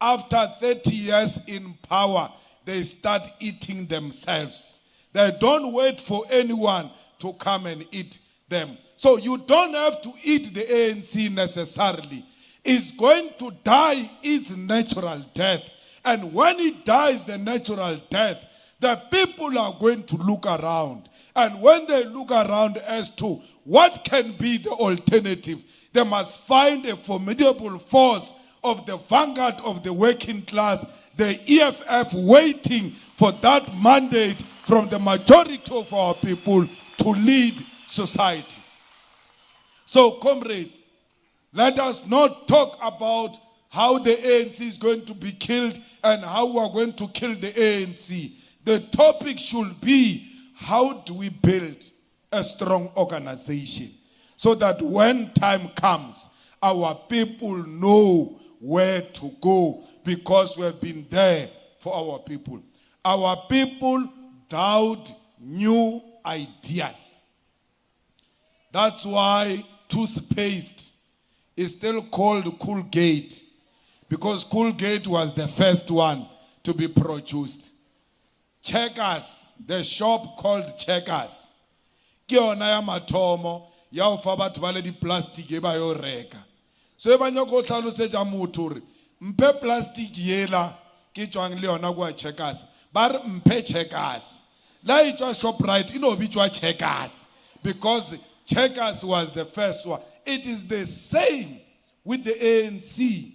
N: after 30 years in power, they start eating themselves. They don't wait for anyone to come and eat them. So you don't have to eat the ANC necessarily. It's going to die its natural death. And when it dies the natural death, the people are going to look around. And when they look around as to what can be the alternative, they must find a formidable force of the vanguard of the working class, the EFF, waiting for that mandate from the majority of our people to lead society. So, comrades, let us not talk about how the ANC is going to be killed and how we are going to kill the ANC. The topic should be, how do we build a strong organization so that when time comes, our people know where to go because we have been there for our people. Our people doubt new ideas. That's why toothpaste is still called Colgate, because Colgate was the first one to be produced. Checkers, the shop called Checkers, ke yona ya mathomo ya o fa batho ba le di plastic e ba yo reka. So e ba nyoko tlhalosetsa motho re mpe plastic yela ke tswang le yona kwa Checkers, ba re mpe Checkers. La e tswa Shoprite e no bitswa Checkers because Checkers was the first one. It is the same with the ANC.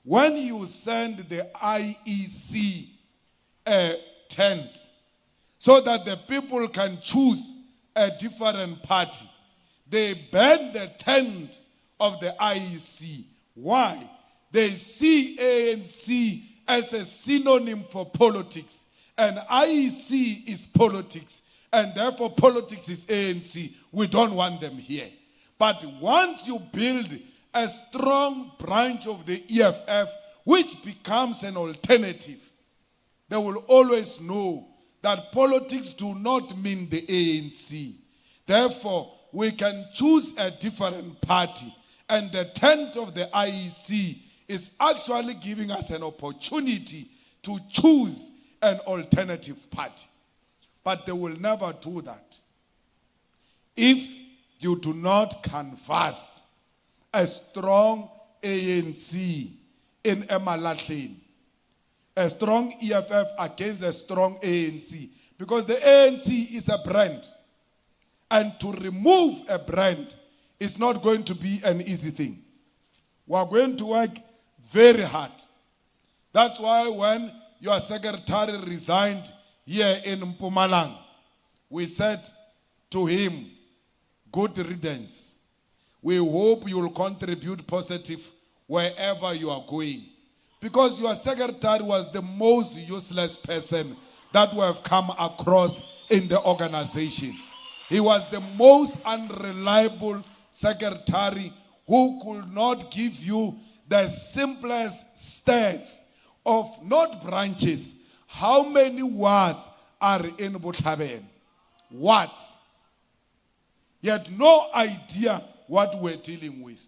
N: When you send the IEC a tent so that the people can choose a different party, they ban the tent of the IEC. Why? They see ANC as a synonym for politics, and IEC is politics, and therefore politics is ANC. We don't want them here. But once you build a strong branch of the EFF, which becomes an alternative, they will always know that politics do not mean the ANC. Therefore, we can choose a different party, and the tent of the IEC is actually giving us an opportunity to choose an alternative party. But they will never do that if you do not canvass a strong ANC in MPUMALANGA, a strong EFF against a strong ANC, because the ANC is a brand, and to remove a brand is not going to be an easy thing. We are going to work very hard. That's why when your secretary resigned here in MPUMALANGA, we said to him, good riddance. We hope you will contribute positive wherever you are going. Because your secretary was the most useless person that we have come across in the organization. He was the most unreliable secretary who could not give you the simplest stats of not branches. How many wards are in Botlhabelo? Wards. He had no idea what we're dealing with.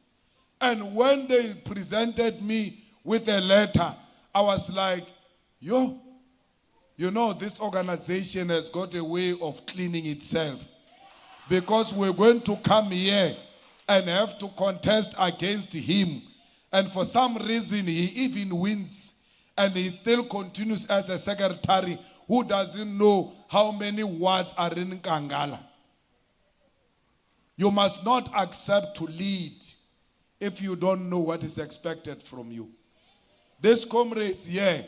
N: And when they presented me with a letter, I was like, yo, you know, this organization has got a way of cleaning itself. Because we're going to come here and have to contest against him. And for some reason, he even wins. And he still continues as a secretary who doesn't know how many wards are in Kangala. You must not accept to lead if you don't know what is expected from you. These comrades, yeah,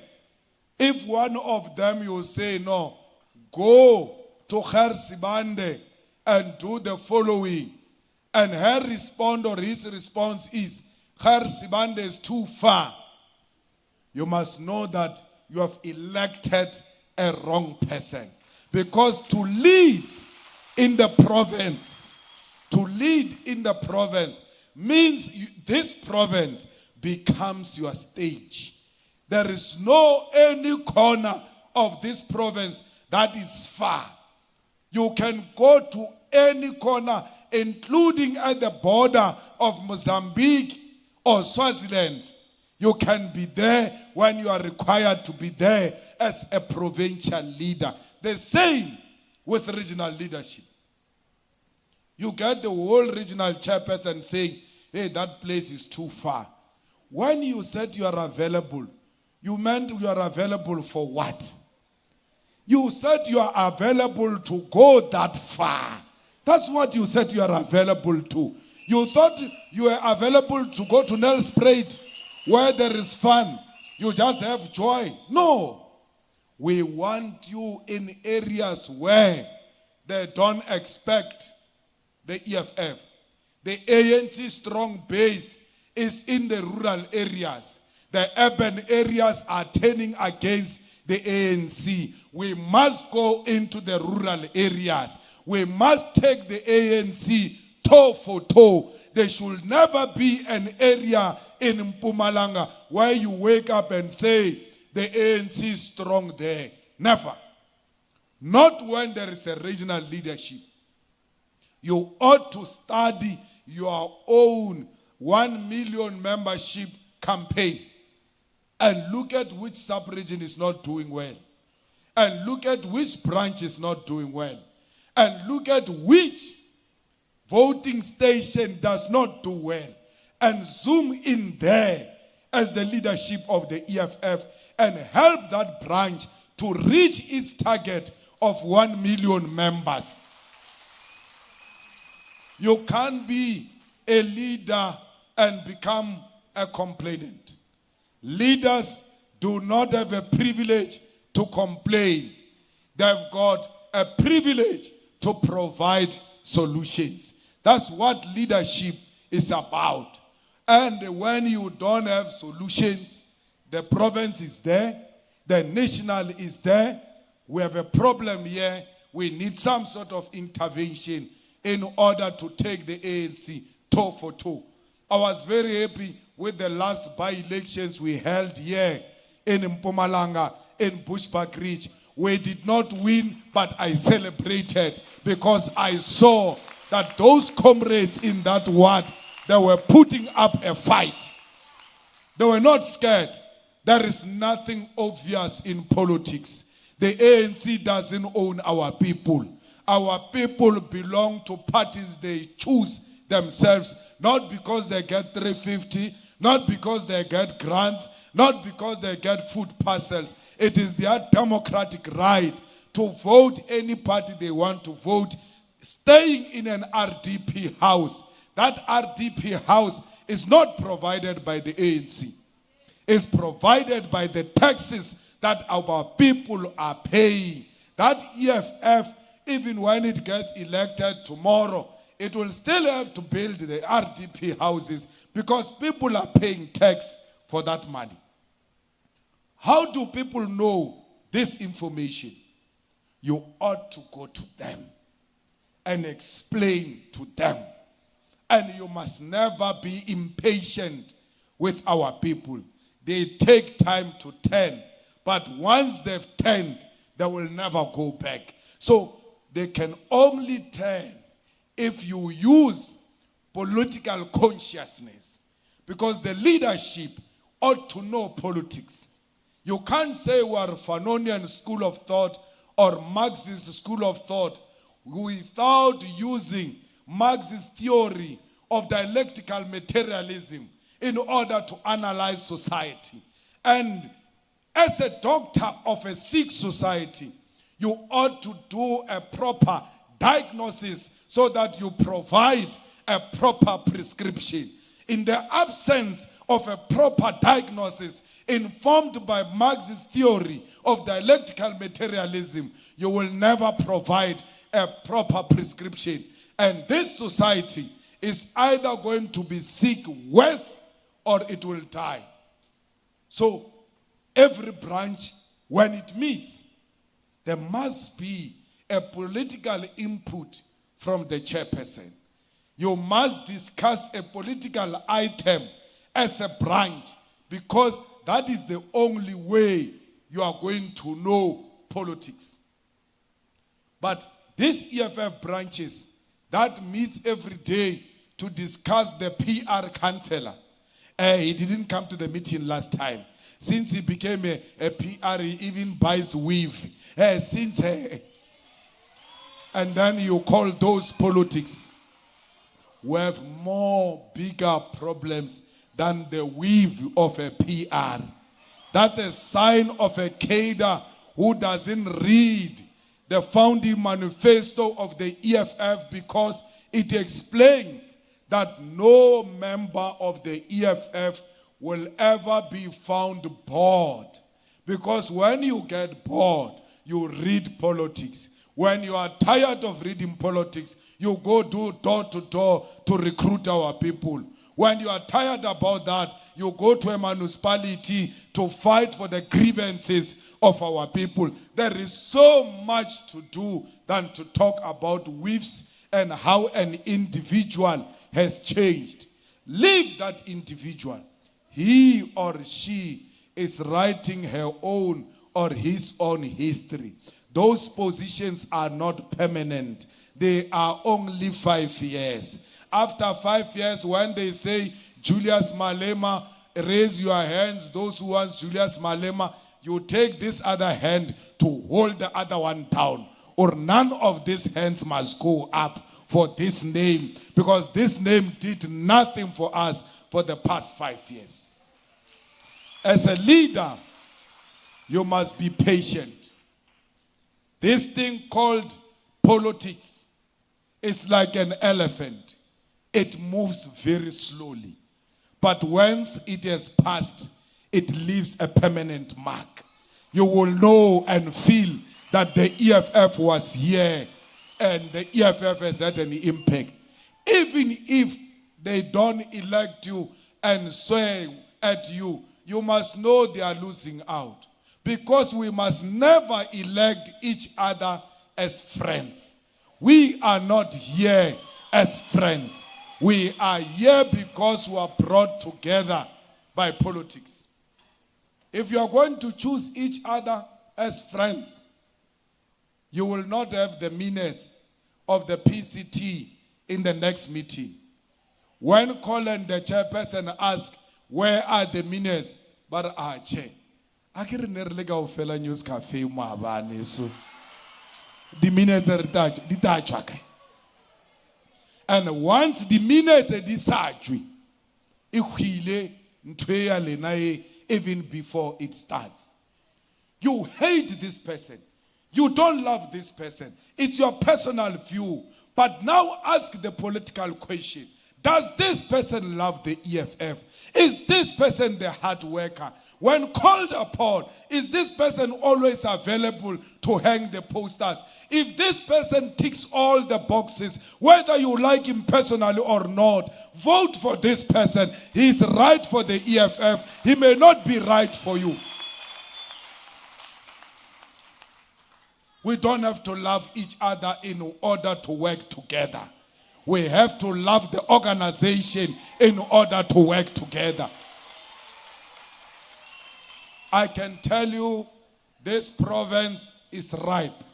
N: if one of them you say, no, go to Her Sibande and do the following, and her response or his response is, Her Sibande is too far, you must know that you have elected a wrong person. Because to lead in the province, means this province becomes your stage. There is no any corner of this province that is far. You can go to any corner, including at the border of Mozambique or Swaziland. You can be there when you are required to be there as a provincial leader. The same with regional leadership. You get the whole regional chairperson saying, hey, that place is too far. When you said you are available, you meant you are available for what? You said you are available to go that far. That's what you said you are available to. You thought you were available to go to Nelspruit where there is fun. You just have joy. No. We want you in areas where they don't expect the EFF. The ANC strong base is in the rural areas. The urban areas are turning against the ANC. We must go into the rural areas. We must take the ANC toe for toe. There should never be an area in MPUMALANGA where you wake up and say, the ANC is strong there. Never. Not when there is a regional leadership. You ought to study your own 1 million membership campaign and look at which sub-region is not doing well. And look at which branch is not doing well. And look at which voting station does not do well. And zoom in there as the leadership of the EFF and help that branch to reach its target of 1 million members. You can't be a leader and become a complainant. Leaders do not have a privilege to complain. They've got a privilege to provide solutions. That's what leadership is about. And when you don't have solutions, the province is there, the national is there. We have a problem here. We need some sort of intervention in order to take the ANC toe for toe. I was very happy with the last by-elections we held here in MPUMALANGA, in Bushbuckridge. We did not win, but I celebrated because I saw that those comrades in that ward, they were putting up a fight. They were not scared. There is nothing obvious in politics. The ANC doesn't own our people. Our people belong to parties they choose themselves, not because they get 350, not because they get grants, not because they get food parcels. It is their democratic right to vote any party they want to vote, staying in an RDP house. That RDP house is not provided by the ANC. It's provided by the taxes that our people are paying. That EFF even when it gets elected tomorrow, it will still have to build the RDP houses because people are paying tax for that money. How do people know this information? You ought to go to them and explain to them. And you must never be impatient with our people. They take time to turn, but once they've turned, they will never go back. So they can only turn if you use political consciousness, because the leadership ought to know politics. You can't say we are Fanonian school of thought or Marxist school of thought without using Marxist theory of dialectical materialism in order to analyze society. And as a doctor of a sick society, you ought to do a proper diagnosis so that you provide a proper prescription. In the absence of a proper diagnosis informed by Marxist theory of dialectical materialism, you will never provide a proper prescription. And this society is either going to be sick worse or it will die. So every branch, when it meets, there must be a political input from the chairperson. You must discuss a political item as a branch, because that is the only way you are going to know politics. But these EFF branches that meets every day to discuss the PR councillor, he didn't come to the meeting last time. Since he became a PR, he even buys weave. And then you call those politics. We have more bigger problems than the weave of a PR. That's a sign of a cadre who doesn't read the founding manifesto of the EFF, because it explains that no member of the EFF will ever be found bored. Because when you get bored, you read politics. When you are tired of reading politics, you go do door to door to recruit our people. When you are tired about that, you go to a municipality to fight for the grievances of our people. There is so much to do than to talk about weaves and how an individual has changed. Leave that individual. He or she is writing her own or his own history. Those positions are not permanent. They are only 5 years. After 5 years, when they say, Julius Malema, raise your hands, those who want Julius Malema, you take this other hand to hold the other one down. Or none of these hands must go up for this name, because this name did nothing for us for the past 5 years. As a leader, you must be patient. This thing called politics is like an elephant. It moves very slowly. But once it has passed, it leaves a permanent mark. You will know and feel that the EFF was here and the EFF has had an impact. Even if they don't elect you and swear at you, you must know they are losing out. Because we must never elect each other as friends. We are not here as friends. We are here because we are brought together by politics. If you are going to choose each other as friends, you will not have the minutes of the PCT in the next meeting. When Colin, the chairperson, asked, where are the minutes? But Che, I can't never fella news cafe so the minutes are detached. And once the minutes are detached, even before it starts. You hate this person. You don't love this person. It's your personal view. But now ask the political question. Does this person love the EFF? Is this person the hard worker? When called upon, is this person always available to hang the posters? If this person ticks all the boxes, whether you like him personally or not, vote for this person. He is right for the EFF. He may not be right for you. We don't have to love each other in order to work together. We have to love the organization in order to work together. I can tell you this province is ripe.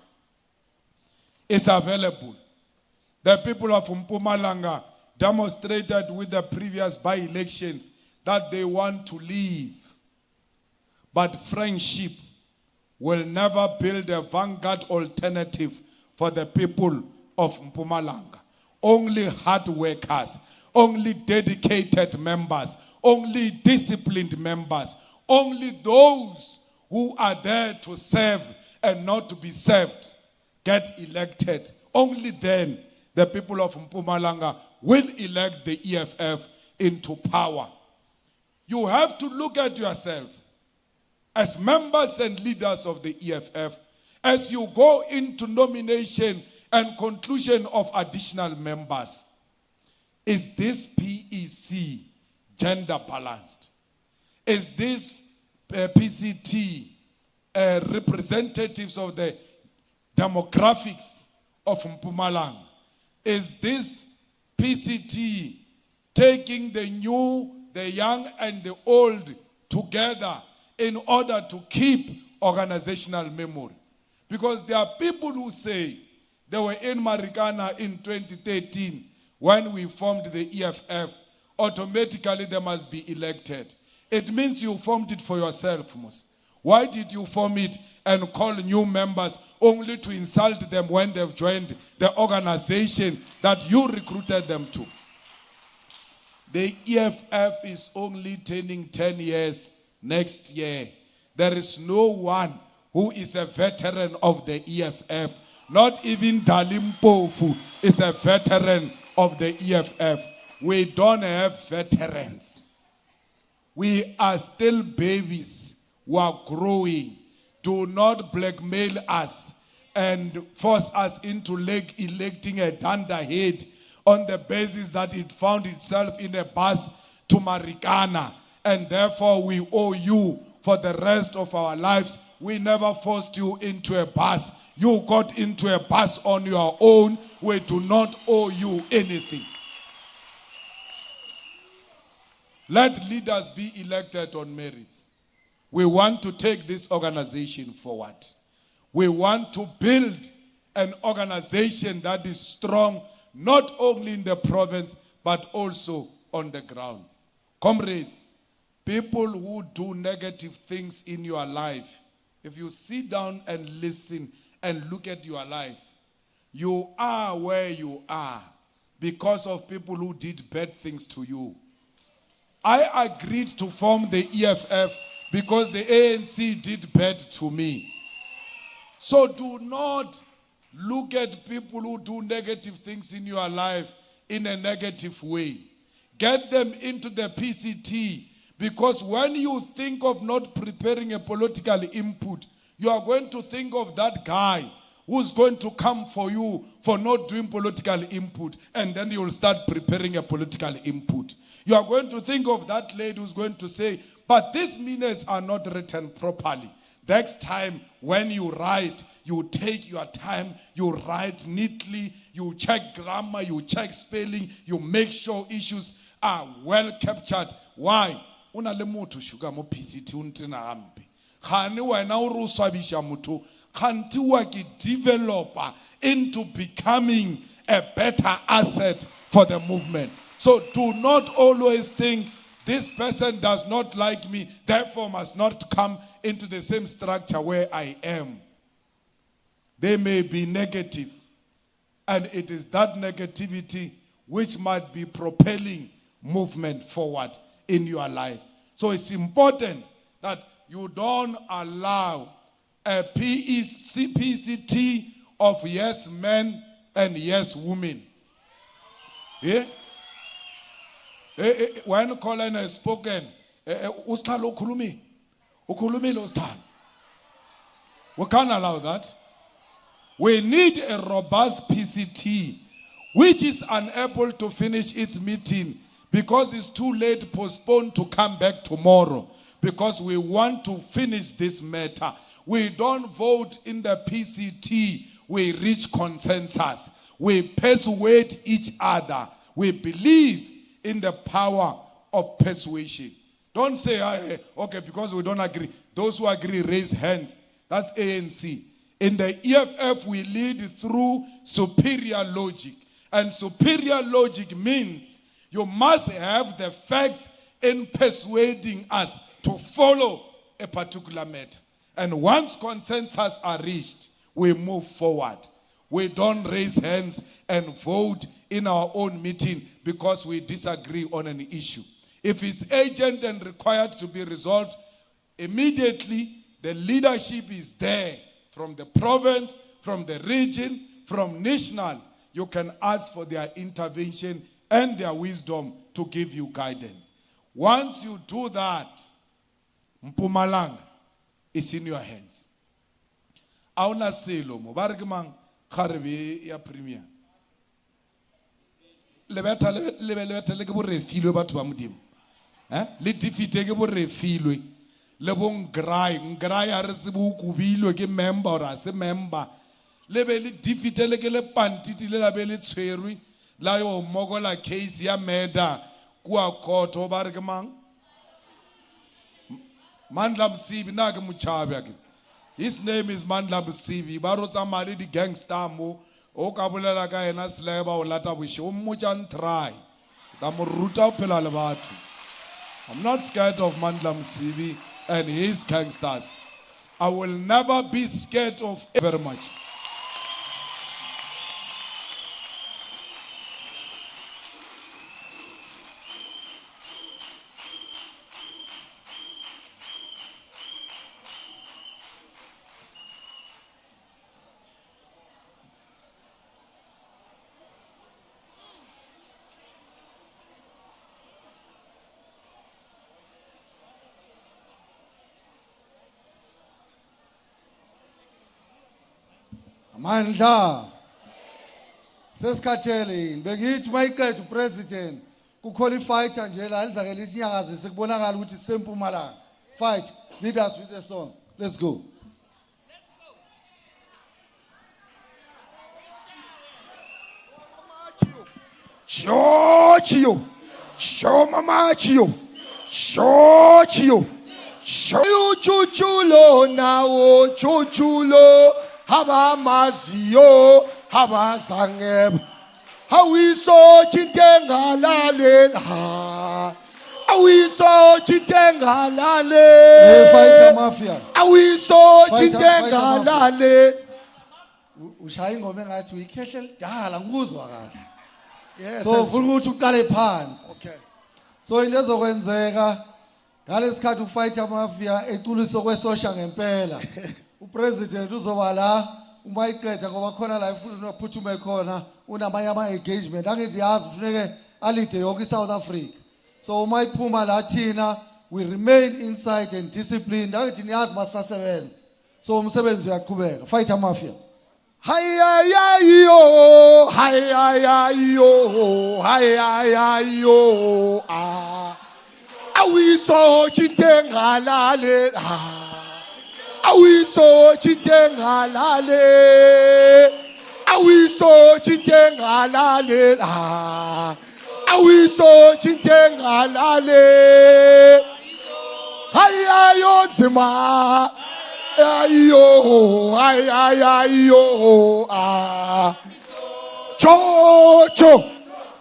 N: It's available. The people of MPUMALANGA demonstrated with the previous by-elections that they want to leave. But friendship will never build a vanguard alternative for the people of MPUMALANGA. Only hard workers, only dedicated members, only disciplined members, only those who are there to serve and not to be served get elected. Only then the people of MPUMALANGA will elect the EFF into power. You have to look at yourself as members and leaders of the EFF as you go into nomination and conclusion of additional members. Is this PEC gender balanced? Is this PCT representatives of the demographics of MPUMALANGA? Is this PCT taking the new, the young, and the old together in order to keep organizational memory? Because there are people who say they were in Marikana in 2013 when we formed the EFF, automatically they must be elected. It means you formed it for yourself, Mus. Why did you form it and call new members only to insult them when they've joined the organization that you recruited them to? The EFF is only turning 10 years next year. There is no one who is a veteran of the EFF. Not even Dalim Pofu is a veteran of the EFF. We don't have veterans. We are still babies who are growing. Do not blackmail us and force us into electing a Danda head on the basis that it found itself in a bus to Marikana, and therefore we owe you for the rest of our lives. We never forced you into a bus. You got into a bus on your own. We do not owe you anything. Let leaders be elected on merits. We want to take this organization forward. We want to build an organization that is strong, not only in the province, but also on the ground. Comrades, people who do negative things in your life, if you sit down and listen and look at your life, you are where you are because of people who did bad things to you. I agreed to form the EFF because the ANC did bad to me. So do not look at people who do negative things in your life in a negative way. Get them into the PCT, because when you think of not preparing a political input, you are going to think of that guy who's going to come for you for not doing political input, and then you will start preparing a political input. You are going to think of that lady who's going to say, but these minutes are not written properly. Next time when you write, you take your time, you write neatly, you check grammar, you check spelling, you make sure issues are well captured. Why? Una le motho shuka mo PCT untina ampe. Khane wena o ro swabisha motho, khanti wa ke developer into becoming a better asset for the movement. So do not always think this person does not like me, therefore must not come into the same structure where I am. They may be negative, and it is that negativity which might be propelling movement forward in your life. So it's important that you don't allow a PCT of yes men and yes women. Yeah? When Colin has spoken, Ustalo Kulumi. Ukulumile Ustan. We can't allow that. We need a robust PCT, which is unable to finish its meeting because it's too late, postponed to come back tomorrow, because we want to finish this matter. We don't vote in the PCT. We reach consensus. We persuade each other. We believe in the power of persuasion. Don't say, okay, because we don't agree. Those who agree, raise hands. That's ANC. In the EFF, we lead through superior logic. And superior logic means you must have the facts in persuading us to follow a particular matter. And once consensus are reached, we move forward. We don't raise hands and vote in our own meeting because we disagree on an issue. If it's urgent and required to be resolved, immediately the leadership is there from the province, from the region, from national. You can ask for their intervention and their wisdom to give you guidance. Once you do that, MPUMALANGA is in your hands. Auna selo mo bargmang kharbe ya premier. Lebeta le ke bo refilwe batho ba modimo. Le defeat ke bo refilwe. Le bon ngrai a re tsebo kubilwe ke member or a se member. Le be le defeat le ke le pantiti le la be le tshwerwe la yo mogola case ya murder kwa court o bargmang. Mandla Msibi na ke muchabe yake. His name is Mandla Msibi. Barotsa mali di gangster mo. O kabulela ka ena sleba o lata bushi. O muchan try. Ta mo ruta phela le batho. I'm not scared of Mandla Msibi and his gangsters. I will never be scared of very much.
A: Mandla sesikhathele bengithi mayiqedwe upresident kuqualified nje la lizakela isinyakazi sekubonakala ukuthi sempumalanga fight lead us with a song. Let's go.
P: Shochio, show mamachio, shochio, show chuchulo nawo chuchulo, haba mazio, haba sangeb, hawi so chitenga lale ha, awi so chitenga lale,
A: Fighter Mafia,
P: awi so chitenga lale.
A: Ushaya ingoma engathi uyikhehle lidala ngikuzwa kahle.
P: Yes.
A: So ufuna ukuthi uqale phansi.
P: Okay.
A: So into ezokwenzeka ngalesikhathi ufighter mafia eculiso kwesosha ngempela. Upresident uzoba la uma iqeda ngoba khona la ifuna nophuthume khona unamanye ama engagement angithi yazi ufuneke alide yonke iSouth Africa. So uma iphuma la thina we remain inside and disciplined angithi niyazi masasebenza. So umsebenzi uyaqhubeka. Fighter mafia.
P: Hi yo, hi yo, hi yo, ah. Awi so chitenga lale, ah. Awi so chitenga lale, awi so chitenga lale, ah. Awi so chitenga lale. Hi yo zima. Ayo, ayo, ah. Cho,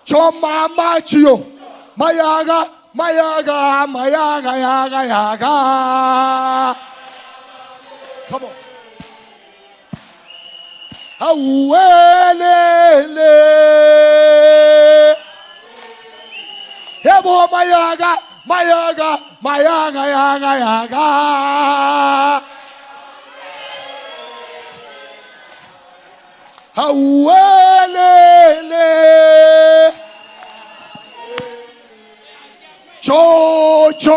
P: cho mama chio. Mayaga, yaga. Come on. Awelele. Hebo mayaga, yaga. Awelele, Cho, cho.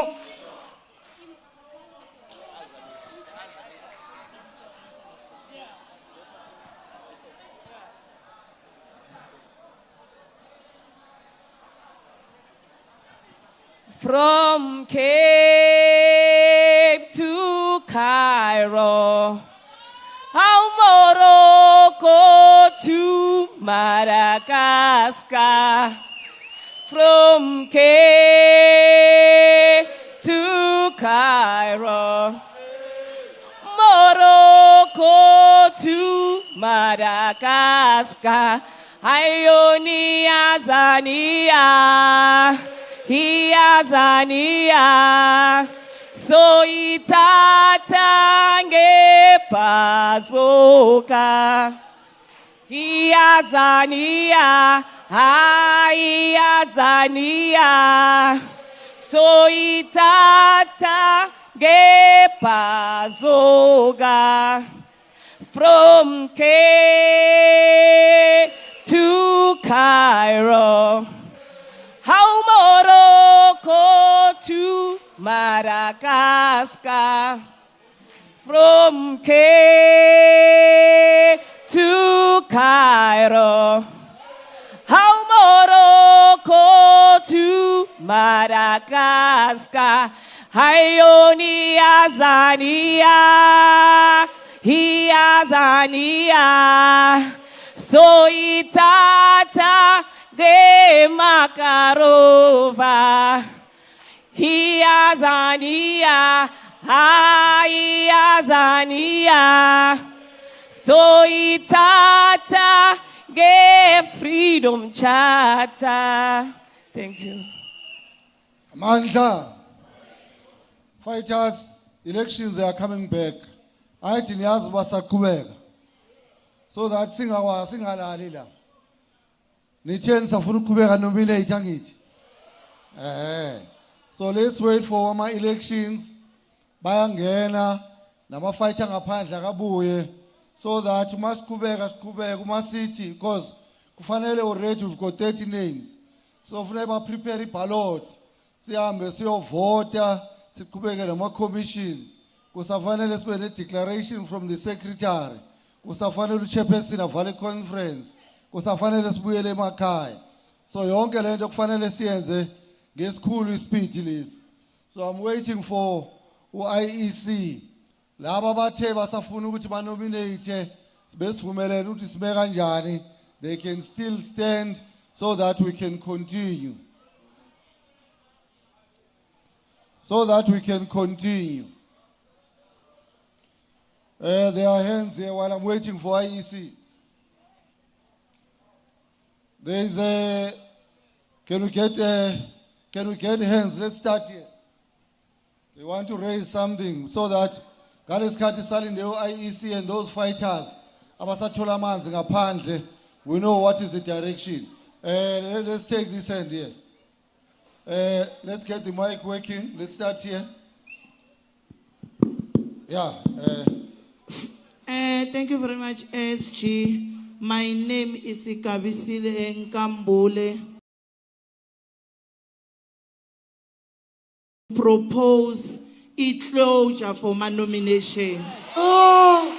C: From Cape to Cairo, how Morocco to Madagascar. From Cape to Cairo, Morocco to Madagascar. Ionia Zania, Zania. So itata ngepazoka. Zania. Zania, so itata gepazoga. From Cape to Cairo, how Morocco to Madagascar. From Cape to Cairo, how Morocco to Madagascar. Ionia Zania, Zania. So itata de Makarova. Zania, Zania. So itata ge freedom charter. Thank you.
A: Mandla, fighters, elections, they are coming back. I think niyazi basaqhubeka. So that singalalila. Nitheni safuna ukuqhubeka nominate angithi. So let's wait for ama elections. Bayangena nama fighter ngaphandle akabuye. So that you must siqhubeka uma city because kufanele already we've got 30 names. So funeka prepare iballot. Sihambe siyovota, siqhubeke nama commissions. Kusafanele sibe ne declaration from the secretary. Kusafanele uchairperson avale conference. Kusafanele sibuyele emakhaya. So yonke lento kufanele siyenze ngesikhulu speed lezi. So I'm waiting for IEC. Laba bathe basafuna ukuthi banominate besivumelene ukuthi sibe kanjani, they can still stand so that we can continue. There are hands here while I'm waiting for IEC. There is a, can we get hands? Let's start here. They want to raise something so that Galesikhathi salinde IEC and those fighters abasathola amanzi ngaphandle, we know what is the direction. Let's take this hand here. Let's get the mic working. Let's start here. Yeah.
M: Thank you very much, SG. My name is Kabisile Nkambule. Propose a closure for my nomination.
A: Oh!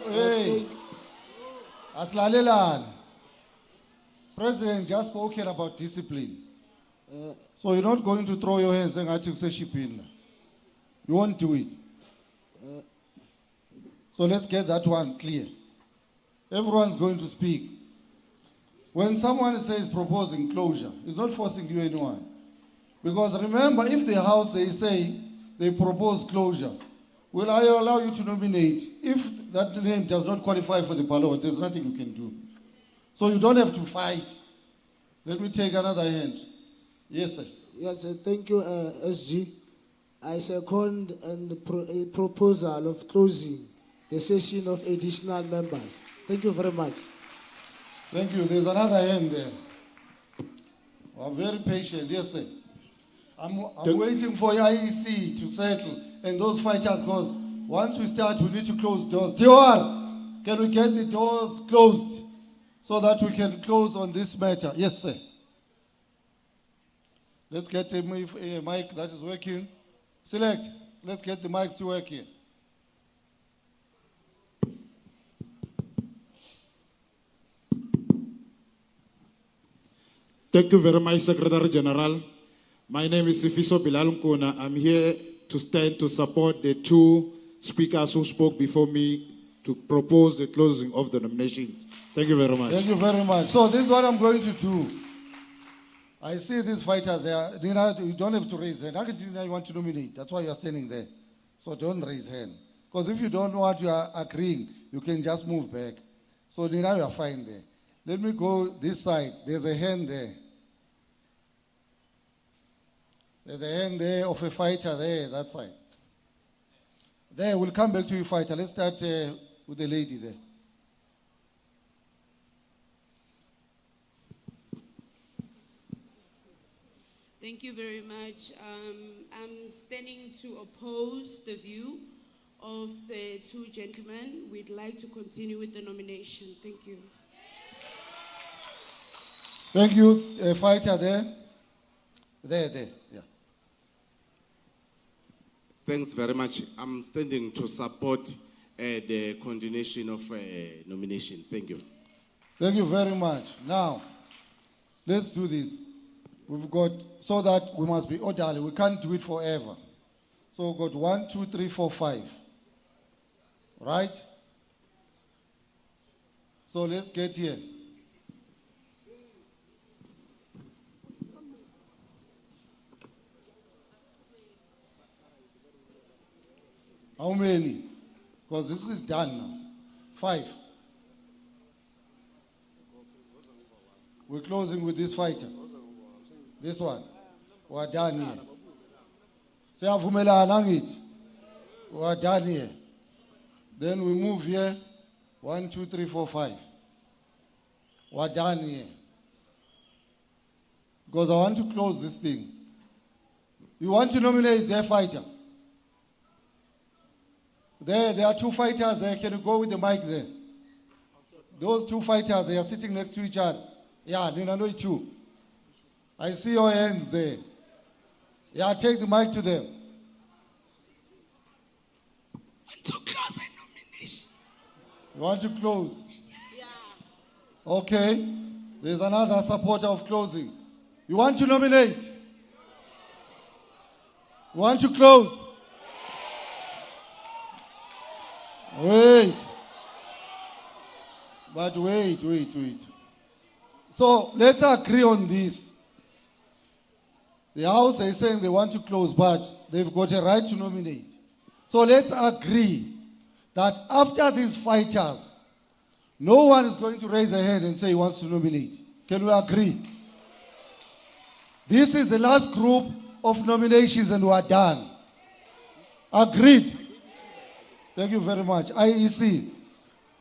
A: Hey, Aslalelan. President just spoken about discipline. So you're not going to throw your hands and ask you to say in. You won't do it. So let's get that one clear. Everyone's going to speak. When someone says proposing closure, it's not forcing you anyone. Because remember, if the House, they say they propose closure, will I allow you to nominate? If that name does not qualify for the ballot, there's nothing you can do. So you don't have to fight. Let me take another hand. Yes, sir.
M: Yes, sir. Thank you, SG. I second a proposal of closing the session of additional members. Thank you very much.
A: Thank you. There's another hand there. I'm very patient. Yes, sir. I'm waiting for IEC to settle and those fighters, because once we start, we need to close doors. Dior, can we get the doors closed so that we can close on this matter? Yes, sir. Let's get a mic that is working. Select. Let's get the mics to work here.
S: Thank you very much, Secretary General. My name is Sifiso Bilal Nkuna. I'm here to stand to support the two speakers who spoke before me to propose the closing of the nomination. Thank you very much.
A: Thank you very much. So this is what I'm going to do. I see these fighters there. Nina, you don't have to raise hand. Nina, you want to nominate. That's why you're standing there. So don't raise hand. Because if you don't know what you are agreeing, you can just move back. So Nina, you are fine there. Let me go this side. There's a hand there. There's a hand there of a fighter there, that side. There, we'll come back to you, fighter. Let's start with the lady there.
Q: Thank you very much. I'm standing to oppose the view of the two gentlemen. We'd like to continue with the nomination. Thank you.
A: Thank you, fighter there. There, yeah.
R: Thanks very much. I'm standing to support the continuation of nomination. Thank you.
A: Thank you very much. Now, let's do this. We've got, so that we must be orderly. We can't do it forever. So we've got 1, 2, 3, 4, 5. Right? So let's get here. How many? Because this is done now. 5. We're closing with this fighter. This one. We're done here. Siyavumelana ngithi. We're done here. Then we move here. 1, 2, 3, 4, 5. We're done here. Because I want to close this thing. You want to nominate their fighter? There are 2 fighters there. Can you go with the mic there? Those 2 fighters, they are sitting next to each other. Yeah, Nina, know it too. I see your hands there. Yeah, take the mic to them.
Q: Want to close the nomination?
A: You want to close? Yeah. Okay. There's another supporter of closing. You want to nominate? You want to close? Wait. But wait. So let's agree on this. The House is saying they want to close, but they've got a right to nominate. So let's agree that after these fighters, no one is going to raise a hand and say he wants to nominate. Can we agree? This is the last group of nominations and we are done. Agreed. Thank you very much. IEC.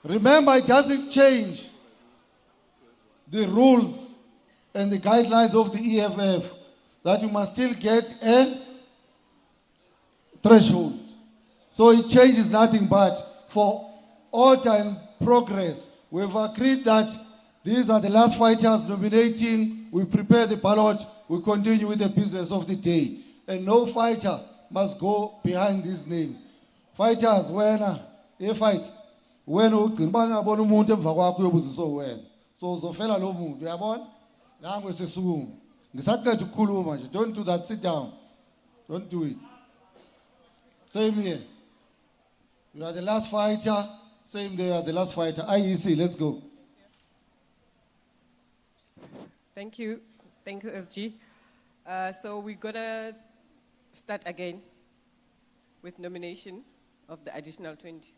A: Remember, it doesn't change the rules and the guidelines of the EFF that you must still get a threshold. So it changes nothing, but for order and progress, we've agreed that these are the last fighters nominating. We prepare the ballot. We continue with the business of the day. And no fighter must go behind these names. Fighters, when a fight, when ugcina umuntu emva kwakho uyobuziso wena. So uzofela lo muntu, uyabona? Nangu sesukuma. Ngisaqeda ukukhuluma nje. Don't do that, sit down. Don't do it. Same here. You are the last fighter. Same day, you are the last fighter. IEC, let's go.
C: Thank you. Thank you, SG. So we're going to start again with nomination of the additional 20.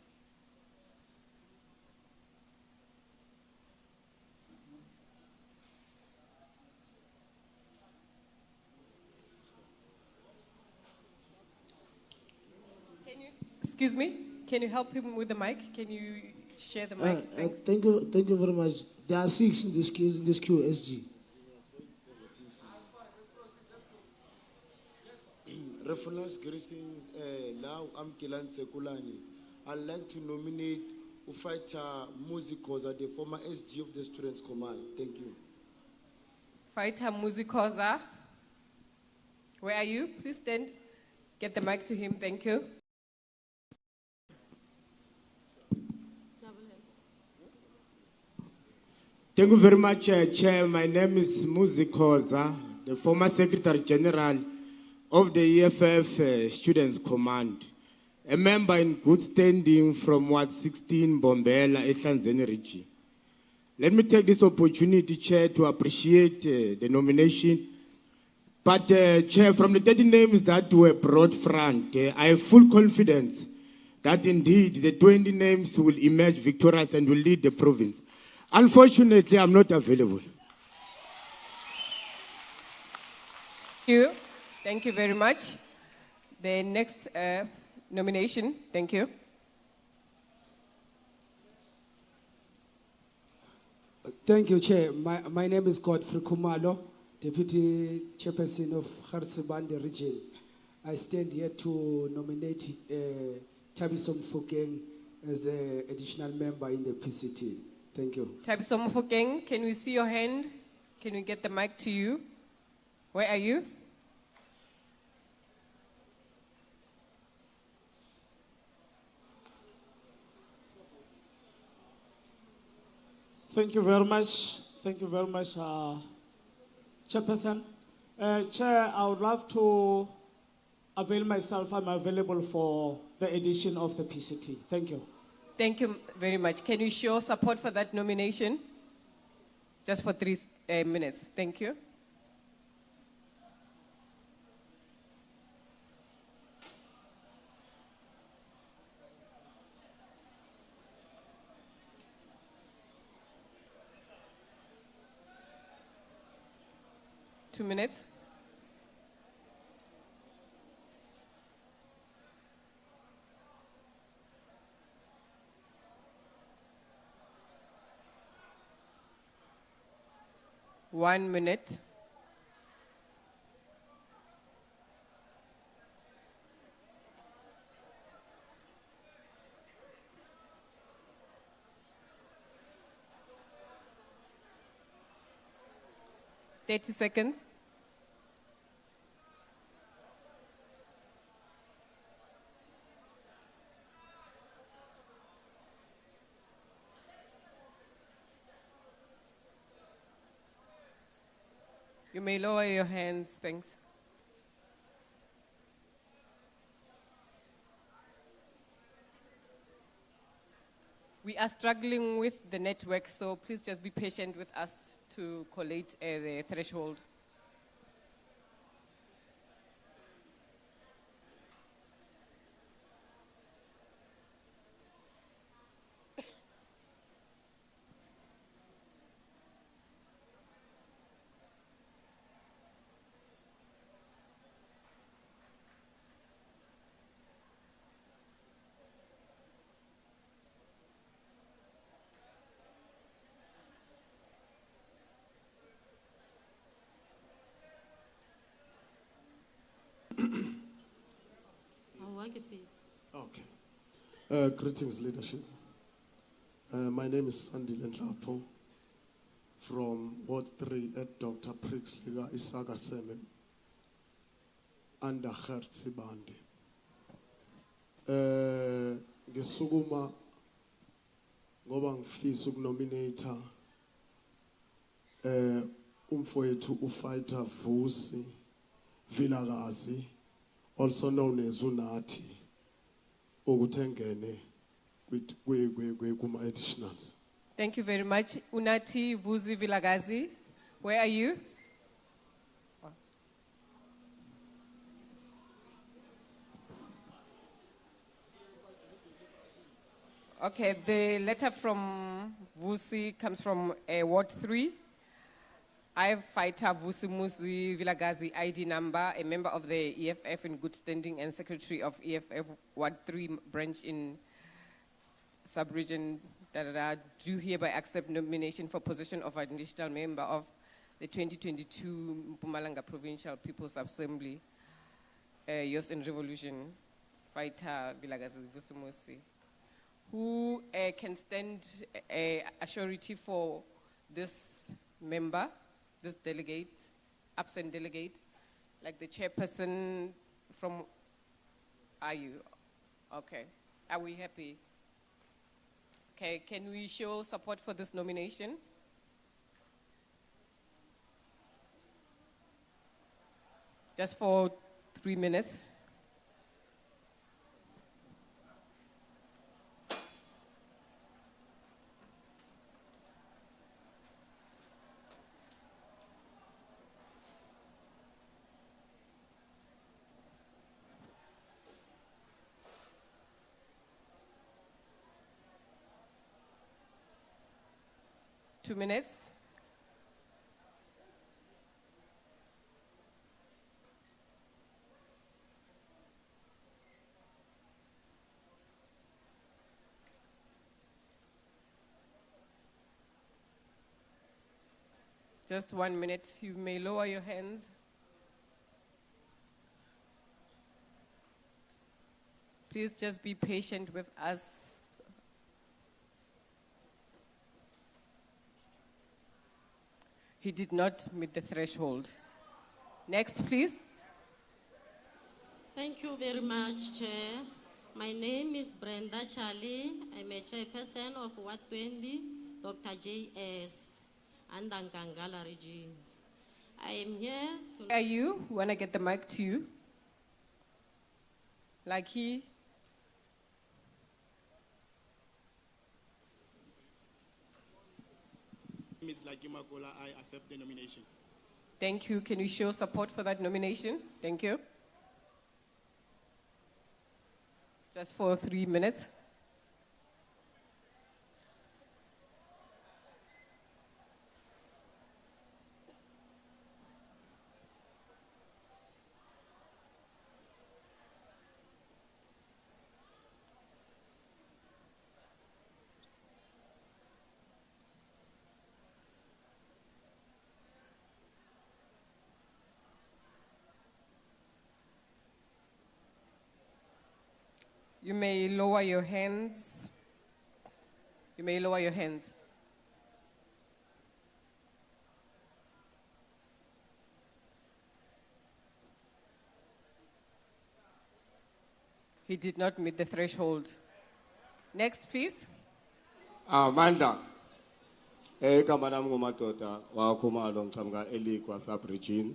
C: Excuse me, can you help him with the mic? Can you share the mic?
M: Thank you very much. There are 6 in this queue, SG.
R: Reference greetings. Now I'm Kilan Sekulani. I'd like to nominate fighter Muzikoza, the former SG of the Students' Command. Thank you.
C: Fighter Muzikoza. Where are you? Please stand. Get the mic to him. Thank you.
R: Thank you very much, Chair. My name is Muzi Khoza, the former Secretary General of the EFF Students Command, a member in good standing from Ward 16, Bombela, Ehlanzeni region. Let me take this opportunity, Chair, to appreciate the nomination. But, Chair, from the 30 names that were brought front, I have full confidence that indeed the 20 names will emerge victorious and will lead the province. Unfortunately, I'm not available.
C: Thank you. Thank you very much. The next nomination. Thank you.
E: Thank you, Chair. My name is Godfrey Kumalo, Deputy Chairperson of Garsibande region. I stand here to nominate Tabiso Mofokeng as the additional member in the PCT. Thank you.
C: Tabiso Mofokeng, can we see your hand? Can we get the mic to you? Where are you?
T: Thank you very much. Thank you very much, Chairperson. Chair, I would love to avail myself. I'm available for the edition of the PCT. Thank you.
C: Thank you very much. Can you show support for that nomination? Just for 3 minutes. Thank you. Two minutes. One minute. Thirty seconds. You may lower your hands, thanks. We are struggling with the network, so please just be patient with us to collate the threshold.
U: Okay. Greetings, leadership. My name is Sandy Lentlapo from Ward 3 at Dr. Prixliga Isaga Semen under Garsibande. Ngisukuma ngoba ngifisa ukunominata umfowethu ufighter Vusi Vilakazi, also known as Unathi, ukuthi engene kuma additionals.
C: Thank you very much. Unathi Vusi Vilakazi, where are you? Okay, the letter from Vusi comes from Ward 3. I have fighter Vusi Musi Vilakazi ID number, a member of the EFF in good standing and secretary of EFF Ward 3 branch in sub-region. Do hereby accept nomination for position of additional member of the 2022 MPUMALANGA Provincial People's Assembly, Youth in Revolution, fighter Vilakazi Vusi Musi. Who can stand a surety for this member, this delegate, absent delegate? Like the chairperson from, are you? Okay. Are we happy? Okay, can we show support for this nomination? Just for 3 minutes. Two minutes. Just 1 minute. You may lower your hands. Please just be patient with us. He did not meet the threshold. Next, please.
B: Thank you very much, Chair. My name is Brenda Charlie. I'm a chairperson of Ward 20, Dr. J.S. and Nkangala region. I am here to...
C: Are you? We want to get the mic to you. Like he.
D: Ms. Lakimakola, I accept the nomination.
C: Thank you. Can you show support for that nomination? Thank you. Just for 3 minutes. You may lower your hands. You may lower your hands. He did not meet the threshold. Next, please.
R: Amanda. Igama lami nguMadoda waKhumalo ngicamka eLikwa sub-region.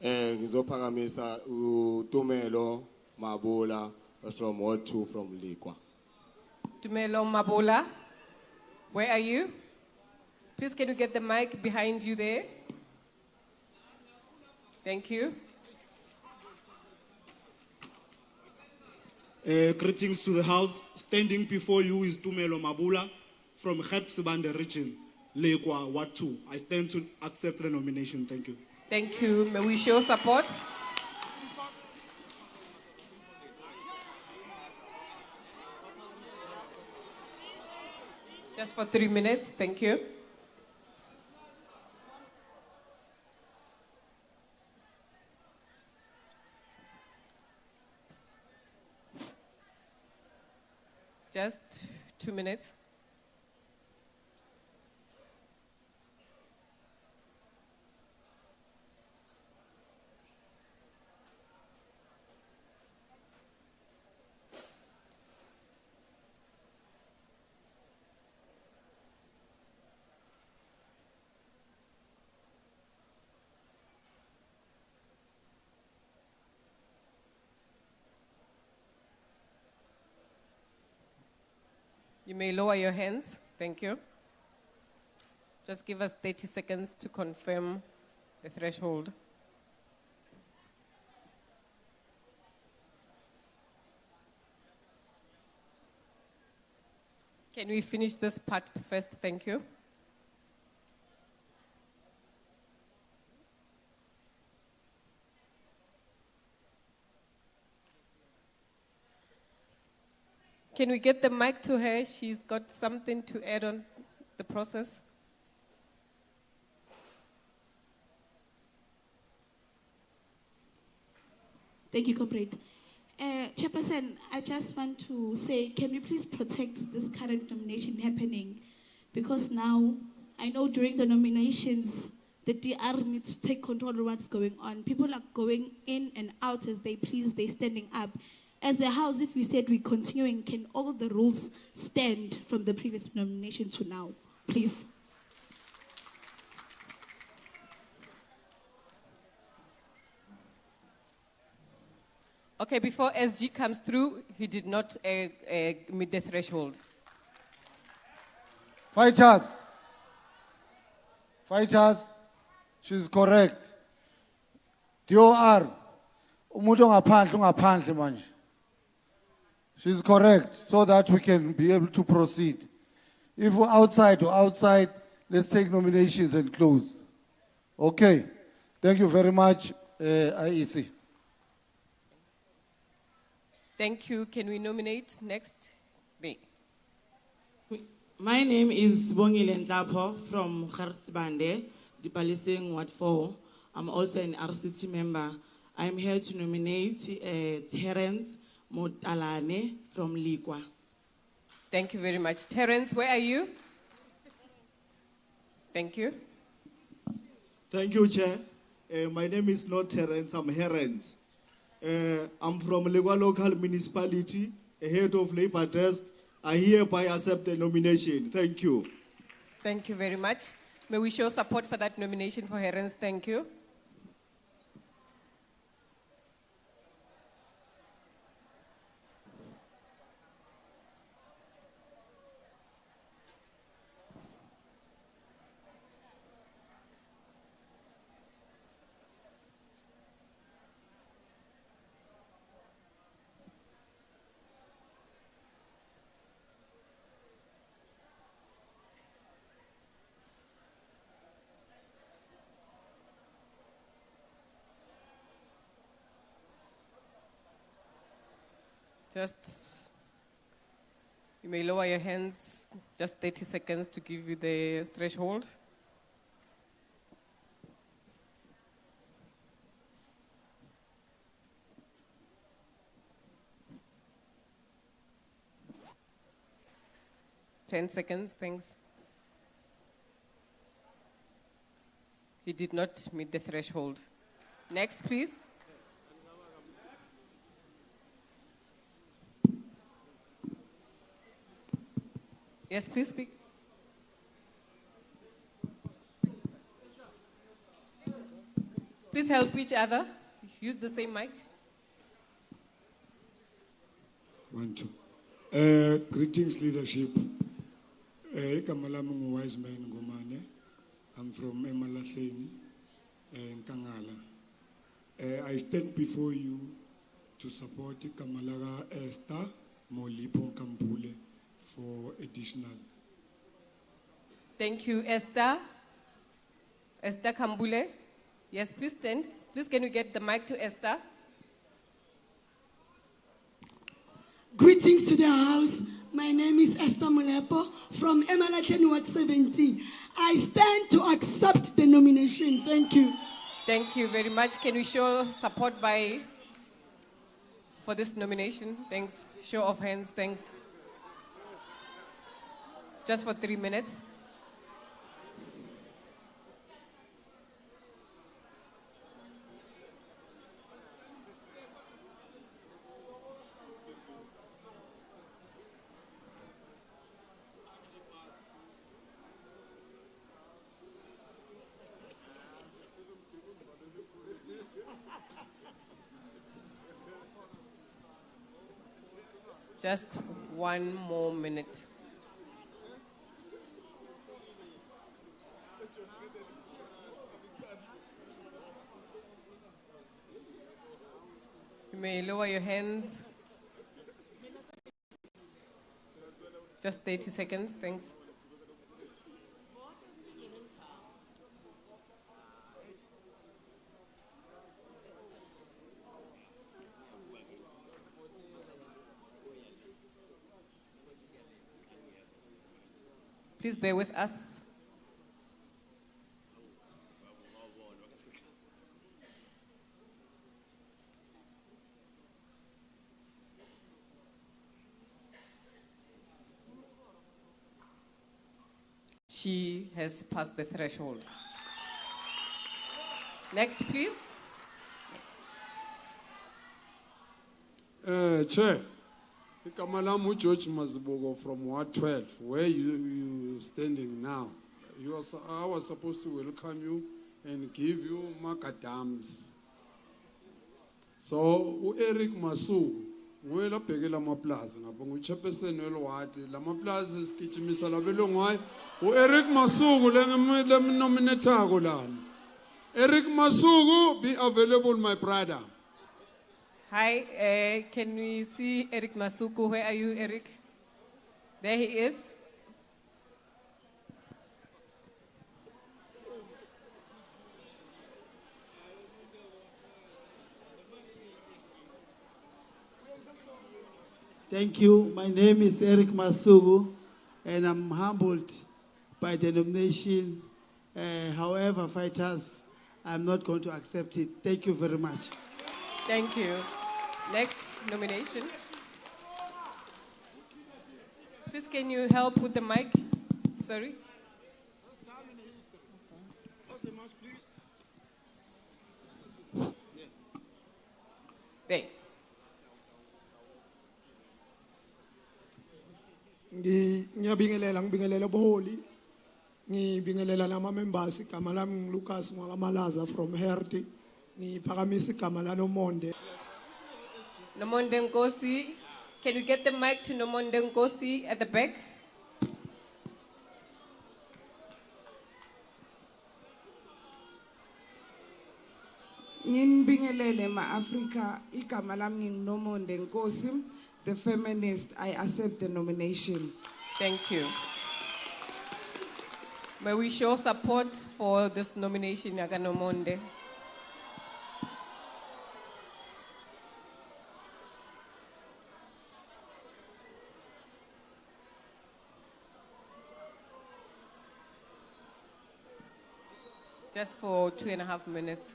R: Ngizophakamisa uTumelo Mabula from Ward 2 from Likwa.
C: Tumelo Mabula, where are you? Please, can you get the mic behind you there? Thank you.
V: Greetings to the House. Standing before you is Tumelo Mabula from Hartsibande region, Lekwa, Ward 2. I stand to accept the nomination. Thank you.
C: Thank you. May we show support? Just for 3 minutes. Thank you. Just 2 minutes. You may lower your hands. Thank you. Just give us 30 seconds to confirm the threshold. Can we finish this part first? Thank you. Can we get the mic to her? She's got something to add on the process.
W: Thank you, Comrade. Chairperson, I just want to say, can we please protect this current nomination happening? Because now, I know during the nominations, the DR needs to take control of what's going on. People are going in and out as they please, they're standing up. As a house, if we said we're continuing, can all the rules stand from the previous nomination to now? Please.
C: Okay, before SG comes through, he did not meet the threshold.
A: Fighters. Fighters. She's correct. DOR. Umuntu ongaphandle manje. She's correct, so that we can be able to proceed. If we're outside, let's take nominations and close. Okay. Thank you very much, IEC.
C: Thank you. Can we nominate next?
F: My name is Bongile Ndlapo from Garsbande, Dipaliseng Ward 4. I'm also an RCT member. I'm here to nominate Terence Motalane from Ligwa.
C: Thank you very much. Terence, where are you? Thank you.
G: Thank you, Chair. My name is not Terence, I'm Herens. I'm from Ligwa Local Municipality, a head of labor desk. I hereby accept the nomination. Thank you.
C: Thank you very much. May we show support for that nomination for Herens? Thank you. Just, you may lower your hands, just 30 seconds to give you the threshold. Ten seconds, thanks. He did not meet the threshold. Next, please. Yes, please speak. Please help each other. Use the same mic.
J: 1, 2. Greetings, leadership. Igama lami ngu-Wise Man Ngomane. I'm from Emalahleni, Nkangala. I stand before you to support Kamalaga Esther Molipho Nkambule for additional.
C: Thank you, Esther. Esther Kambule. Yes, please stand. Please, can you get the mic to Esther?
X: Greetings to the house. My name is Esther Molepo from Emalahleni Ward 17. I stand to accept the nomination. Thank you.
C: Thank you very much. Can we show support for this nomination? Thanks. Show of hands, thanks. Just for 3 minutes. Just 1 more minute. You may lower your hands. Just 30 seconds, thanks. Please bear with us. She has passed the threshold. Next, please.
H: Chair, Kamalamu George Mazibogo from Ward 12, where you standing now. I was supposed to welcome you and give you macadams. So, Eric Masu, wela pege la maplaza na bongo chairperson welo wati la maplaza skichimisa la belongwai Eric Masugu le nominata go lana. Eric Masugu, be available, my brother.
C: Hi, can we see Eric Masuku? Where are you, Eric? There he is.
I: Thank you. My name is Eric Masugu, and I'm humbled by the nomination. However, fighters, I'm not going to accept it. Thank you very much.
C: Thank you. Next nomination. Please, can you help with the mic? Sorry. There.
L: ngiyabingelela boholi ngibingelela nama members igama lami ngiLucas Malaza from Herti ngiphakamisa igama laNomonde
C: Nomonde Nkosi. Can you get the mic to Nomonde Nkosi at the back?
F: Nginbingelele ma-Afrika, igama lami nginguNomonde Nkosi, the feminist. I accept the nomination.
C: Thank you. May we show support for this nomination, Nomonde. Just for 2.5 minutes.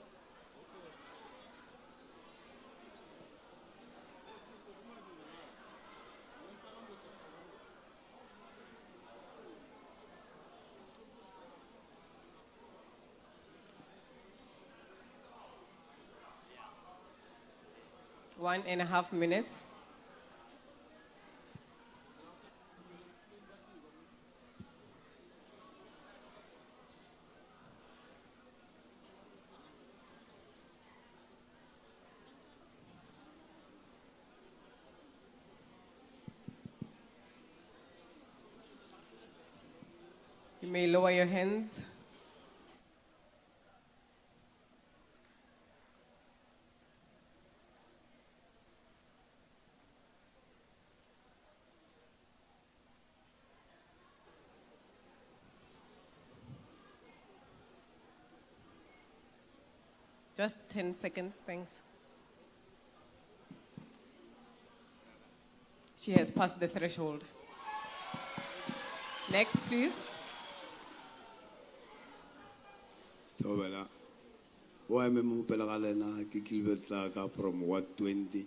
C: One and a half minutes. You may lower your hands. Just 10 seconds, thanks. She has passed the threshold. Next, please.
O: Tobela. Wa me mo pela galena ke Gilbert Tlaka from Ward 20.